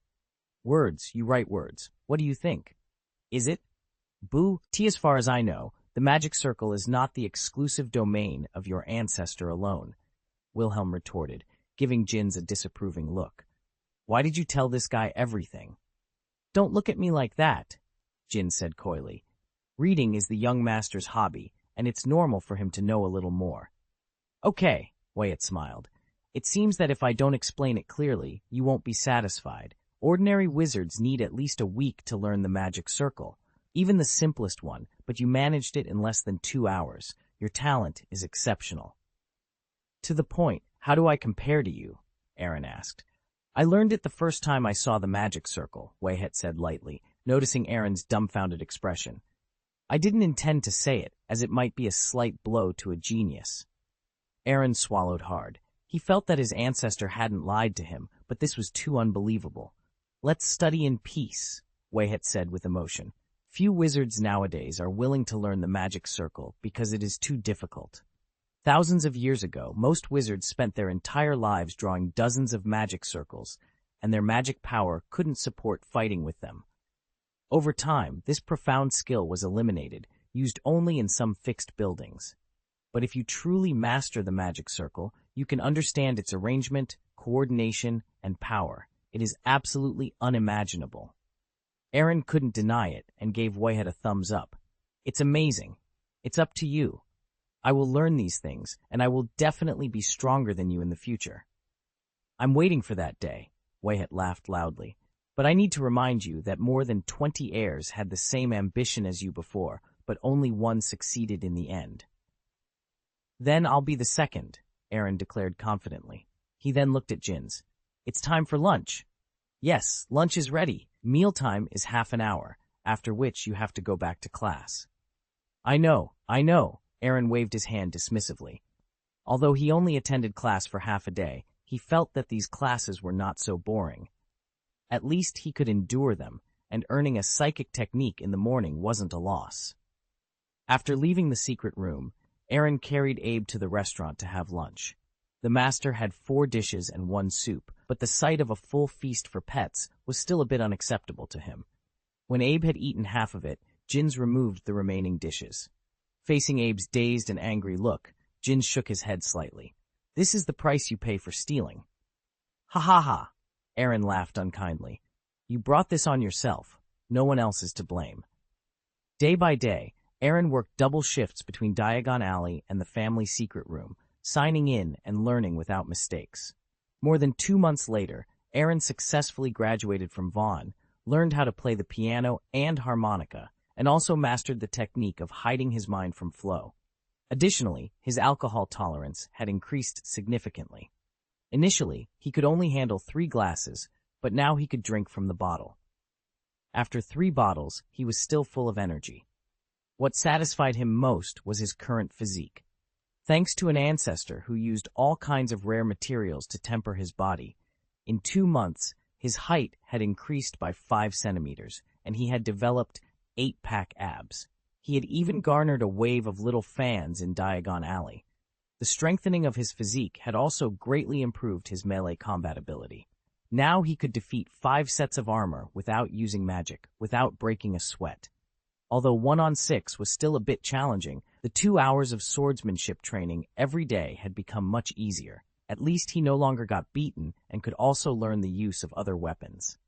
"Words, you write words. What do you think?" "Is it?" "Boo, as far as I know, the magic circle is not the exclusive domain of your ancestor alone," Wilhelm retorted, giving Jin's a disapproving look. "Why did you tell this guy everything?" "Don't look at me like that," Jin said coyly. "Reading is the young master's hobby, and it's normal for him to know a little more." "Okay," Wyatt smiled. "It seems that if I don't explain it clearly, you won't be satisfied. Ordinary wizards need at least a week to learn the magic circle, even the simplest one, but you managed it in less than 2 hours. Your talent is exceptional." "To the point, how do I compare to you?" Aaron asked. "I learned it the first time I saw the magic circle," Wayhet said lightly, noticing Aaron's dumbfounded expression. "I didn't intend to say it, as it might be a slight blow to a genius." Aaron swallowed hard. He felt that his ancestor hadn't lied to him, but this was too unbelievable. Let's study in peace, Wayhat said with emotion. Few wizards nowadays are willing to learn the magic circle because it is too difficult. Thousands of years ago, most wizards spent their entire lives drawing dozens of magic circles, and their magic power couldn't support fighting with them. Over time, this profound skill was eliminated, used only in some fixed buildings. But if you truly master the magic circle, you can understand its arrangement, coordination, and power. It is absolutely unimaginable. Aaron couldn't deny it and gave Wayhat a thumbs up. It's amazing. It's up to you. I will learn these things, and I will definitely be stronger than you in the future. I'm waiting for that day, Wayhat laughed loudly. But I need to remind you that more than 20 heirs had the same ambition as you before, but only one succeeded in the end. Then I'll be the second, Aaron declared confidently. He then looked at Jins. It's time for lunch. Yes, lunch is ready. Mealtime is half an hour, after which you have to go back to class. I know. Aaron waved his hand dismissively. Although he only attended class for half a day, he felt that these classes were not so boring. At least he could endure them, and earning a psychic technique in the morning wasn't a loss. After leaving the secret room, Aaron carried Abe to the restaurant to have lunch. The master had 4 dishes and 1 soup, but the sight of a full feast for pets was still a bit unacceptable to him. When Abe had eaten half of it, Jins removed the remaining dishes. Facing Abe's dazed and angry look, Jins shook his head slightly. This is the price you pay for stealing. Ha ha ha, Aaron laughed unkindly. You brought this on yourself. No one else is to blame. Day by day, Aaron worked double shifts between Diagon Alley and the family secret room, signing in and learning without mistakes. More than 2 months later, Aaron successfully graduated from Vaughn, learned how to play the piano and harmonica, and also mastered the technique of hiding his mind from flow. Additionally, his alcohol tolerance had increased significantly. Initially, he could only handle 3 glasses, but now he could drink from the bottle. After 3 bottles, he was still full of energy. What satisfied him most was his current physique. Thanks to an ancestor who used all kinds of rare materials to temper his body, in 2 months, his height had increased by 5 centimeters, and he had developed 8-pack abs. He had even garnered a wave of little fans in Diagon Alley. The strengthening of his physique had also greatly improved his melee combat ability. Now he could defeat 5 sets of armor without using magic, without breaking a sweat. Although 1-on-6 was still a bit challenging, the 2 hours of swordsmanship training every day had become much easier. At least he no longer got beaten and could also learn the use of other weapons.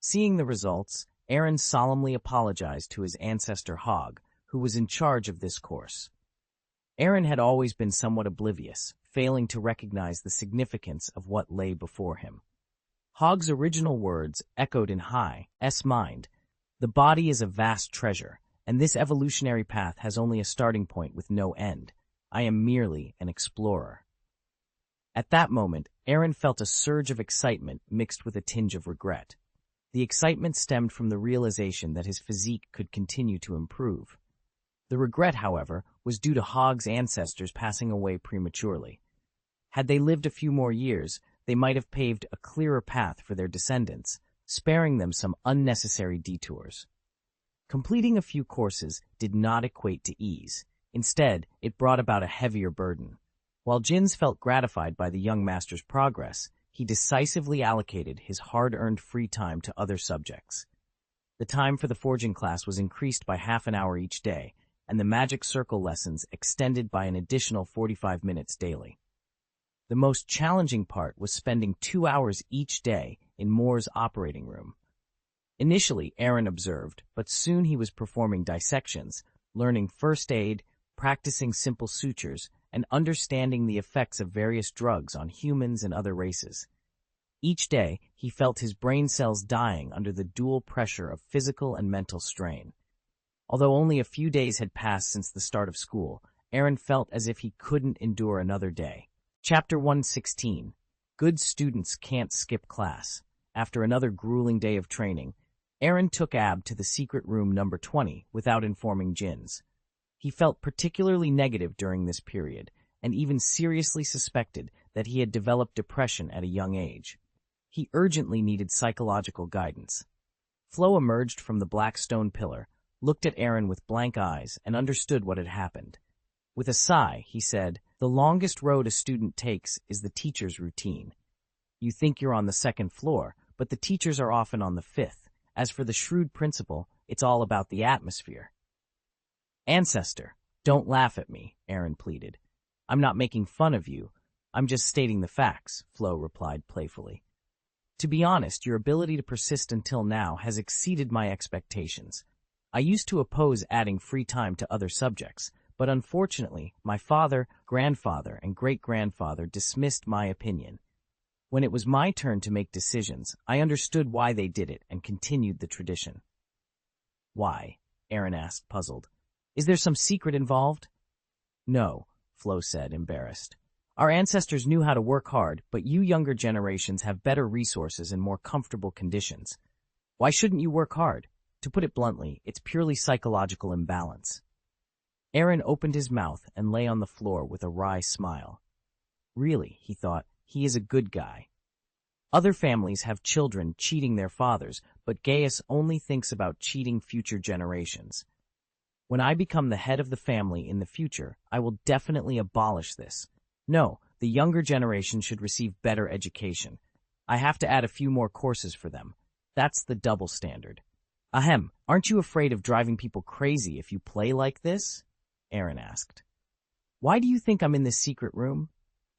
Seeing the results, Aaron solemnly apologized to his ancestor Hog, who was in charge of this course. Aaron had always been somewhat oblivious, failing to recognize the significance of what lay before him. Hog's original words echoed in High's mind. The body is a vast treasure, and this evolutionary path has only a starting point with no end. I am merely an explorer. At that moment, Aaron felt a surge of excitement mixed with a tinge of regret. The excitement stemmed from the realization that his physique could continue to improve. The regret, however, was due to Hog's ancestors passing away prematurely. Had they lived a few more years, they might have paved a clearer path for their descendants, sparing them some unnecessary detours. Completing a few courses did not equate to ease. Instead, it brought about a heavier burden. While Jins felt gratified by the young master's progress, he decisively allocated his hard-earned free time to other subjects. The time for the forging class was increased by half an hour each day, and the magic circle lessons extended by an additional 45 minutes daily. The most challenging part was spending 2 hours each day in Moore's operating room. Initially, Aaron observed, but soon he was performing dissections, learning first aid, practicing simple sutures, and understanding the effects of various drugs on humans and other races. Each day, he felt his brain cells dying under the dual pressure of physical and mental strain. Although only a few days had passed since the start of school, Aaron felt as if he couldn't endure another day. Chapter 116. Good students can't skip class. After another grueling day of training, Aaron took Ab to the secret room number 20 without informing Jins. He felt particularly negative during this period, and even seriously suspected that he had developed depression at a young age. He urgently needed psychological guidance. Flo emerged from the black stone pillar, looked at Aaron with blank eyes, and understood what had happened. With a sigh, he said, "The longest road a student takes is the teacher's routine. You think you're on the second floor, but the teachers are often on the fifth. As for the shrewd principal, it's all about the atmosphere." "Ancestor, don't laugh at me," Aaron pleaded. "I'm not making fun of you. I'm just stating the facts," Flo replied playfully. "To be honest, your ability to persist until now has exceeded my expectations. I used to oppose adding free time to other subjects, but unfortunately, my father, grandfather, and great-grandfather dismissed my opinion. When it was my turn to make decisions, I understood why they did it and continued the tradition." "Why?" Aaron asked, puzzled. "Is there some secret involved?" "No," Flo said, embarrassed. "Our ancestors knew how to work hard, but you younger generations have better resources and more comfortable conditions. Why shouldn't you work hard? To put it bluntly, it's purely psychological imbalance." Aaron opened his mouth and lay on the floor with a wry smile. Really, he thought, he is a good guy. Other families have children cheating their fathers, but Gaius only thinks about cheating future generations. When I become the head of the family in the future, I will definitely abolish this. No, the younger generation should receive better education. I have to add a few more courses for them. That's the double standard. Ahem, aren't you afraid of driving people crazy if you play like this? Aaron asked. Why do you think I'm in this secret room?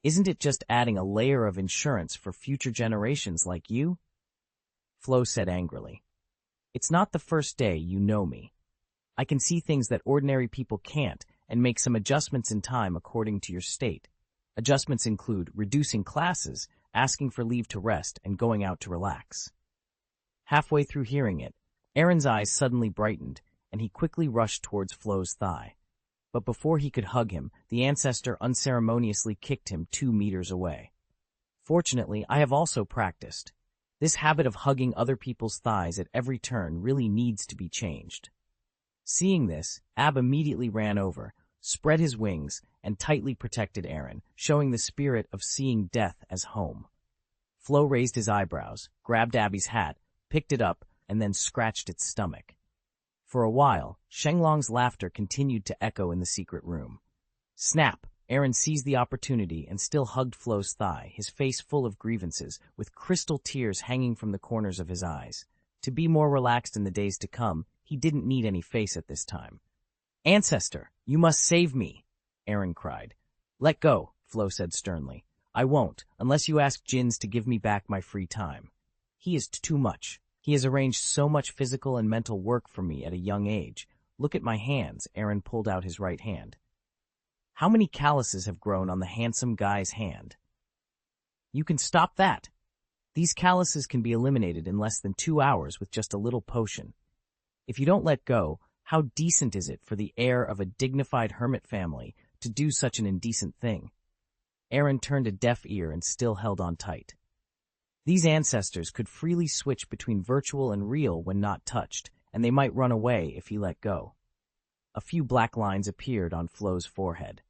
Isn't it just adding a layer of insurance for future generations like you? Flo said angrily. It's not the first day you know me. I can see things that ordinary people can't and make some adjustments in time according to your state. Adjustments include reducing classes, asking for leave to rest, and going out to relax. Halfway through hearing it, Aaron's eyes suddenly brightened, and he quickly rushed towards Flo's thigh. But before he could hug him, the ancestor unceremoniously kicked him 2 meters away. Fortunately, I have also practiced. This habit of hugging other people's thighs at every turn really needs to be changed. Seeing this, Ab immediately ran over, spread his wings, and tightly protected Aaron, showing the spirit of seeing death as home. Flo raised his eyebrows, grabbed Abby's hat, picked it up, and then scratched its stomach. For a while, Shenglong's laughter continued to echo in the secret room. Snap! Aaron seized the opportunity and still hugged Flo's thigh, his face full of grievances, with crystal tears hanging from the corners of his eyes. To be more relaxed in the days to come, he didn't need any face at this time. Ancestor, you must save me, Aaron cried. Let go, Flo said sternly. I won't, unless you ask Jins to give me back my free time. He is too much. He has arranged so much physical and mental work for me at a young age. Look at my hands, Aaron pulled out his right hand. How many calluses have grown on the handsome guy's hand? You can stop that. These calluses can be eliminated in less than 2 hours with just a little potion. If you don't let go, how decent is it for the heir of a dignified hermit family to do such an indecent thing? Aaron turned a deaf ear and still held on tight. These ancestors could freely switch between virtual and real when not touched, and they might run away if he let go. A few black lines appeared on Flo's forehead.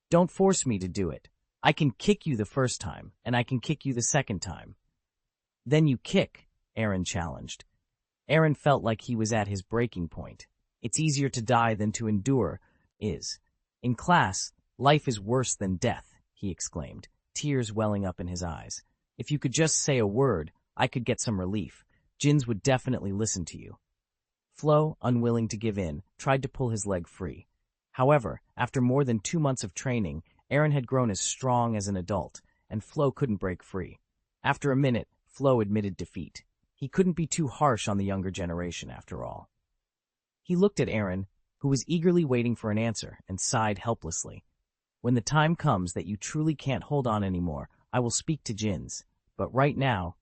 Don't force me to do it. I can kick you the first time, and I can kick you the second time. Then you kick, Aaron challenged. Aaron felt like he was at his breaking point. It's easier to die than to endure, is. In class, life is worse than death, he exclaimed, tears welling up in his eyes. If you could just say a word, I could get some relief. Jins would definitely listen to you. Flo, unwilling to give in, tried to pull his leg free. However, after more than 2 months of training, Aaron had grown as strong as an adult, and Flo couldn't break free. After a minute, Flo admitted defeat. He couldn't be too harsh on the younger generation, after all. He looked at Aaron, who was eagerly waiting for an answer, and sighed helplessly. When the time comes that you truly can't hold on anymore, I will speak to Jins. But right now...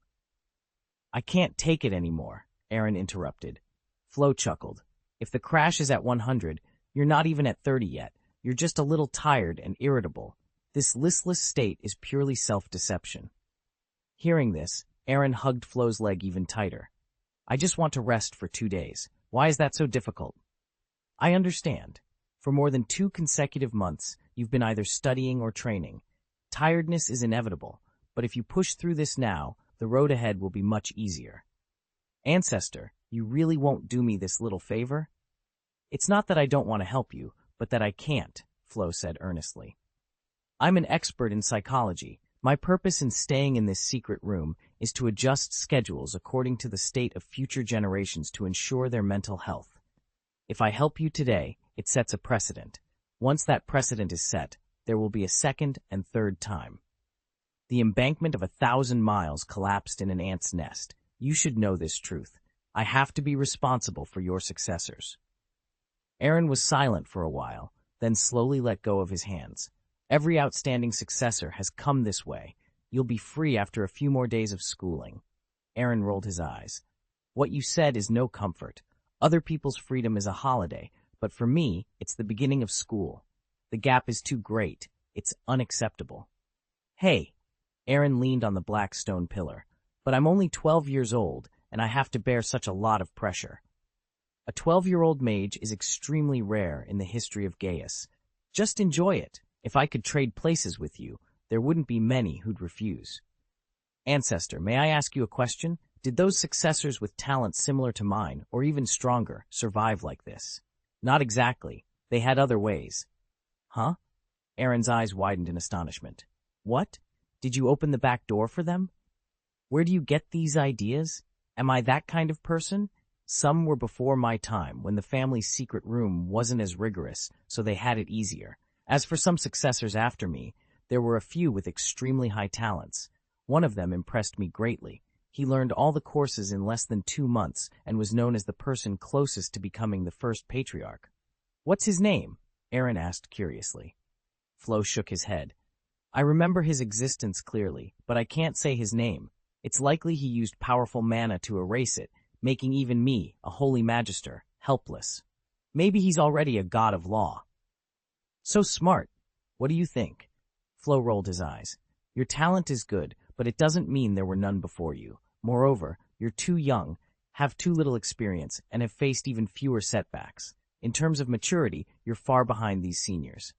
I can't take it anymore, Aaron interrupted. Flo chuckled. If the crash is at 100, you're not even at 30 yet. You're just a little tired and irritable. This listless state is purely self-deception. Hearing this, Aaron hugged Flo's leg even tighter. I just want to rest for 2 days. Why is that so difficult? I understand. For more than 2 consecutive months, you've been either studying or training. Tiredness is inevitable, but if you push through this now, The road ahead will be much easier. Ancestor, you really won't do me this little favor? It's not that I don't want to help you, but that I can't, Flo said earnestly. I'm an expert in psychology. My purpose in staying in this secret room is to adjust schedules according to the state of future generations to ensure their mental health. If I help you today, it sets a precedent. Once that precedent is set, there will be a second and third time. The embankment of 1,000 miles collapsed in an ant's nest. You should know this truth. I have to be responsible for your successors. Aaron was silent for a while, then slowly let go of his hands. Every outstanding successor has come this way. You'll be free after a few more days of schooling. Aaron rolled his eyes. What you said is no comfort. Other people's freedom is a holiday, but for me, it's the beginning of school. The gap is too great. It's unacceptable. Hey, Aaron leaned on the black stone pillar, but I'm only 12 years old, and I have to bear such a lot of pressure. A 12-year-old mage is extremely rare in the history of Gaius. Just enjoy it. If I could trade places with you, there wouldn't be many who'd refuse. Ancestor, may I ask you a question? Did those successors with talent similar to mine, or even stronger, survive like this? Not exactly. They had other ways. Huh? Aaron's eyes widened in astonishment. What? Did you open the back door for them? Where do you get these ideas? Am I that kind of person? Some were before my time, when the family's secret room wasn't as rigorous, so they had it easier. As for some successors after me, there were a few with extremely high talents. One of them impressed me greatly. He learned all the courses in less than 2 months and was known as the person closest to becoming the first patriarch. What's his name? Aaron asked curiously. Flo shook his head. I remember his existence clearly, but I can't say his name. It's likely he used powerful mana to erase it, making even me, a holy magister, helpless. Maybe he's already a god of law. So smart. What do you think? Flo rolled his eyes. Your talent is good, but it doesn't mean there were none before you. Moreover, you're too young, have too little experience, and have faced even fewer setbacks. In terms of maturity, you're far behind these seniors.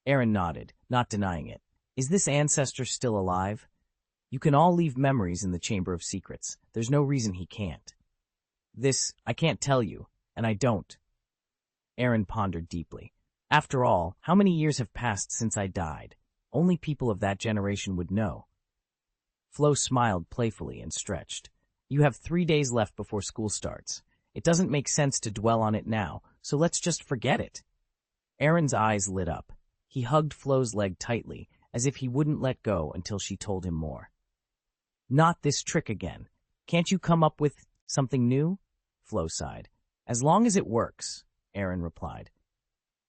Aaron nodded, not denying it. Is this ancestor still alive? You can all leave memories in the Chamber of Secrets. There's no reason he can't. I can't tell you, and I don't. Aaron pondered deeply. After all, how many years have passed since I died? Only people of that generation would know. Flo smiled playfully and stretched. You have 3 days left before school starts. It doesn't make sense to dwell on it now, so let's just forget it. Aaron's eyes lit up. He hugged Flo's leg tightly, as if he wouldn't let go until she told him more. Not this trick again. Can't you come up with something new? Flo sighed. As long as it works, Aaron replied.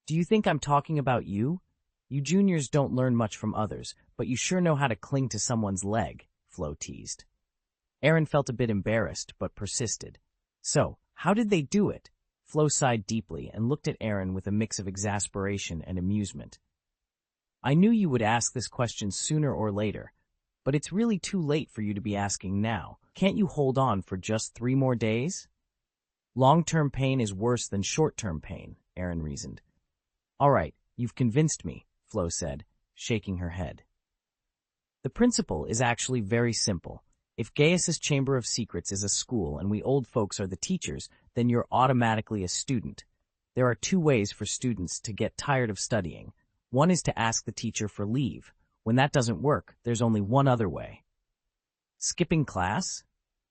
Do you think I'm talking about you? You juniors don't learn much from others, but you sure know how to cling to someone's leg, Flo teased. Aaron felt a bit embarrassed, but persisted. So, how did they do it? Flo sighed deeply and looked at Aaron with a mix of exasperation and amusement. I knew you would ask this question sooner or later, but it's really too late for you to be asking now. Can't you hold on for just 3 more days? Long-term pain is worse than short-term pain, Aaron reasoned. All right, you've convinced me, Flo said, shaking her head. The principle is actually very simple. If Gaius's Chamber of Secrets is a school and we old folks are the teachers, then you're automatically a student. There are 2 ways for students to get tired of studying. One is to ask the teacher for leave. When that doesn't work, there's only one other way. Skipping class?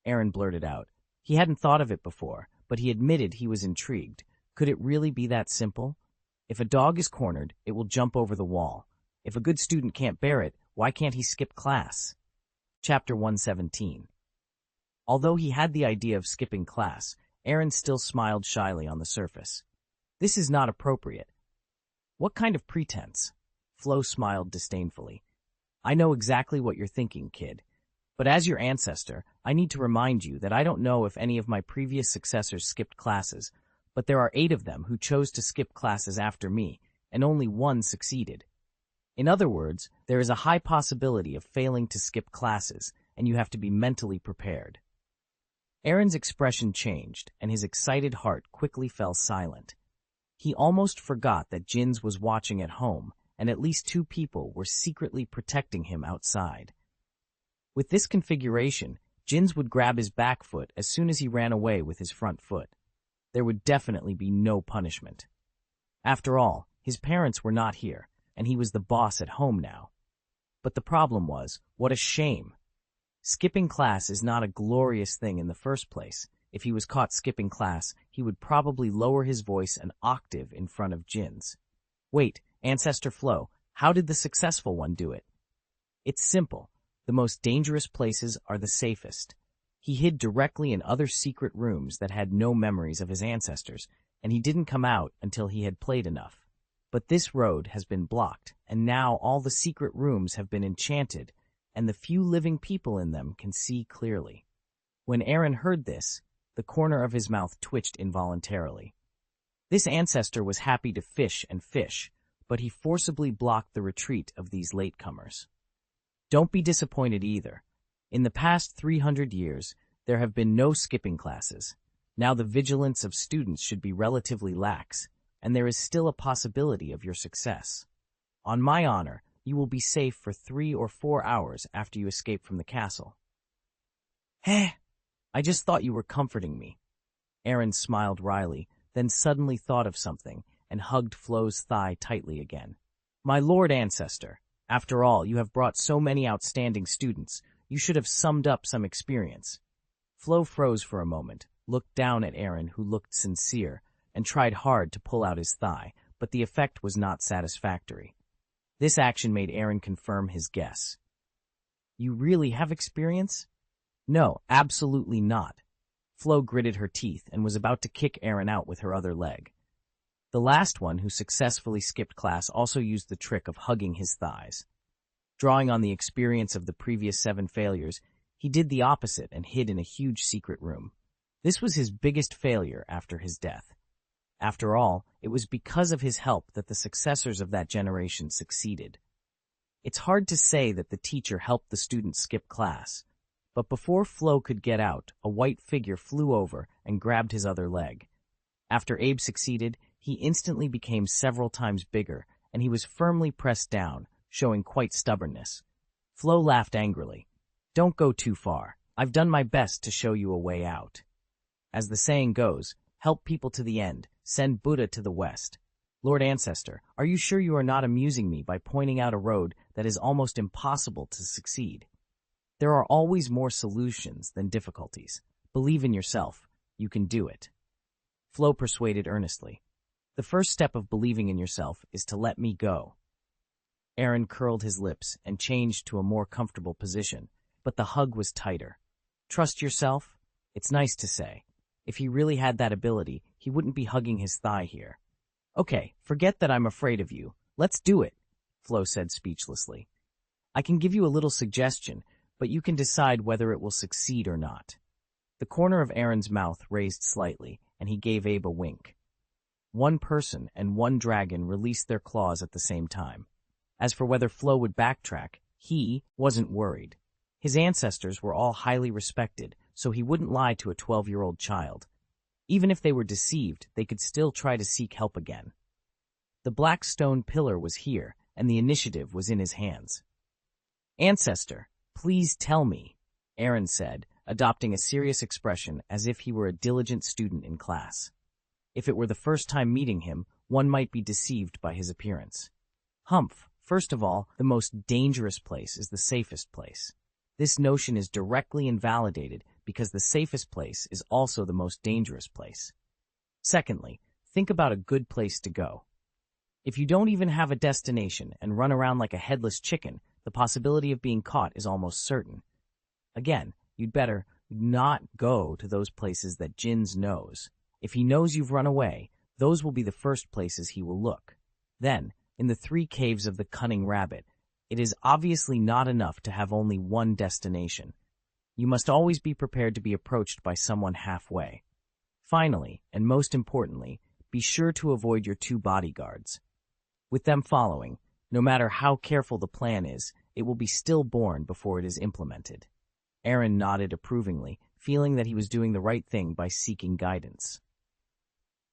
Aaron blurted out. He hadn't thought of it before, but he admitted he was intrigued. Could it really be that simple? If a dog is cornered, it will jump over the wall. If a good student can't bear it, why can't he skip class? Chapter 117. Although he had the idea of skipping class, Aaron still smiled shyly on the surface. This is not appropriate. What kind of pretense? Flo smiled disdainfully. I know exactly what you're thinking, kid. But as your ancestor, I need to remind you that I don't know if any of my previous successors skipped classes, but there are 8 of them who chose to skip classes after me, and only 1 succeeded. In other words, there is a high possibility of failing to skip classes, and you have to be mentally prepared. Aaron's expression changed, and his excited heart quickly fell silent. He almost forgot that Jins was watching at home, and at least 2 people were secretly protecting him outside. With this configuration, Jins would grab his back foot as soon as he ran away with his front foot. There would definitely be no punishment. After all, his parents were not here, and he was the boss at home now. But the problem was, what a shame. Skipping class is not a glorious thing in the first place. If he was caught skipping class, he would probably lower his voice an octave in front of Jins. Wait, Ancestor Flo, how did the successful one do it? It's simple. The most dangerous places are the safest. He hid directly in other secret rooms that had no memories of his ancestors, and he didn't come out until he had played enough. But this road has been blocked, and now all the secret rooms have been enchanted, and the few living people in them can see clearly. When Aaron heard this, the corner of his mouth twitched involuntarily. This ancestor was happy to fish and fish, but he forcibly blocked the retreat of these latecomers. Don't be disappointed either. In the past 300 years, there have been no skipping classes. Now the vigilance of students should be relatively lax, and there is still a possibility of your success. On my honor, you will be safe for 3 or 4 hours after you escape from the castle. Heh! I just thought you were comforting me. Aaron smiled wryly, then suddenly thought of something and hugged Flo's thigh tightly again. My lord ancestor, after all, you have brought so many outstanding students. You should have summed up some experience. Flo froze for a moment, looked down at Aaron, who looked sincere, and tried hard to pull out his thigh, but the effect was not satisfactory. This action made Aaron confirm his guess. You really have experience? No, absolutely not. Flo gritted her teeth and was about to kick Aaron out with her other leg. The last one who successfully skipped class also used the trick of hugging his thighs. Drawing on the experience of the previous 7 failures, he did the opposite and hid in a huge secret room. This was his biggest failure after his death. After all, it was because of his help that the successors of that generation succeeded. It's hard to say that the teacher helped the student skip class, but before Flo could get out, a white figure flew over and grabbed his other leg. After Abe succeeded, he instantly became several times bigger, and he was firmly pressed down, showing quite stubbornness. Flo laughed angrily. Don't go too far. I've done my best to show you a way out. As the saying goes, help people to the end, send Buddha to the west. Lord Ancestor, are you sure you are not amusing me by pointing out a road that is almost impossible to succeed? There are always more solutions than difficulties. Believe in yourself. You can do it. Flo persuaded earnestly. The first step of believing in yourself is to let me go. Aaron curled his lips and changed to a more comfortable position, but the hug was tighter. Trust yourself? It's nice to say. If he really had that ability, he wouldn't be hugging his thigh here. Okay, forget that I'm afraid of you. Let's do it, Flo said speechlessly. I can give you a little suggestion, but you can decide whether it will succeed or not. The corner of Aaron's mouth raised slightly, and he gave Abe a wink. One person and one dragon released their claws at the same time. As for whether Flo would backtrack, he wasn't worried. His ancestors were all highly respected, so he wouldn't lie to a 12-year-old child. Even if they were deceived, they could still try to seek help again. The black stone pillar was here, and the initiative was in his hands. Ancestor, please tell me, Aaron said, adopting a serious expression as if he were a diligent student in class. If it were the first time meeting him, one might be deceived by his appearance. Humph, first of all, the most dangerous place is the safest place. This notion is directly invalidated because the safest place is also the most dangerous place. Secondly, think about a good place to go. If you don't even have a destination and run around like a headless chicken, the possibility of being caught is almost certain. Again, you'd better not go to those places that Jins knows. If he knows you've run away, those will be the first places he will look. Then, in the 3 caves of the cunning rabbit, it is obviously not enough to have only one destination. You must always be prepared to be approached by someone halfway. Finally, and most importantly, be sure to avoid your 2 bodyguards. With them following, no matter how careful the plan is, it will be stillborn before it is implemented. Aaron nodded approvingly, feeling that he was doing the right thing by seeking guidance.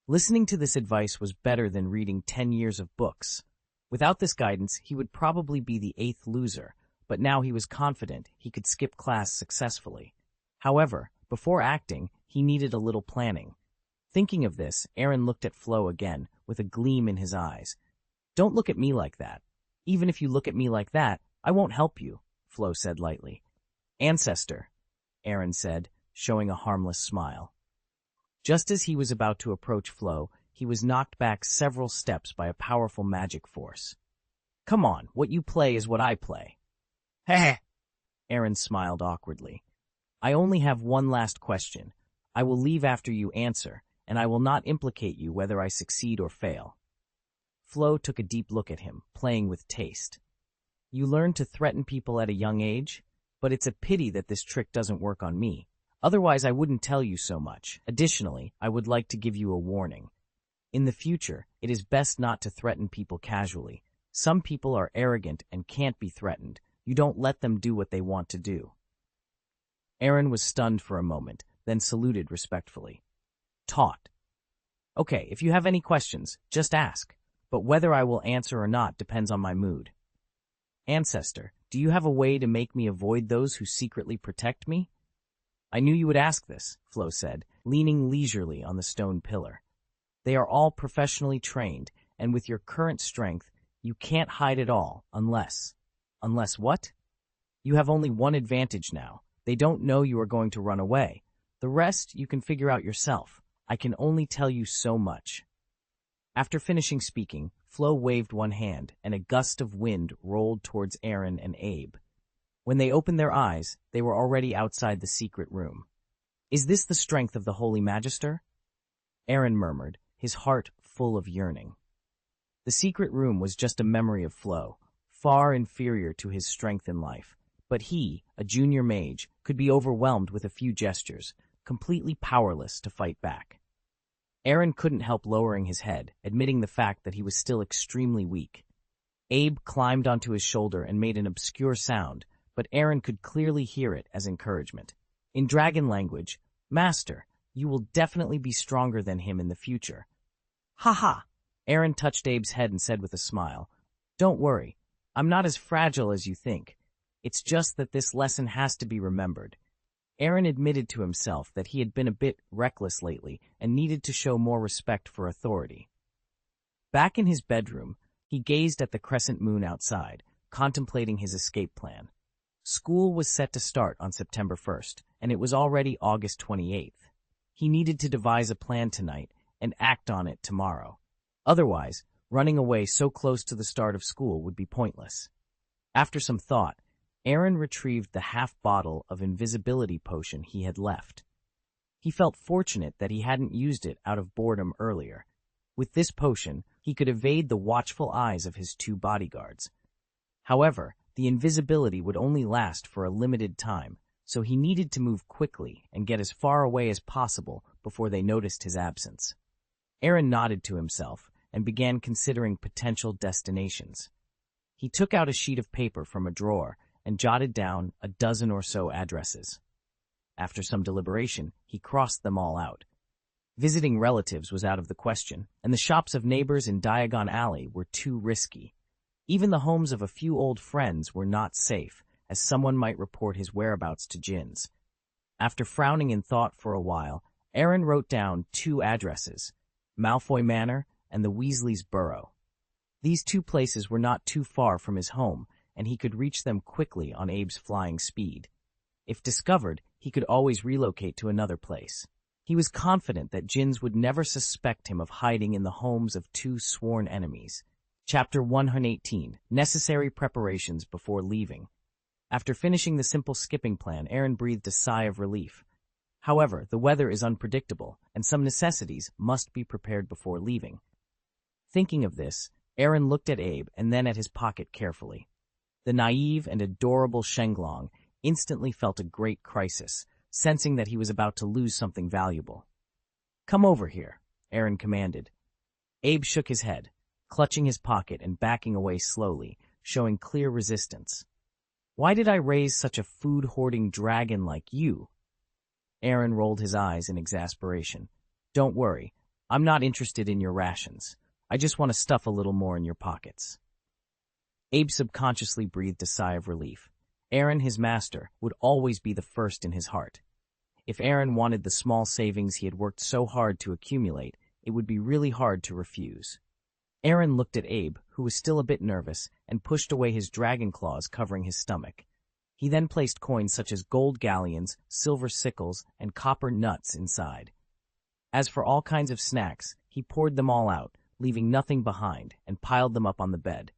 Listening to this advice was better than reading 10 years of books. Without this guidance, he would probably be the 8th loser, but now he was confident he could skip class successfully. However, before acting, he needed a little planning. Thinking of this, Aaron looked at Flo again, with a gleam in his eyes. "Don't look at me like that. Even if you look at me like that, I won't help you," Flo said lightly. "Ancestor," Aaron said, showing a harmless smile. Just as he was about to approach Flo, he was knocked back several steps by a powerful magic force. "Come on, what you play is what I play." "Heh." Aaron smiled awkwardly. "I only have one last question. I will leave after you answer, and I will not implicate you whether I succeed or fail." Flo took a deep look at him, playing with taste. "You learned to threaten people at a young age? But it's a pity that this trick doesn't work on me. Otherwise, I wouldn't tell you so much. Additionally, I would like to give you a warning. In the future, it is best not to threaten people casually. Some people are arrogant and can't be threatened. You don't let them do what they want to do." Aaron was stunned for a moment, then saluted respectfully. "Taught. Okay, if you have any questions, just ask. But whether I will answer or not depends on my mood." "Ancestor, do you have a way to make me avoid those who secretly protect me?" "I knew you would ask this," Flo said, leaning leisurely on the stone pillar. "They are all professionally trained, and with your current strength, you can't hide it all unless..." "Unless what?" "You have only one advantage now. They don't know you are going to run away. The rest you can figure out yourself. I can only tell you so much." After finishing speaking, Flo waved one hand, and a gust of wind rolled towards Aaron and Abe. When they opened their eyes, they were already outside the secret room. "Is this the strength of the Holy Magister?" Aaron murmured, his heart full of yearning. The secret room was just a memory of Flo, far inferior to his strength in life, but he, a junior mage, could be overwhelmed with a few gestures, completely powerless to fight back. Aaron couldn't help lowering his head, admitting the fact that he was still extremely weak. Abe climbed onto his shoulder and made an obscure sound, but Aaron could clearly hear it as encouragement. In dragon language, "Master, you will definitely be stronger than him in the future." "Ha ha!" Aaron touched Abe's head and said with a smile, "Don't worry, I'm not as fragile as you think. It's just that this lesson has to be remembered." Aaron admitted to himself that he had been a bit reckless lately and needed to show more respect for authority. Back in his bedroom, he gazed at the crescent moon outside, contemplating his escape plan. School was set to start on September 1st, and it was already August 28th. He needed to devise a plan tonight and act on it tomorrow. Otherwise, running away so close to the start of school would be pointless. After some thought, Aaron retrieved the half-bottle of invisibility potion he had left. He felt fortunate that he hadn't used it out of boredom earlier. With this potion, he could evade the watchful eyes of his two bodyguards. However, the invisibility would only last for a limited time, so he needed to move quickly and get as far away as possible before they noticed his absence. Aaron nodded to himself and began considering potential destinations. He took out a sheet of paper from a drawer and jotted down a dozen or so addresses. After some deliberation, he crossed them all out. Visiting relatives was out of the question, and the shops of neighbors in Diagon Alley were too risky. Even the homes of a few old friends were not safe, as someone might report his whereabouts to Jinns. After frowning in thought for a while, Aaron wrote down two addresses, Malfoy Manor and the Weasleys' Burrow. These two places were not too far from his home, and he could reach them quickly on Abe's flying speed. If discovered, he could always relocate to another place. He was confident that Jinns would never suspect him of hiding in the homes of two sworn enemies. Chapter 118, Necessary Preparations Before Leaving. After finishing the simple skipping plan, Aaron breathed a sigh of relief. However, the weather is unpredictable, and some necessities must be prepared before leaving. Thinking of this, Aaron looked at Abe and then at his pocket carefully. The naive and adorable Shenglong instantly felt a great crisis, sensing that he was about to lose something valuable. "Come over here," Aaron commanded. Abe shook his head, clutching his pocket and backing away slowly, showing clear resistance. "Why did I raise such a food-hoarding dragon like you?" Aaron rolled his eyes in exasperation. "Don't worry, I'm not interested in your rations. I just want to stuff a little more in your pockets." Abe subconsciously breathed a sigh of relief. Aaron, his master, would always be the first in his heart. If Aaron wanted the small savings he had worked so hard to accumulate, it would be really hard to refuse. Aaron looked at Abe, who was still a bit nervous, and pushed away his dragon claws covering his stomach. He then placed coins such as gold galleons, silver sickles, and copper nuts inside. As for all kinds of snacks, he poured them all out, leaving nothing behind, and piled them up on the bed.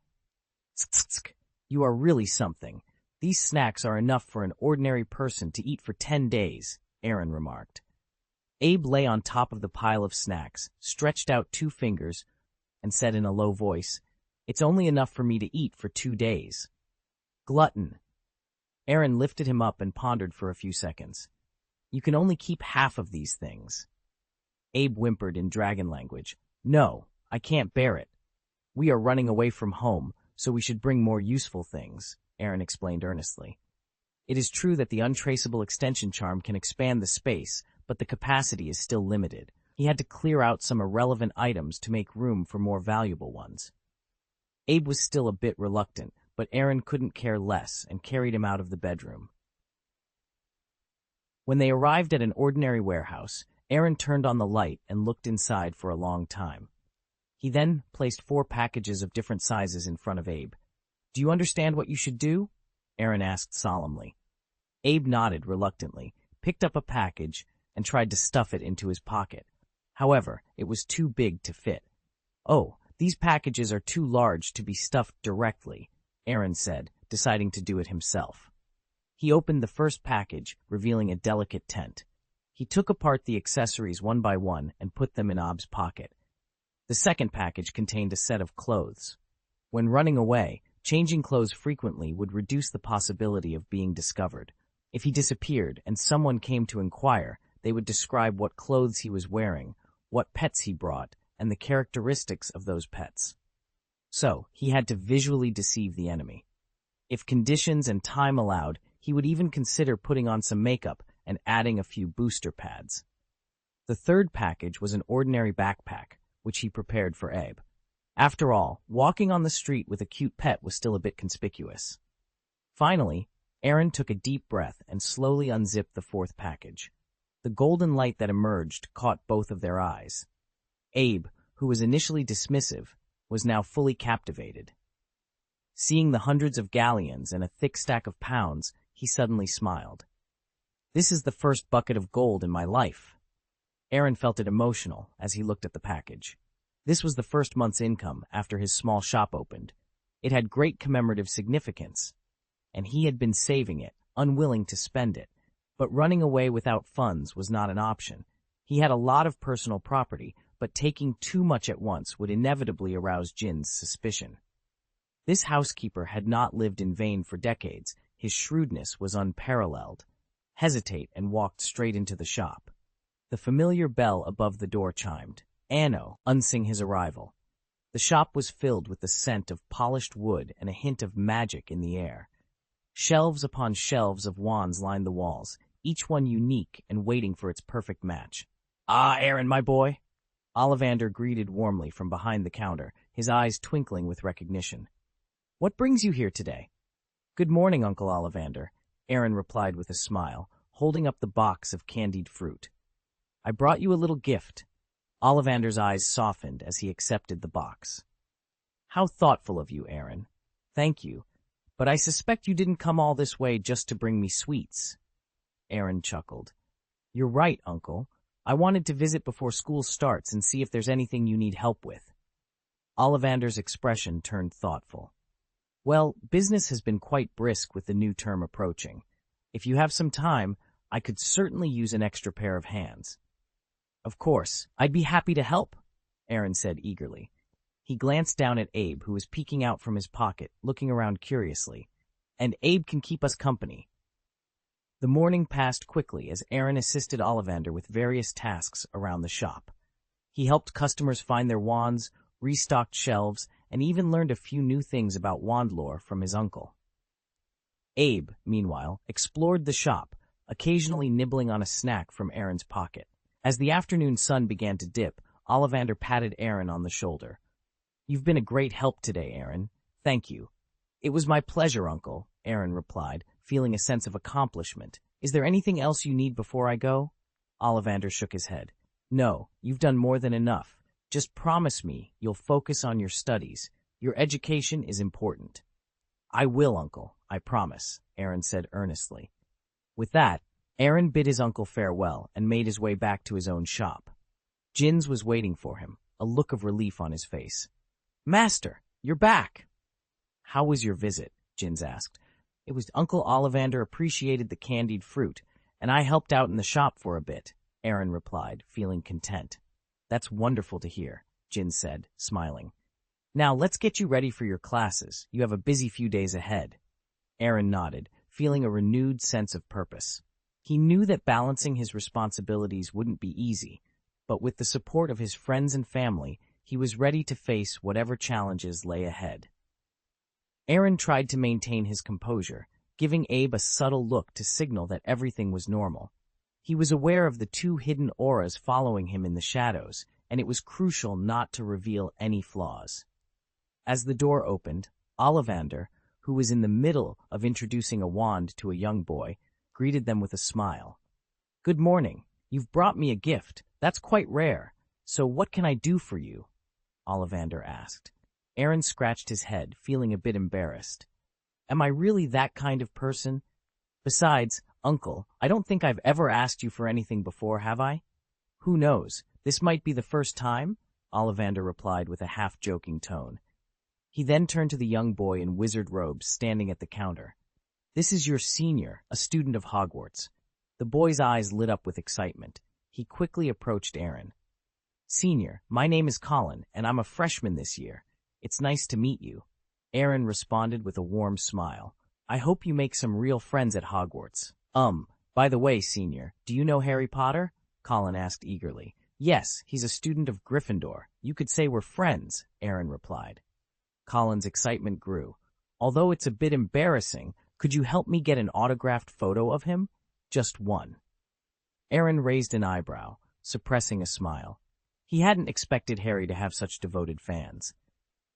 "Tsk, you are really something. These snacks are enough for an ordinary person to eat for 10 days, Aaron remarked. Abe lay on top of the pile of snacks, stretched out 2 fingers, and said in a low voice, "It's only enough for me to eat for 2 days. Glutton." Aaron lifted him up and pondered for a few seconds. "You can only keep half of these things." Abe whimpered in dragon language. "No, I can't bear it. We are running away from home, so we should bring more useful things," Aaron explained earnestly. "It is true that the untraceable extension charm can expand the space, but the capacity is still limited. He had to clear out some irrelevant items to make room for more valuable ones." Abe was still a bit reluctant, but Aaron couldn't care less and carried him out of the bedroom. When they arrived at an ordinary warehouse, Aaron turned on the light and looked inside for a long time. He then placed 4 packages of different sizes in front of Abe. "Do you understand what you should do?" Aaron asked solemnly. Abe nodded reluctantly, picked up a package, and tried to stuff it into his pocket. However, it was too big to fit. "Oh, these packages are too large to be stuffed directly," Aaron said, deciding to do it himself. He opened the first package, revealing a delicate tent. He took apart the accessories one by one and put them in Abe's pocket. The second package contained a set of clothes. When running away, changing clothes frequently would reduce the possibility of being discovered. If he disappeared and someone came to inquire, they would describe what clothes he was wearing, what pets he brought, and the characteristics of those pets. So, he had to visually deceive the enemy. If conditions and time allowed, he would even consider putting on some makeup and adding a few booster pads. The third package was an ordinary backpack, which he prepared for Abe. After all, walking on the street with a cute pet was still a bit conspicuous. Finally, Aaron took a deep breath and slowly unzipped the 4th package. The golden light that emerged caught both of their eyes. Abe, who was initially dismissive, was now fully captivated. Seeing the hundreds of galleons and a thick stack of pounds, he suddenly smiled. "This is the first bucket of gold in my life." Aaron felt it emotional as he looked at the package. This was the first month's income after his small shop opened. It had great commemorative significance, and he had been saving it, unwilling to spend it. But running away without funds was not an option. He had a lot of personal property, but taking too much at once would inevitably arouse Jin's suspicion. This housekeeper had not lived in vain for decades. His shrewdness was unparalleled. Hesitate and walked straight into the shop. The familiar bell above the door chimed. Anno, announcing his arrival. The shop was filled with the scent of polished wood and a hint of magic in the air. Shelves upon shelves of wands lined the walls, each one unique and waiting for its perfect match. "Ah, Aaron, my boy!" Ollivander greeted warmly from behind the counter, his eyes twinkling with recognition. "What brings you here today?" "Good morning, Uncle Ollivander," Aaron replied with a smile, holding up the box of candied fruit. "I brought you a little gift." Ollivander's eyes softened as he accepted the box. "How thoughtful of you, Aaron. Thank you. But I suspect you didn't come all this way just to bring me sweets." Aaron chuckled. "You're right, Uncle. I wanted to visit before school starts and see if there's anything you need help with." Ollivander's expression turned thoughtful. "Well, business has been quite brisk with the new term approaching. If you have some time, I could certainly use an extra pair of hands." "Of course, I'd be happy to help," Aaron said eagerly. He glanced down at Abe, who was peeking out from his pocket, looking around curiously. "And Abe can keep us company." The morning passed quickly as Aaron assisted Ollivander with various tasks around the shop. He helped customers find their wands, restocked shelves, and even learned a few new things about wand lore from his uncle. Abe, meanwhile, explored the shop, occasionally nibbling on a snack from Aaron's pocket. As the afternoon sun began to dip, Ollivander patted Aaron on the shoulder. "You've been a great help today, Aaron. Thank you." "It was my pleasure, Uncle," Aaron replied, feeling a sense of accomplishment Is there anything else you need before I go? Ollivander shook his head. No, you've done more than enough. Just promise me you'll focus on your studies. Your education is important. I will, Uncle, I promise, Aaron said earnestly. With that, Aaron bid his uncle farewell and made his way back to his own shop. Jins was waiting for him, a look of relief on his face. Master, you're back! How was your visit? Jins asked. It was Uncle Ollivander appreciated the candied fruit, and I helped out in the shop for a bit, Aaron replied, feeling content. That's wonderful to hear, Jins said, smiling. Now let's get you ready for your classes. You have a busy few days ahead. Aaron nodded, feeling a renewed sense of purpose. He knew that balancing his responsibilities wouldn't be easy, but with the support of his friends and family, he was ready to face whatever challenges lay ahead. Aaron tried to maintain his composure, giving Abe a subtle look to signal that everything was normal. He was aware of the two hidden auras following him in the shadows, and it was crucial not to reveal any flaws. As the door opened, Ollivander, who was in the middle of introducing a wand to a young boy, greeted them with a smile. Good morning. You've brought me a gift. That's quite rare. So what can I do for you? Ollivander asked. Aaron scratched his head, feeling a bit embarrassed. Am I really that kind of person? Besides, Uncle, I don't think I've ever asked you for anything before, have I? Who knows? This might be the first time, Ollivander replied with a half-joking tone. He then turned to the young boy in wizard robes standing at the counter. This is your senior, a student of Hogwarts. The boy's eyes lit up with excitement. He quickly approached Aaron. Senior, my name is Colin, and I'm a freshman this year. It's nice to meet you. Aaron responded with a warm smile. I hope you make some real friends at Hogwarts. By the way, Senior, do you know Harry Potter? Colin asked eagerly. Yes, he's a student of Gryffindor. You could say we're friends, Aaron replied. Colin's excitement grew. Although it's a bit embarrassing, could you help me get an autographed photo of him? Just one. Aaron raised an eyebrow, suppressing a smile. He hadn't expected Harry to have such devoted fans.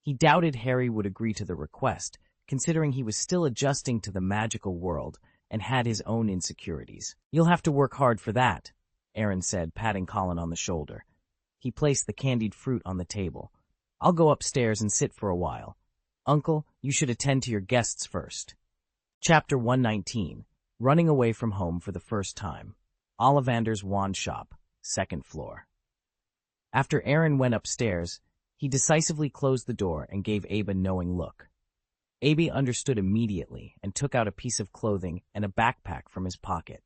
He doubted Harry would agree to the request, considering he was still adjusting to the magical world and had his own insecurities. You'll have to work hard for that, Aaron said, patting Colin on the shoulder. He placed the candied fruit on the table. I'll go upstairs and sit for a while. Uncle, you should attend to your guests first. Chapter 119. Running away from home for the first time. Ollivander's wand shop, 2nd floor. After Aaron went upstairs, he decisively closed the door and gave Abe a knowing look. Abe understood immediately and took out a piece of clothing and a backpack from his pocket.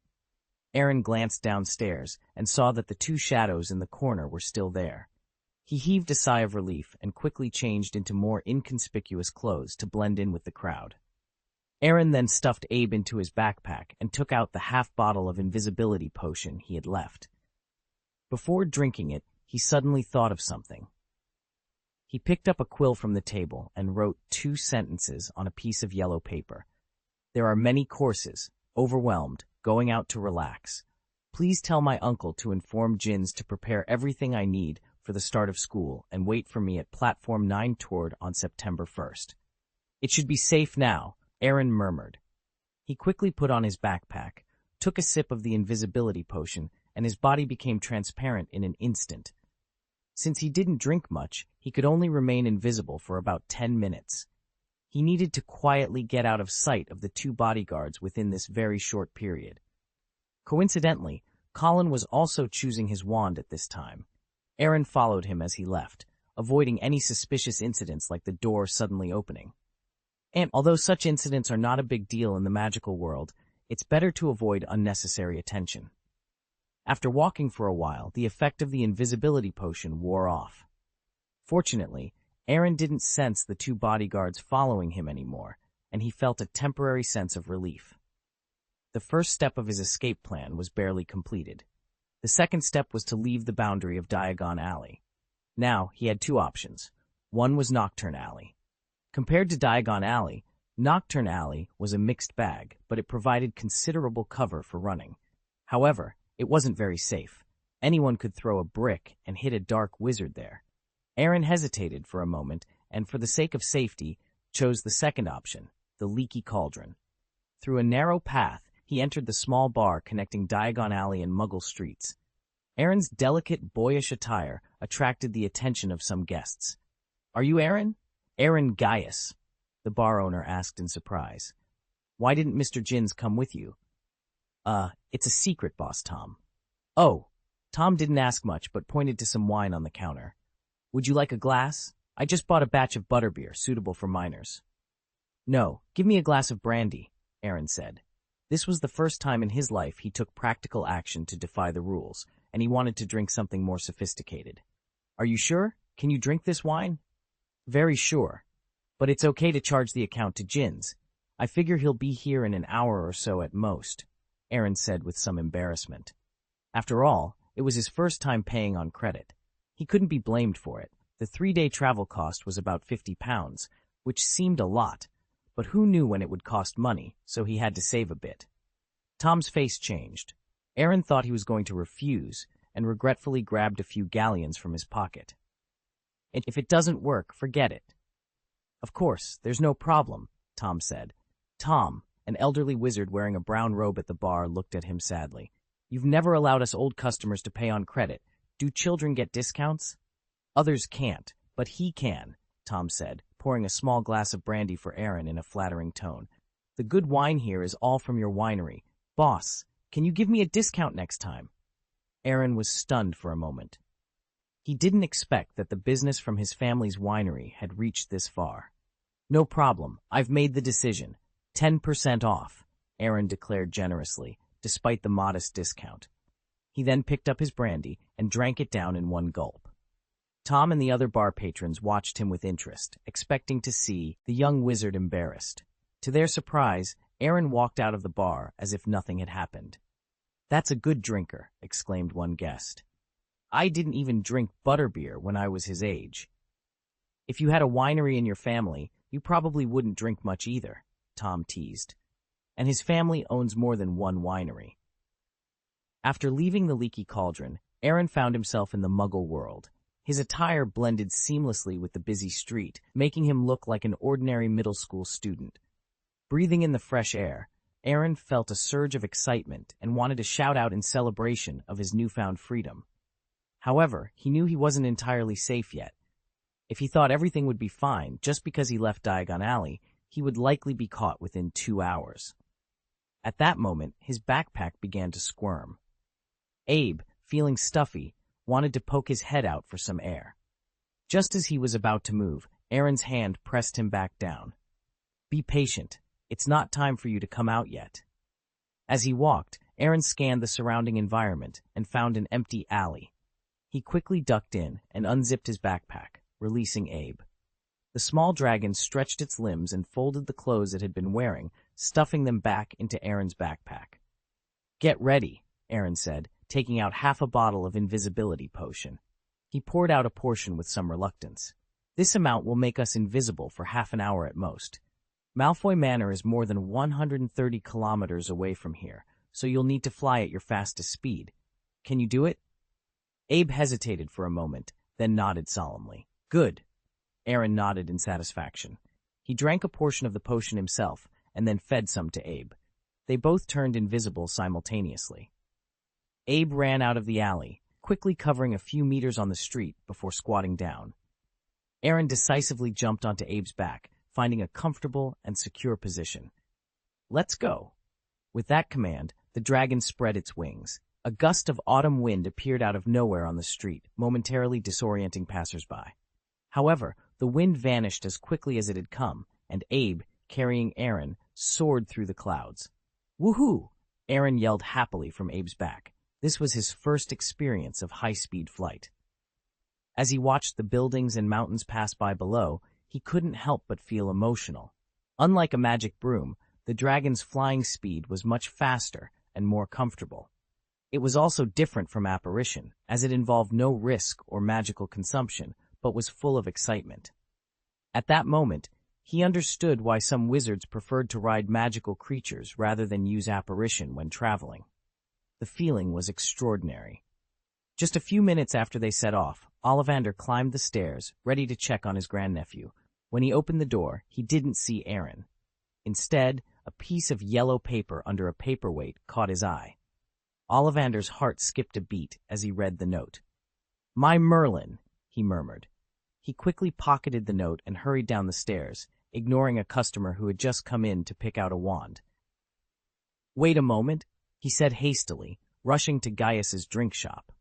Aaron glanced downstairs and saw that the two shadows in the corner were still there. He heaved a sigh of relief and quickly changed into more inconspicuous clothes to blend in with the crowd. Aaron then stuffed Abe into his backpack and took out the half-bottle of invisibility potion he had left. Before drinking it, he suddenly thought of something. He picked up a quill from the table and wrote 2 sentences on a piece of yellow paper. There are many courses, overwhelmed, going out to relax. Please tell my uncle to inform Jins to prepare everything I need for the start of school and wait for me at Platform 9 Toward on September 1st. It should be safe now, Aaron murmured. He quickly put on his backpack, took a sip of the invisibility potion, and his body became transparent in an instant. Since he didn't drink much, he could only remain invisible for about 10 minutes. He needed to quietly get out of sight of the 2 bodyguards within this very short period. Coincidentally, Colin was also choosing his wand at this time. Aaron followed him as he left, avoiding any suspicious incidents like the door suddenly opening. And although such incidents are not a big deal in the magical world, it's better to avoid unnecessary attention. After walking for a while, the effect of the invisibility potion wore off. Fortunately, Aaron didn't sense the 2 bodyguards following him anymore, and he felt a temporary sense of relief. The first step of his escape plan was barely completed. The second step was to leave the boundary of Diagon Alley. Now, he had 2 options. One was Nocturne Alley. Compared to Diagon Alley, Nocturne Alley was a mixed bag, but it provided considerable cover for running. However, it wasn't very safe. Anyone could throw a brick and hit a dark wizard there. Aaron hesitated for a moment and, for the sake of safety, chose the second option, the Leaky Cauldron. Through a narrow path, he entered the small bar connecting Diagon Alley and Muggle streets. Aaron's delicate, boyish attire attracted the attention of some guests. "Are you Aaron?" "Aaron Gaius," the bar owner asked in surprise. "Why didn't Mr. Jins come with you?" It's a secret, Boss Tom." "Oh." Tom didn't ask much, but pointed to some wine on the counter. "Would you like a glass? I just bought a batch of butterbeer, suitable for minors." "No, give me a glass of brandy," Aaron said. This was the first time in his life he took practical action to defy the rules, and he wanted to drink something more sophisticated. "Are you sure? Can you drink this wine?" "Very sure. But it's okay to charge the account to Jins. I figure he'll be here in an hour or so at most," Aaron said with some embarrassment. After all, it was his first time paying on credit. He couldn't be blamed for it. The 3-day travel cost was about £50, which seemed a lot, but who knew when it would cost money, so he had to save a bit. Tom's face changed. Aaron thought he was going to refuse, and regretfully grabbed a few galleons from his pocket. "If it doesn't work, forget it." "Of course, there's no problem," Tom said. Tom, an elderly wizard wearing a brown robe at the bar, looked at him sadly. "You've never allowed us old customers to pay on credit. Do children get discounts?" "Others can't, but he can," Tom said, pouring a small glass of brandy for Aaron in a flattering tone. "The good wine here is all from your winery. Boss, can you give me a discount next time?" Aaron was stunned for a moment. He didn't expect that the business from his family's winery had reached this far. "No problem, I've made the decision. 10% off," Aaron declared generously, despite the modest discount. He then picked up his brandy and drank it down in one gulp. Tom and the other bar patrons watched him with interest, expecting to see the young wizard embarrassed. To their surprise, Aaron walked out of the bar as if nothing had happened. "That's a good drinker," exclaimed one guest. "I didn't even drink butterbeer when I was his age." "If you had a winery in your family, you probably wouldn't drink much either," Tom teased. "And his family owns more than one winery." After leaving the Leaky Cauldron, Aaron found himself in the Muggle world. His attire blended seamlessly with the busy street, making him look like an ordinary middle school student. Breathing in the fresh air, Aaron felt a surge of excitement and wanted to shout out in celebration of his newfound freedom. However, he knew he wasn't entirely safe yet. If he thought everything would be fine just because he left Diagon Alley, he would likely be caught within 2 hours. At that moment, his backpack began to squirm. Abe, feeling stuffy, wanted to poke his head out for some air. Just as he was about to move, Aaron's hand pressed him back down. "Be patient. It's not time for you to come out yet." As he walked, Aaron scanned the surrounding environment and found an empty alley. He quickly ducked in and unzipped his backpack, releasing Abe. The small dragon stretched its limbs and folded the clothes it had been wearing, stuffing them back into Aaron's backpack. "Get ready," Aaron said, taking out half a bottle of invisibility potion. He poured out a portion with some reluctance. "This amount will make us invisible for half an hour at most. Malfoy Manor is more than 130 kilometers away from here, so you'll need to fly at your fastest speed. Can you do it?" Abe hesitated for a moment, then nodded solemnly. "Good." Aaron nodded in satisfaction. He drank a portion of the potion himself, and then fed some to Abe. They both turned invisible simultaneously. Abe ran out of the alley, quickly covering a few meters on the street before squatting down. Aaron decisively jumped onto Abe's back, finding a comfortable and secure position. "Let's go." With that command, the dragon spread its wings. A gust of autumn wind appeared out of nowhere on the street, momentarily disorienting passersby. However, the wind vanished as quickly as it had come, and Abe, carrying Aaron, soared through the clouds. "Woohoo!" Aaron yelled happily from Abe's back. This was his first experience of high-speed flight. As he watched the buildings and mountains pass by below, he couldn't help but feel emotional. Unlike a magic broom, the dragon's flying speed was much faster and more comfortable. It was also different from apparition, as it involved no risk or magical consumption, but was full of excitement. At that moment, he understood why some wizards preferred to ride magical creatures rather than use apparition when traveling. The feeling was extraordinary. Just a few minutes after they set off, Ollivander climbed the stairs, ready to check on his grandnephew. When he opened the door, he didn't see Aaron. Instead, a piece of yellow paper under a paperweight caught his eye. Ollivander's heart skipped a beat as he read the note. "My Merlin," he murmured. He quickly pocketed the note and hurried down the stairs, ignoring a customer who had just come in to pick out a wand. "Wait a moment," he said hastily, rushing to Gaius's drink shop.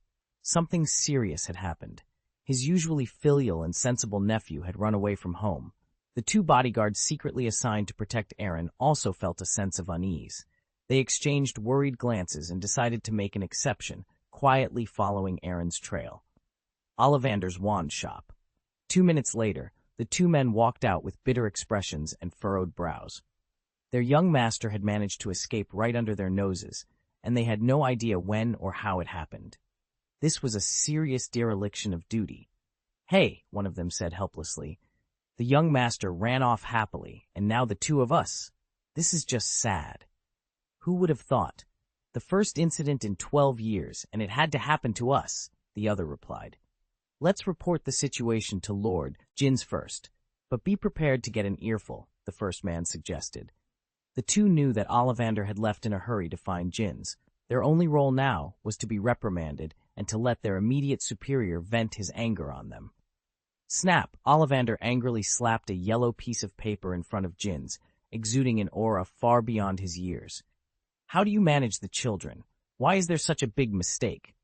Something serious had happened. His usually filial and sensible nephew had run away from home. The two bodyguards secretly assigned to protect Aaron also felt a sense of unease. They exchanged worried glances and decided to make an exception, quietly following Aaron's trail. Ollivander's wand shop. 2 minutes later, the two men walked out with bitter expressions and furrowed brows. Their young master had managed to escape right under their noses, and they had no idea when or how it happened. This was a serious dereliction of duty. "Hey," one of them said helplessly. "The young master ran off happily, and now the two of us. This is just sad." "Who would have thought? The first incident in 12 years, and it had to happen to us," the other replied. "Let's report the situation to Lord Jins first, but be prepared to get an earful," the first man suggested. The two knew that Ollivander had left in a hurry to find Jins. Their only role now was to be reprimanded and to let their immediate superior vent his anger on them. Snap! Ollivander angrily slapped a yellow piece of paper in front of Jins, exuding an aura far beyond his years. "How do you manage the children? Why is there such a big mistake?"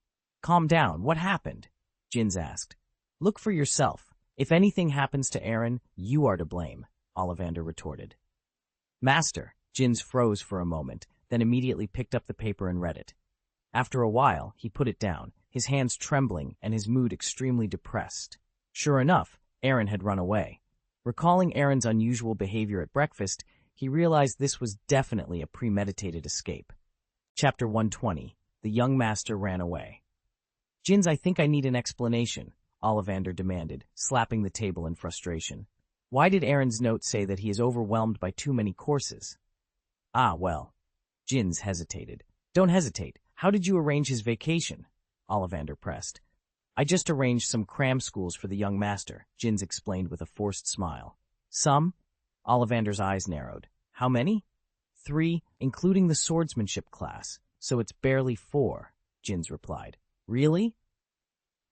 "Calm down, what happened?" Jins asked. "Look for yourself. If anything happens to Aaron, you are to blame," Ollivander retorted. "Master," Jins froze for a moment, then immediately picked up the paper and read it. After a while, he put it down, his hands trembling and his mood extremely depressed. Sure enough, Aaron had run away. Recalling Aaron's unusual behavior at breakfast, he realized this was definitely a premeditated escape. Chapter 120. The young master ran away. "Jins, I think I need an explanation," Ollivander demanded, slapping the table in frustration. "Why did Aaron's note say that he is overwhelmed by too many courses?" "Ah, well." Jins hesitated. "Don't hesitate. How did you arrange his vacation?" Ollivander pressed. "I just arranged some cram schools for the young master," Jins explained with a forced smile. "Some?" Ollivander's eyes narrowed. "How many?" "3, including the swordsmanship class, so it's barely 4, Jins replied. "Really?"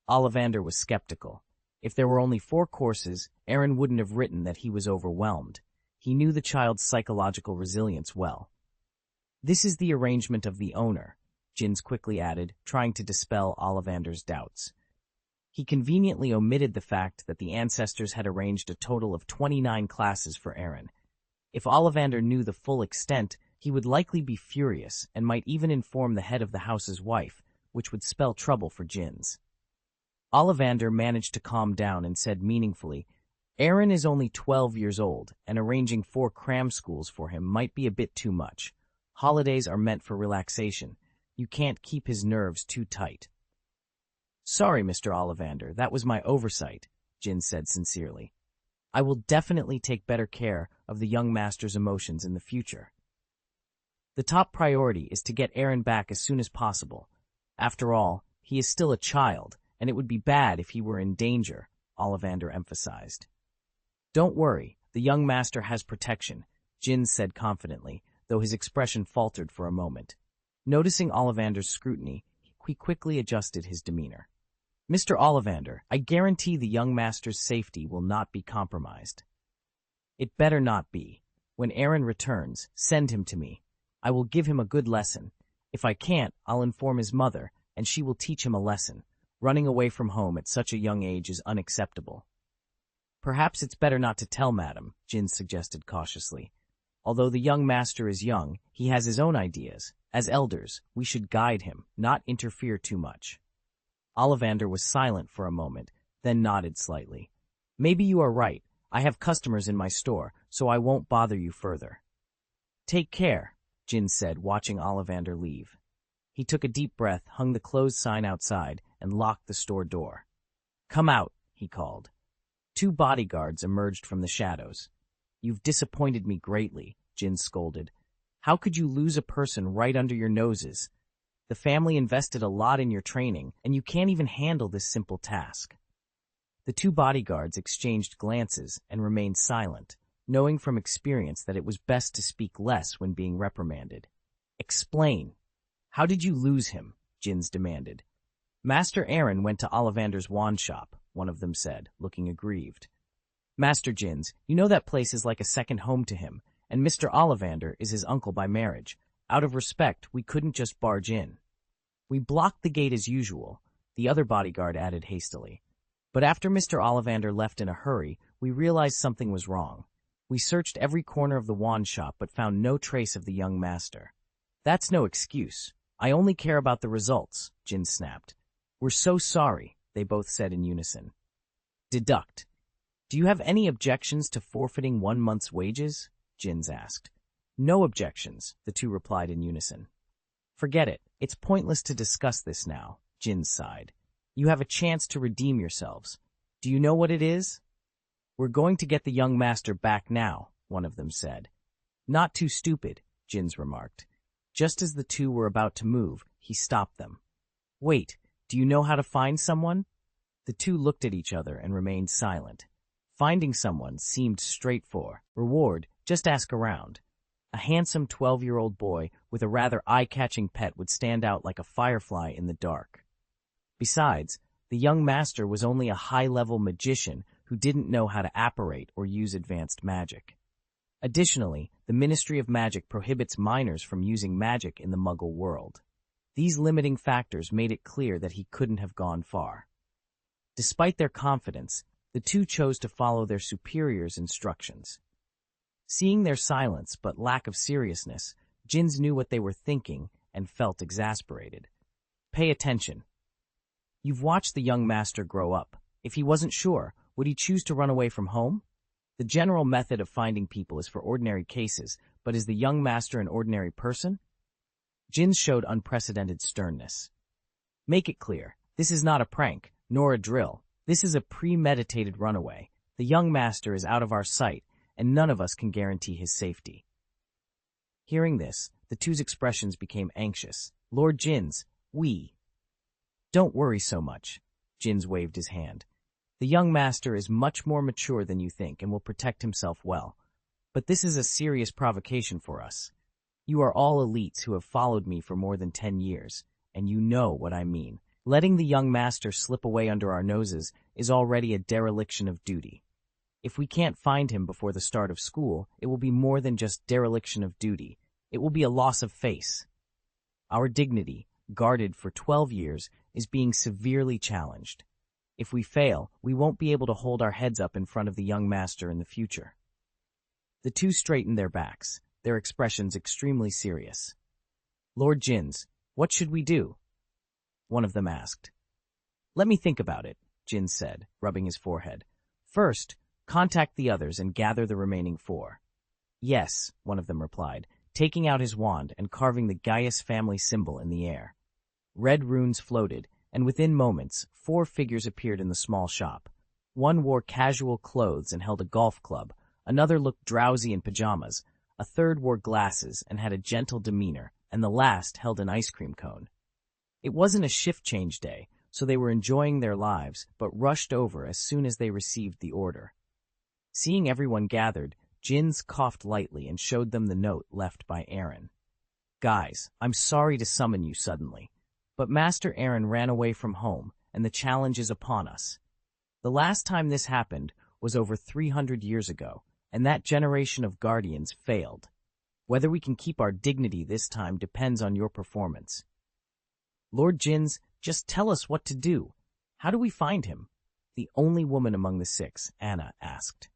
Ollivander was skeptical. If there were only 4 courses, Aaron wouldn't have written that he was overwhelmed. He knew the child's psychological resilience well. "This is the arrangement of the owner," Jins quickly added, trying to dispel Ollivander's doubts. He conveniently omitted the fact that the ancestors had arranged a total of 29 classes for Aaron. If Ollivander knew the full extent, he would likely be furious and might even inform the head of the house's wife, which would spell trouble for Jins. Ollivander managed to calm down and said meaningfully, "Aaron is only 12 years old, and arranging 4 cram schools for him might be a bit too much. Holidays are meant for relaxation. You can't keep his nerves too tight." "Sorry, Mr. Ollivander, that was my oversight," Jins said sincerely. "I will definitely take better care of the young master's emotions in the future. The top priority is to get Aaron back as soon as possible. After all, he is still a child, and it would be bad if he were in danger," Ollivander emphasized. "Don't worry, the young master has protection," Jins said confidently, though his expression faltered for a moment. Noticing Ollivander's scrutiny, he quickly adjusted his demeanor. "Mr. Ollivander, I guarantee the young master's safety will not be compromised." "It better not be. When Aaron returns, send him to me. I will give him a good lesson. If I can't, I'll inform his mother, and she will teach him a lesson. Running away from home at such a young age is unacceptable." "Perhaps it's better not to tell, madam," Jins suggested cautiously. "Although the young master is young, he has his own ideas. As elders, we should guide him, not interfere too much." Ollivander was silent for a moment, then nodded slightly. "Maybe you are right. I have customers in my store, so I won't bother you further." "Take care," Jins said, watching Ollivander leave. He took a deep breath, hung the closed sign outside, and locked the store door. "Come out," he called. 2 bodyguards emerged from the shadows. "You've disappointed me greatly," Jins scolded. "How could you lose a person right under your noses? The family invested a lot in your training, and you can't even handle this simple task." The 2 bodyguards exchanged glances and remained silent. knowing from experience that it was best to speak less when being reprimanded. "Explain. How did you lose him?" Jins demanded. "Master Aaron went to Ollivander's wand shop," one of them said, looking aggrieved. "Master Jins, you know that place is like a second home to him, and Mr. Ollivander is his uncle by marriage. Out of respect, we couldn't just barge in." "We blocked the gate as usual," the other bodyguard added hastily. "But after Mr. Ollivander left in a hurry, we realized something was wrong. We searched every corner of the wand shop but found no trace of the young master." "That's no excuse. I only care about the results," Jin snapped. "We're so sorry," they both said in unison. "Deduct. Do you have any objections to forfeiting 1 month's wages?" Jins asked. "No objections," the two replied in unison. "Forget it. It's pointless to discuss this now," Jins sighed. "You have a chance to redeem yourselves. Do you know what it is?" "We're going to get the young master back now," one of them said. "Not too stupid," Jins remarked. Just as the two were about to move, he stopped them. "Wait, do you know how to find someone?" The two looked at each other and remained silent. Finding someone seemed straightforward. Reward, just ask around. A handsome 12-year-old boy with a rather eye-catching pet would stand out like a firefly in the dark. Besides, the young master was only a high-level magician who didn't know how to apparate or use advanced magic. Additionally, the Ministry of Magic prohibits minors from using magic in the Muggle world. These limiting factors made it clear that he couldn't have gone far. Despite their confidence, the two chose to follow their superiors' instructions. Seeing their silence but lack of seriousness, Jins knew what they were thinking and felt exasperated. "Pay attention. You've watched the young master grow up. If he wasn't sure, would he choose to run away from home? The general method of finding people is for ordinary cases, but is the young master an ordinary person?" Jins showed unprecedented sternness. "Make it clear, this is not a prank, nor a drill. This is a premeditated runaway. The young master is out of our sight, and none of us can guarantee his safety." Hearing this, the two's expressions became anxious. "Lord Jins, we—" "Don't worry so much," Jins waved his hand. "The young master is much more mature than you think and will protect himself well. But this is a serious provocation for us. You are all elites who have followed me for more than 10 years, and you know what I mean. Letting the young master slip away under our noses is already a dereliction of duty. If we can't find him before the start of school, it will be more than just dereliction of duty. It will be a loss of face. Our dignity, guarded for 12 years, is being severely challenged. If we fail, we won't be able to hold our heads up in front of the young master in the future." The two straightened their backs, their expressions extremely serious. "Lord Jins, what should we do?" one of them asked. "Let me think about it," Jins said, rubbing his forehead. "First, contact the others and gather the remaining 4. "Yes," one of them replied, taking out his wand and carving the Gaius family symbol in the air. Red runes floated, and within moments, 4 figures appeared in the small shop. One wore casual clothes and held a golf club, another looked drowsy in pajamas, a third wore glasses and had a gentle demeanor, and the last held an ice cream cone. It wasn't a shift change day, so they were enjoying their lives, but rushed over as soon as they received the order. Seeing everyone gathered, Jins coughed lightly and showed them the note left by Aaron. "Guys, I'm sorry to summon you suddenly, but Master Aaron ran away from home, and the challenge is upon us. The last time this happened was over 300 years ago, and that generation of guardians failed. Whether we can keep our dignity this time depends on your performance. Lord Jins, just tell us what to do. How do we find him?" the only woman among the 6, Anna, asked.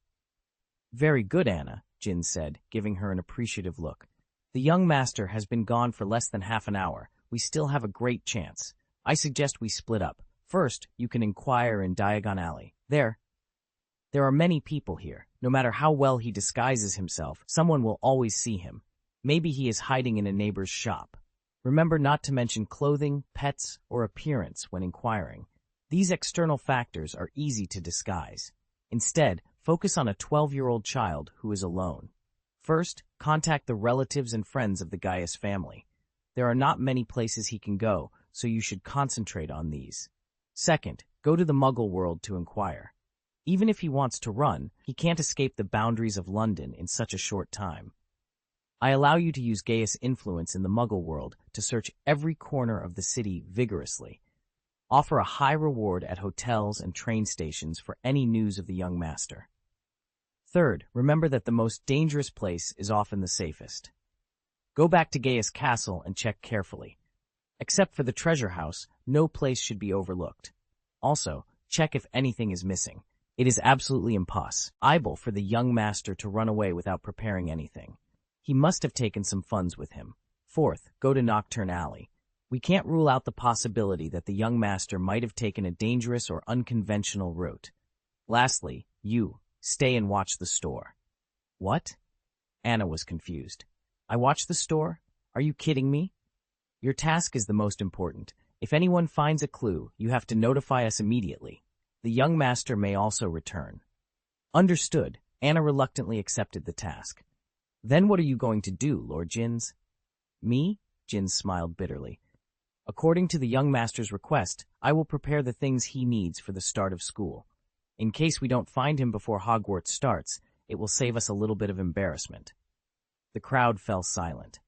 "Very good, Anna," Jins said, giving her an appreciative look. "The young master has been gone for less than half an hour. We still have a great chance. I suggest we split up. First, you can inquire in Diagon Alley. There are many people here. No matter how well he disguises himself, someone will always see him. Maybe he is hiding in a neighbor's shop. Remember not to mention clothing, pets, or appearance when inquiring. These external factors are easy to disguise. Instead, focus on a 12-year-old child who is alone. First, contact the relatives and friends of the Gaius family. There are not many places he can go, so you should concentrate on these. Second, go to the Muggle world to inquire. Even if he wants to run, he can't escape the boundaries of London in such a short time. I allow you to use Gaius' influence in the Muggle world to search every corner of the city vigorously. Offer a high reward at hotels and train stations for any news of the young master. Third, remember that the most dangerous place is often the safest. Go back to Gaius Castle and check carefully. Except for the treasure house, no place should be overlooked. Also, check if anything is missing. It is absolutely impossible for the young master to run away without preparing anything. He must have taken some funds with him. Fourth, go to Nocturne Alley. We can't rule out the possibility that the young master might have taken a dangerous or unconventional route. Lastly, you stay and watch the store. What? Anna was confused. I watch the store? Are you kidding me? Your task is the most important. If anyone finds a clue, you have to notify us immediately. The young master may also return. Understood. Anna reluctantly accepted the task. Then what are you going to do, Lord Jins? Me? Jins smiled bitterly. According to the young master's request, I will prepare the things he needs for the start of school. In case we don't find him before Hogwarts starts, it will save us a little bit of embarrassment. The crowd fell silent.